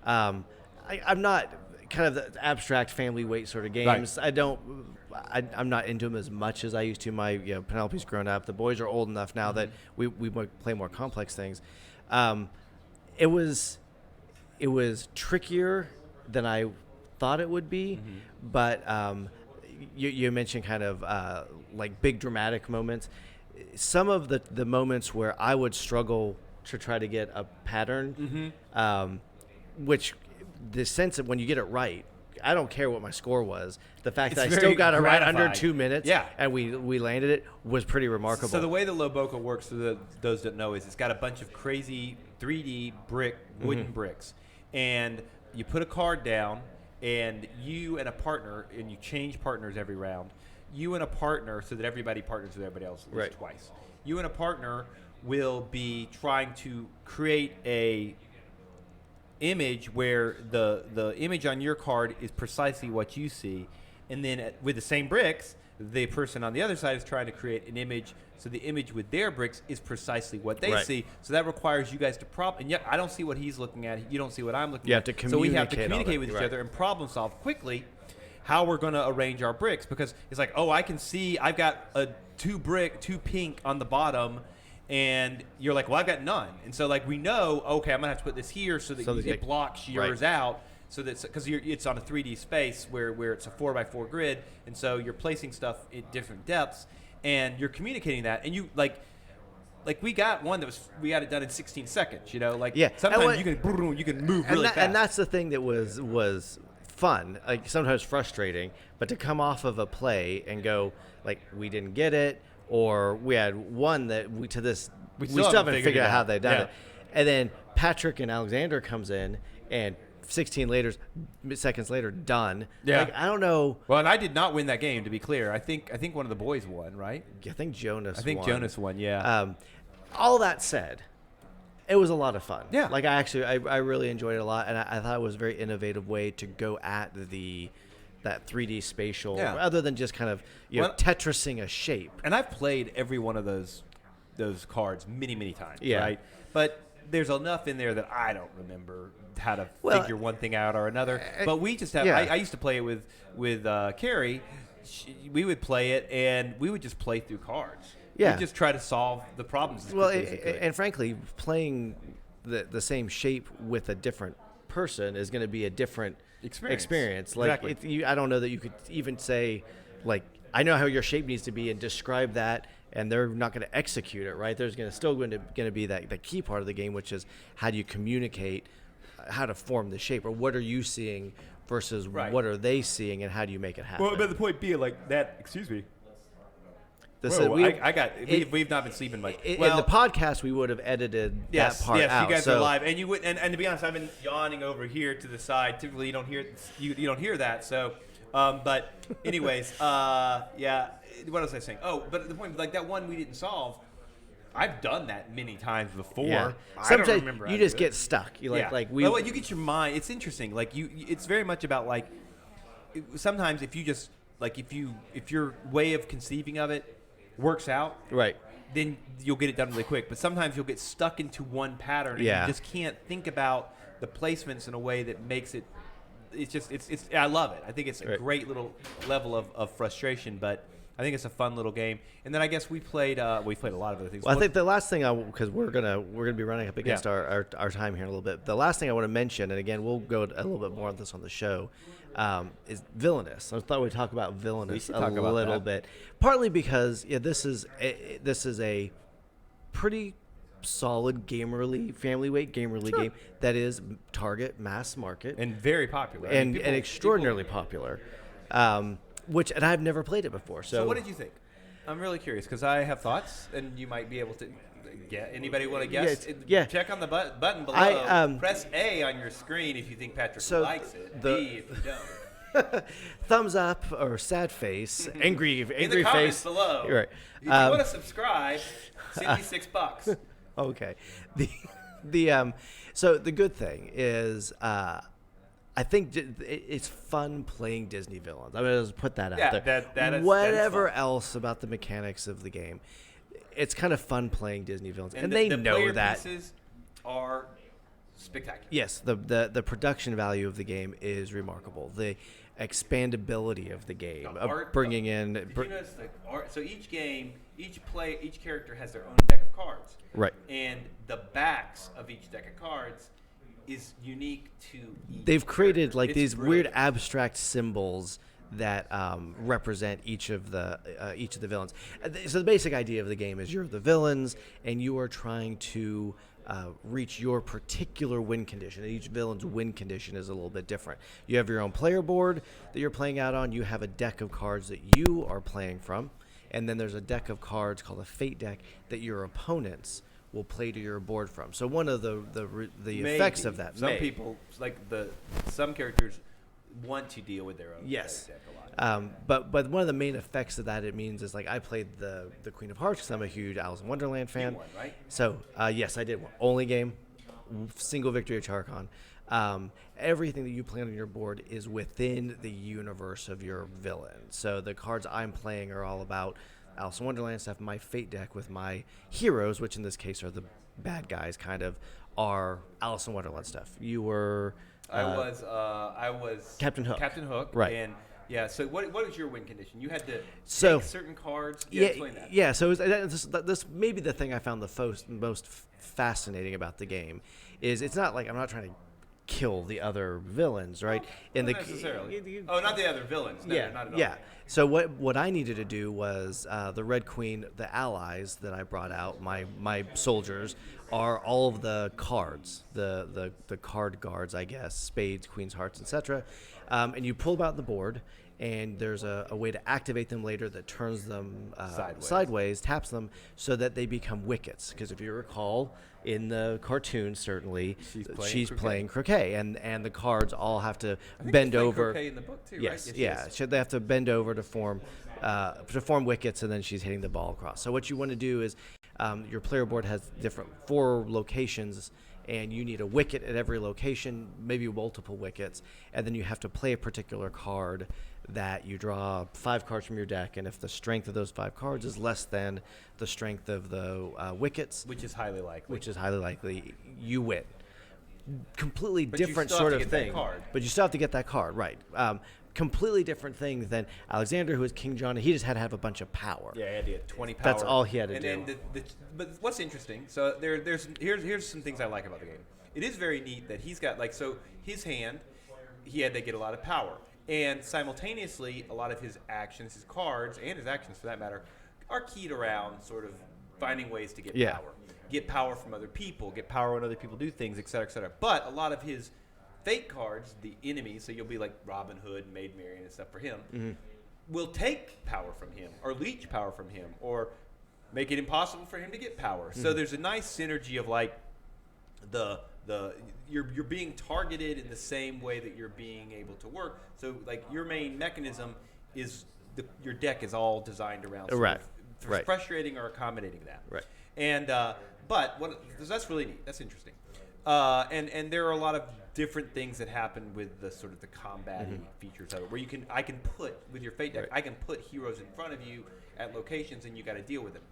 [SPEAKER 10] I'm not kind of the abstract family weight sort of games.
[SPEAKER 8] Right.
[SPEAKER 10] I'm not into them as much as I used to. My Penelope's grown up. The boys are old enough now that we play more complex things. It was trickier than I thought it would be, but you mentioned kind of like big dramatic moments. Some of the moments where I would struggle to try to get a pattern, which the sense of when you get it right, I don't care what my score was. The fact that I still got it right under 2 minutes, and we landed it was pretty remarkable.
[SPEAKER 8] So the way the La Boca works, for those that know, is it's got a bunch of crazy 3D wooden bricks, and you put a card down, and you and a partner, and you change partners every round. You and a partner, so that everybody partners with everybody else at least twice. You and a partner will be trying to create a image where the image on your card is precisely what you see, and then with the same bricks, the person on the other side is trying to create an image, so the image with their bricks is precisely what they see. So that requires you guys to and yet I don't see what he's looking at, you don't see what I'm looking at. So we have to communicate with each other and problem solve quickly how we're going to arrange our bricks, because it's like, oh, I can see I've got a two pink on the bottom, and you're like, well, I've got none. And so, like, we know, okay, I'm going to have to put this here so that it blocks yours out, so that because it's on a 3D space where it's a 4x4 grid, and so you're placing stuff at different depths, and you're communicating that. And you, like we got one we got it done in 16 seconds, you know? Like, sometimes you can move really fast.
[SPEAKER 10] And that's the thing that was fun, like sometimes frustrating, but to come off of a play and go, like, we didn't get it, or we had one that we still haven't figured out how they've done it. And then Patrick and Alexander comes in, and 16 seconds later, done.
[SPEAKER 8] Yeah.
[SPEAKER 10] Like, I don't know.
[SPEAKER 8] Well, and I did not win that game, to be clear. I think one of the boys won, right?
[SPEAKER 10] I think Jonas
[SPEAKER 8] won. Jonas won, yeah.
[SPEAKER 10] All that said, it was a lot of fun.
[SPEAKER 8] Yeah.
[SPEAKER 10] Like, I really enjoyed it a lot, and I thought it was a very innovative way to go at that 3D spatial, other than just kind of Tetrising a shape.
[SPEAKER 8] And I've played every one of those cards many times, right? But there's enough in there that I don't remember how to figure one thing out or another. But we just have. I used to play it with Carrie. We would play it, and we would just play through cards.
[SPEAKER 10] Yeah.
[SPEAKER 8] We just try to solve the problems.
[SPEAKER 10] And frankly, playing the same shape with a different person is going to be a different experience. Like,
[SPEAKER 8] exactly.
[SPEAKER 10] I don't know that you could even say, like, I know how your shape needs to be, and describe that, and they're not going to execute it, right? There's still going to be the key part of the game, which is how do you communicate how to form the shape, or what are you seeing versus what are they seeing, and how do you make it happen?
[SPEAKER 8] Well, but the point being, like, that, excuse me. We've not been sleeping much.
[SPEAKER 10] In the podcast, we would have edited that part out.
[SPEAKER 8] Yes, you guys are live, and and to be honest, I've been yawning over here to the side. Typically, you don't hear that. So But anyways, yeah. What was I saying? Oh, but the point, like that one we didn't solve. I've done that many times before.
[SPEAKER 10] Yeah.
[SPEAKER 8] I
[SPEAKER 10] Sometimes
[SPEAKER 8] don't remember.
[SPEAKER 10] you just get stuck. You like we.
[SPEAKER 8] Well, you get your mind. It's interesting. Like it's very much about like. Sometimes if you just like if your way of conceiving of it works out,
[SPEAKER 10] right,
[SPEAKER 8] then you'll get it done really quick. But sometimes you'll get stuck into one pattern, and you just can't think about the placements in a way that makes it. It's just it's. I love it. I think it's a great little level of frustration, but. I think it's a fun little game, and then I guess we played a lot of other things.
[SPEAKER 10] Well, I think the last thing because we're gonna be running up against our time here in a little bit. The last thing I want to mention, and again we'll go a little bit more on this on the show, is Villainous. I thought we'd talk about Villainous a little bit, partly because this is a pretty solid family weight gamerly game that is target mass market
[SPEAKER 8] and very popular
[SPEAKER 10] and extraordinarily popular. And I've never played it before. So
[SPEAKER 8] what did you think? I'm really curious because I have thoughts, and you might be able to get. Anybody want to guess?
[SPEAKER 10] Yeah.
[SPEAKER 8] Check on the button below. Press A on your screen if you think Patrick likes it. B if you don't.
[SPEAKER 10] Thumbs up or sad face, angry
[SPEAKER 8] in the comments
[SPEAKER 10] face
[SPEAKER 8] below.
[SPEAKER 10] You're right.
[SPEAKER 8] If you want to subscribe, send me $6.
[SPEAKER 10] Okay. So the good thing is. I think it's fun playing Disney villains. I'm going to put that out there. Whatever else about the mechanics of the game, it's kind of fun playing Disney villains, and they know
[SPEAKER 8] player
[SPEAKER 10] that.
[SPEAKER 8] Pieces are spectacular.
[SPEAKER 10] Yes, the production value of the game is remarkable. The expandability of the game, bringing in.
[SPEAKER 8] Did you notice the art? So each game, each character has their own deck of cards.
[SPEAKER 10] Right.
[SPEAKER 8] And the backs of each deck of cards is unique to each
[SPEAKER 10] They've created
[SPEAKER 8] character.
[SPEAKER 10] like
[SPEAKER 8] It's
[SPEAKER 10] these
[SPEAKER 8] brilliant.
[SPEAKER 10] weird abstract symbols that represent each of the villains. So the basic idea of the game is you're the villains and you are trying to reach your particular win condition. And each villain's win condition is a little bit different. You have your own player board that you're playing out on. You have a deck of cards that you are playing from, and then there's a deck of cards called a fate deck that your opponents will play to your board from. So one of the effects of that.
[SPEAKER 8] People some characters want to deal with their own deck a lot.
[SPEAKER 10] But one of the main effects of that it means is like I played the Queen of Hearts because I'm a huge Alice in Wonderland fan.
[SPEAKER 8] You won, right?
[SPEAKER 10] So yes, I did one. Only game, single victory at Charcon. Everything that you play on your board is within the universe of your villain. So the cards I'm playing are all about Alice in Wonderland stuff. My fate deck with my heroes, which in this case are the bad guys, kind of are Alice in Wonderland stuff. You were
[SPEAKER 8] I was
[SPEAKER 10] Captain Hook.
[SPEAKER 8] Captain Hook,
[SPEAKER 10] right?
[SPEAKER 8] And yeah. So what was your win condition? You had to
[SPEAKER 10] take
[SPEAKER 8] certain cards.
[SPEAKER 10] Explain that. Yeah. So this may be the thing I found the most fascinating about the game is it's not like I'm not trying to kill the other villains, right?
[SPEAKER 8] Not necessarily. Not the other villains. No, not at all.
[SPEAKER 10] Yeah. So what I needed to do was the Red Queen, the allies that I brought out, my soldiers, are all of the cards, the card guards, I guess, spades, queens, hearts, etc. And you pull them out the board, and there's a way to activate them later that turns them sideways, taps them, so that they become wickets. Because if you recall, in the cartoon, certainly, she's playing croquet, and the cards all have to bend over.
[SPEAKER 8] Croquet in the book too,
[SPEAKER 10] yes,
[SPEAKER 8] right?
[SPEAKER 10] yeah. So they have to bend over to form wickets, and then she's hitting the ball across. So what you want to do is your player board has 4 locations, and you need a wicket at every location, maybe multiple wickets, and then you have to play a particular card that you draw 5 cards from your deck, and if the strength of those 5 cards is less than the strength of the wickets,
[SPEAKER 8] which is highly likely,
[SPEAKER 10] you win. Completely different sort of thing. But you still have to get that card, right? Completely different thing than Alexander, who is King John. He just had to have a bunch of power.
[SPEAKER 8] Yeah, he had to get 20 power.
[SPEAKER 10] That's all he had to do.
[SPEAKER 8] And then but what's interesting, so here's some things I like about the game. It is very neat that he's got his hand, he had to get a lot of power. And simultaneously, a lot of his actions, his cards, and his actions for that matter, are keyed around sort of finding ways to get power. Get power from other people, get power when other people do things, et cetera, et cetera. But a lot of his fate cards, the enemies, so you'll be like Robin Hood, Maid Marian, and stuff for him, will take power from him, or leech power from him, or make it impossible for him to get power. So there's a nice synergy of like the
[SPEAKER 11] you're being targeted in the same way that you're being able to work. So like your main mechanism is your deck is all designed around sort
[SPEAKER 10] Right.
[SPEAKER 11] of
[SPEAKER 10] Right.
[SPEAKER 11] frustrating or accommodating that.
[SPEAKER 10] Right.
[SPEAKER 11] And but that's really neat. That's interesting. And there are a lot of different things that happen with the sort of the combat features of it, where I can put with your fate deck,
[SPEAKER 10] Right.
[SPEAKER 11] I can put heroes in front of you at locations, and you got to deal with them.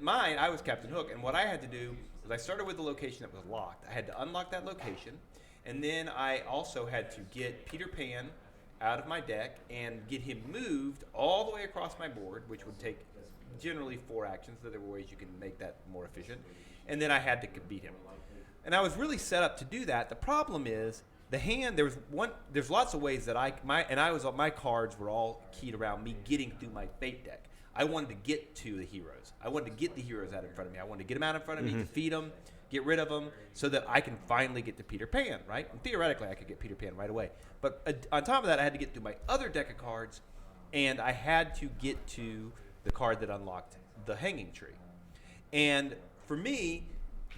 [SPEAKER 11] I was Captain Hook, and what I had to do was I started with the location that was locked. I had to unlock that location, and then I also had to get Peter Pan out of my deck and get him moved all the way across my board, which would take generally 4 actions. There were ways you can make that more efficient, and then I had to beat him. And I was really set up to do that. The problem is the hand. There's lots of ways that my cards were all keyed around me getting through my fate deck. I wanted to get to the heroes. I wanted to get the heroes out in front of me. I wanted to get them out in front of me, defeat them, get rid of them, so that I can finally get to Peter Pan, right? And theoretically, I could get Peter Pan right away. But on top of that, I had to get through my other deck of cards, and I had to get to the card that unlocked the Hanging Tree. And for me,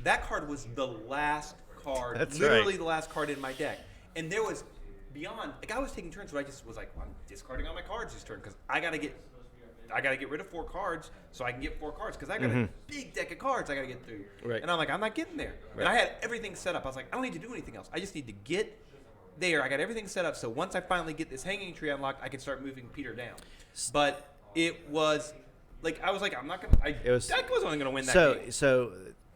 [SPEAKER 11] that card was the last card, literally the last card in my deck. And there was beyond, like I was taking turns where I just was like, well, I'm discarding all my cards this turn because I got to get rid of 4 cards so I can get 4 cards because I got a big deck of cards I got to get through.
[SPEAKER 10] Right.
[SPEAKER 11] And I'm like, I'm not getting there.
[SPEAKER 10] Right.
[SPEAKER 11] And I had everything set up. I was like, I don't need to do anything else. I just need to get there. I got everything set up. So once I finally get this Hanging Tree unlocked, I can start moving Peter down. But it was like, I was like, I'm not going to, I wasn't going to win that game.
[SPEAKER 10] So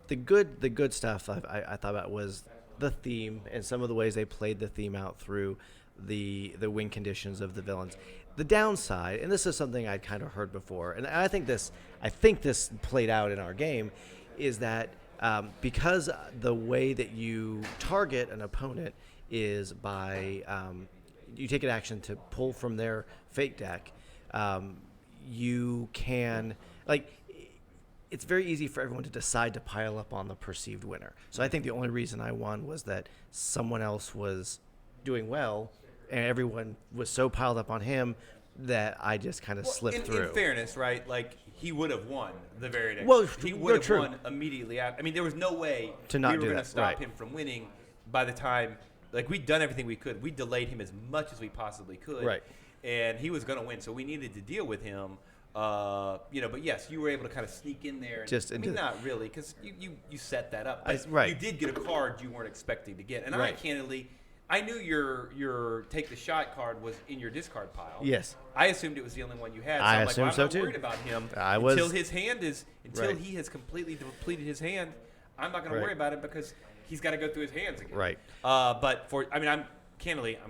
[SPEAKER 10] the good stuff I thought about was the theme and some of the ways they played the theme out through the win conditions of the villains. The downside, and this is something I'd kind of heard before, and I think this played out in our game, is that because the way that you target an opponent is by you take an action to pull from their fate deck, you can it's very easy for everyone to decide to pile up on the perceived winner. So I think the only reason I won was that someone else was doing well, and everyone was so piled up on him that I just kind of slipped through.
[SPEAKER 11] In fairness, right? Like he would have won the very next.
[SPEAKER 10] Well,
[SPEAKER 11] he would have
[SPEAKER 10] true.
[SPEAKER 11] won immediately after. I mean, there was no way
[SPEAKER 10] To not
[SPEAKER 11] we were
[SPEAKER 10] do
[SPEAKER 11] going to
[SPEAKER 10] that,
[SPEAKER 11] stop
[SPEAKER 10] right.
[SPEAKER 11] him from winning. By the time, like we'd done everything we could, we delayed him as much as we possibly could,
[SPEAKER 10] Right.
[SPEAKER 11] And he was going to win, so we needed to deal with him. But yes, you were able to kind of sneak in there. And, not really, because you set that up. But
[SPEAKER 10] right.
[SPEAKER 11] You did get a card you weren't expecting to get, and
[SPEAKER 10] Right.
[SPEAKER 11] I knew your take the shot card was in your discard pile.
[SPEAKER 10] Yes.
[SPEAKER 11] I assumed it was the only one you had. So
[SPEAKER 10] I
[SPEAKER 11] I'm like,
[SPEAKER 10] assumed
[SPEAKER 11] well, I'm
[SPEAKER 10] so
[SPEAKER 11] not
[SPEAKER 10] too.
[SPEAKER 11] worried about him
[SPEAKER 10] Until Right.
[SPEAKER 11] he has completely depleted his hand. I'm not going to
[SPEAKER 10] Right.
[SPEAKER 11] worry about it because he's got to go through his hands again.
[SPEAKER 10] Right.
[SPEAKER 11] I'm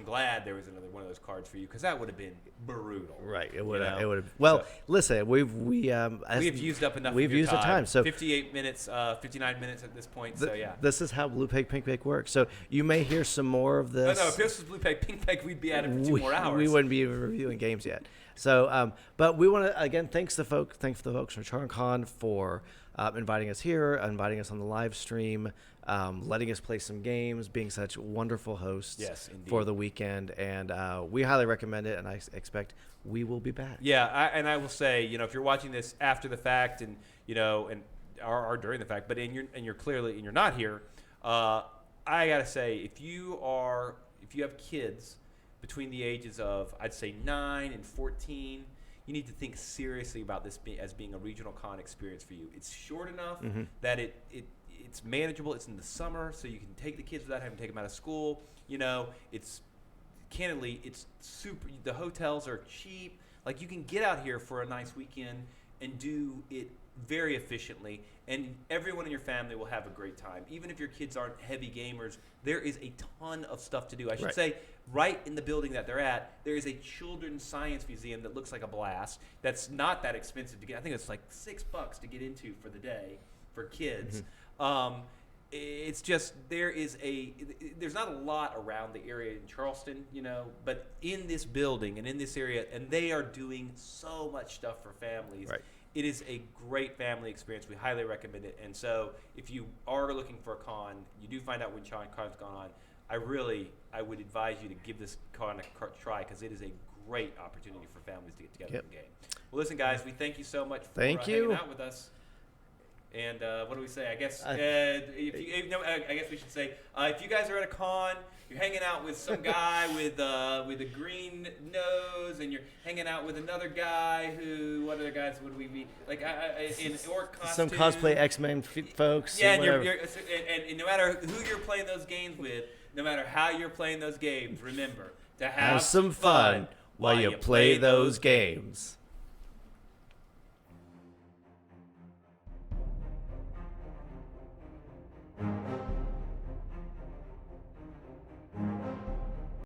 [SPEAKER 11] glad there was another one of those cards for you because that would have been brutal.
[SPEAKER 10] Right. It
[SPEAKER 11] you
[SPEAKER 10] would
[SPEAKER 11] know?
[SPEAKER 10] have. Well,
[SPEAKER 11] So-
[SPEAKER 10] listen, we
[SPEAKER 11] have used up enough.
[SPEAKER 10] We've
[SPEAKER 11] of your
[SPEAKER 10] used the time. So
[SPEAKER 11] 58 minutes, 59 minutes at this point. So yeah.
[SPEAKER 10] This is how Blue Peg Pink Peg works. So you may hear some more of this.
[SPEAKER 11] No, if this was Blue Peg Pink Peg, we'd be at it for 2 more hours.
[SPEAKER 10] We wouldn't be reviewing games yet. So, but we want to again thank the folks from Charcon for inviting us here, inviting us on the live stream, letting us play some games, being such wonderful hosts
[SPEAKER 11] Yes, indeed.
[SPEAKER 10] for the weekend, and we highly recommend it. And I expect we will be back.
[SPEAKER 11] Yeah, I will say, if you're watching this after the fact, and or during the fact, but you're not here, I gotta say, if you have kids between the ages of, I'd say 9 and 14, you need to think seriously about this as being a regional con experience for you. It's short enough that it's manageable. It's in the summer, so you can take the kids without having to take them out of school. It's super. The hotels are cheap. Like you can get out here for a nice weekend and do it very efficiently, and everyone in your family will have a great time. Even if your kids aren't heavy gamers, there is a ton of stuff to do. I should
[SPEAKER 10] Right.
[SPEAKER 11] say, right in the building that they're at, there is a children's science museum that looks like a blast. That's not that expensive to get. I think it's like $6 to get into for the day for kids. It's just there's not a lot around the area in Charleston, but in this building and in this area, and they are doing so much stuff for families.
[SPEAKER 10] Right.
[SPEAKER 11] It is a great family experience. We highly recommend it. And so if you are looking for a con, you do find out when Charcon's gone on, I would advise you to give this con a try because it is a great opportunity for families to get together
[SPEAKER 10] Yep.
[SPEAKER 11] and game. Well, listen, guys, we thank you so much for
[SPEAKER 10] Thank you.
[SPEAKER 11] hanging out with us. And what do we say? I guess I guess we should say if you guys are at a con, you're hanging out with some guy with a green nose, and you're hanging out with another guy who. What other guys would we meet? Like in orc costume.
[SPEAKER 10] Some cosplay X-Men folks.
[SPEAKER 11] Yeah, and,
[SPEAKER 10] whatever.
[SPEAKER 11] and no matter who you're playing those games with, no matter how you're playing those games, remember to
[SPEAKER 10] Have some fun while you play those games.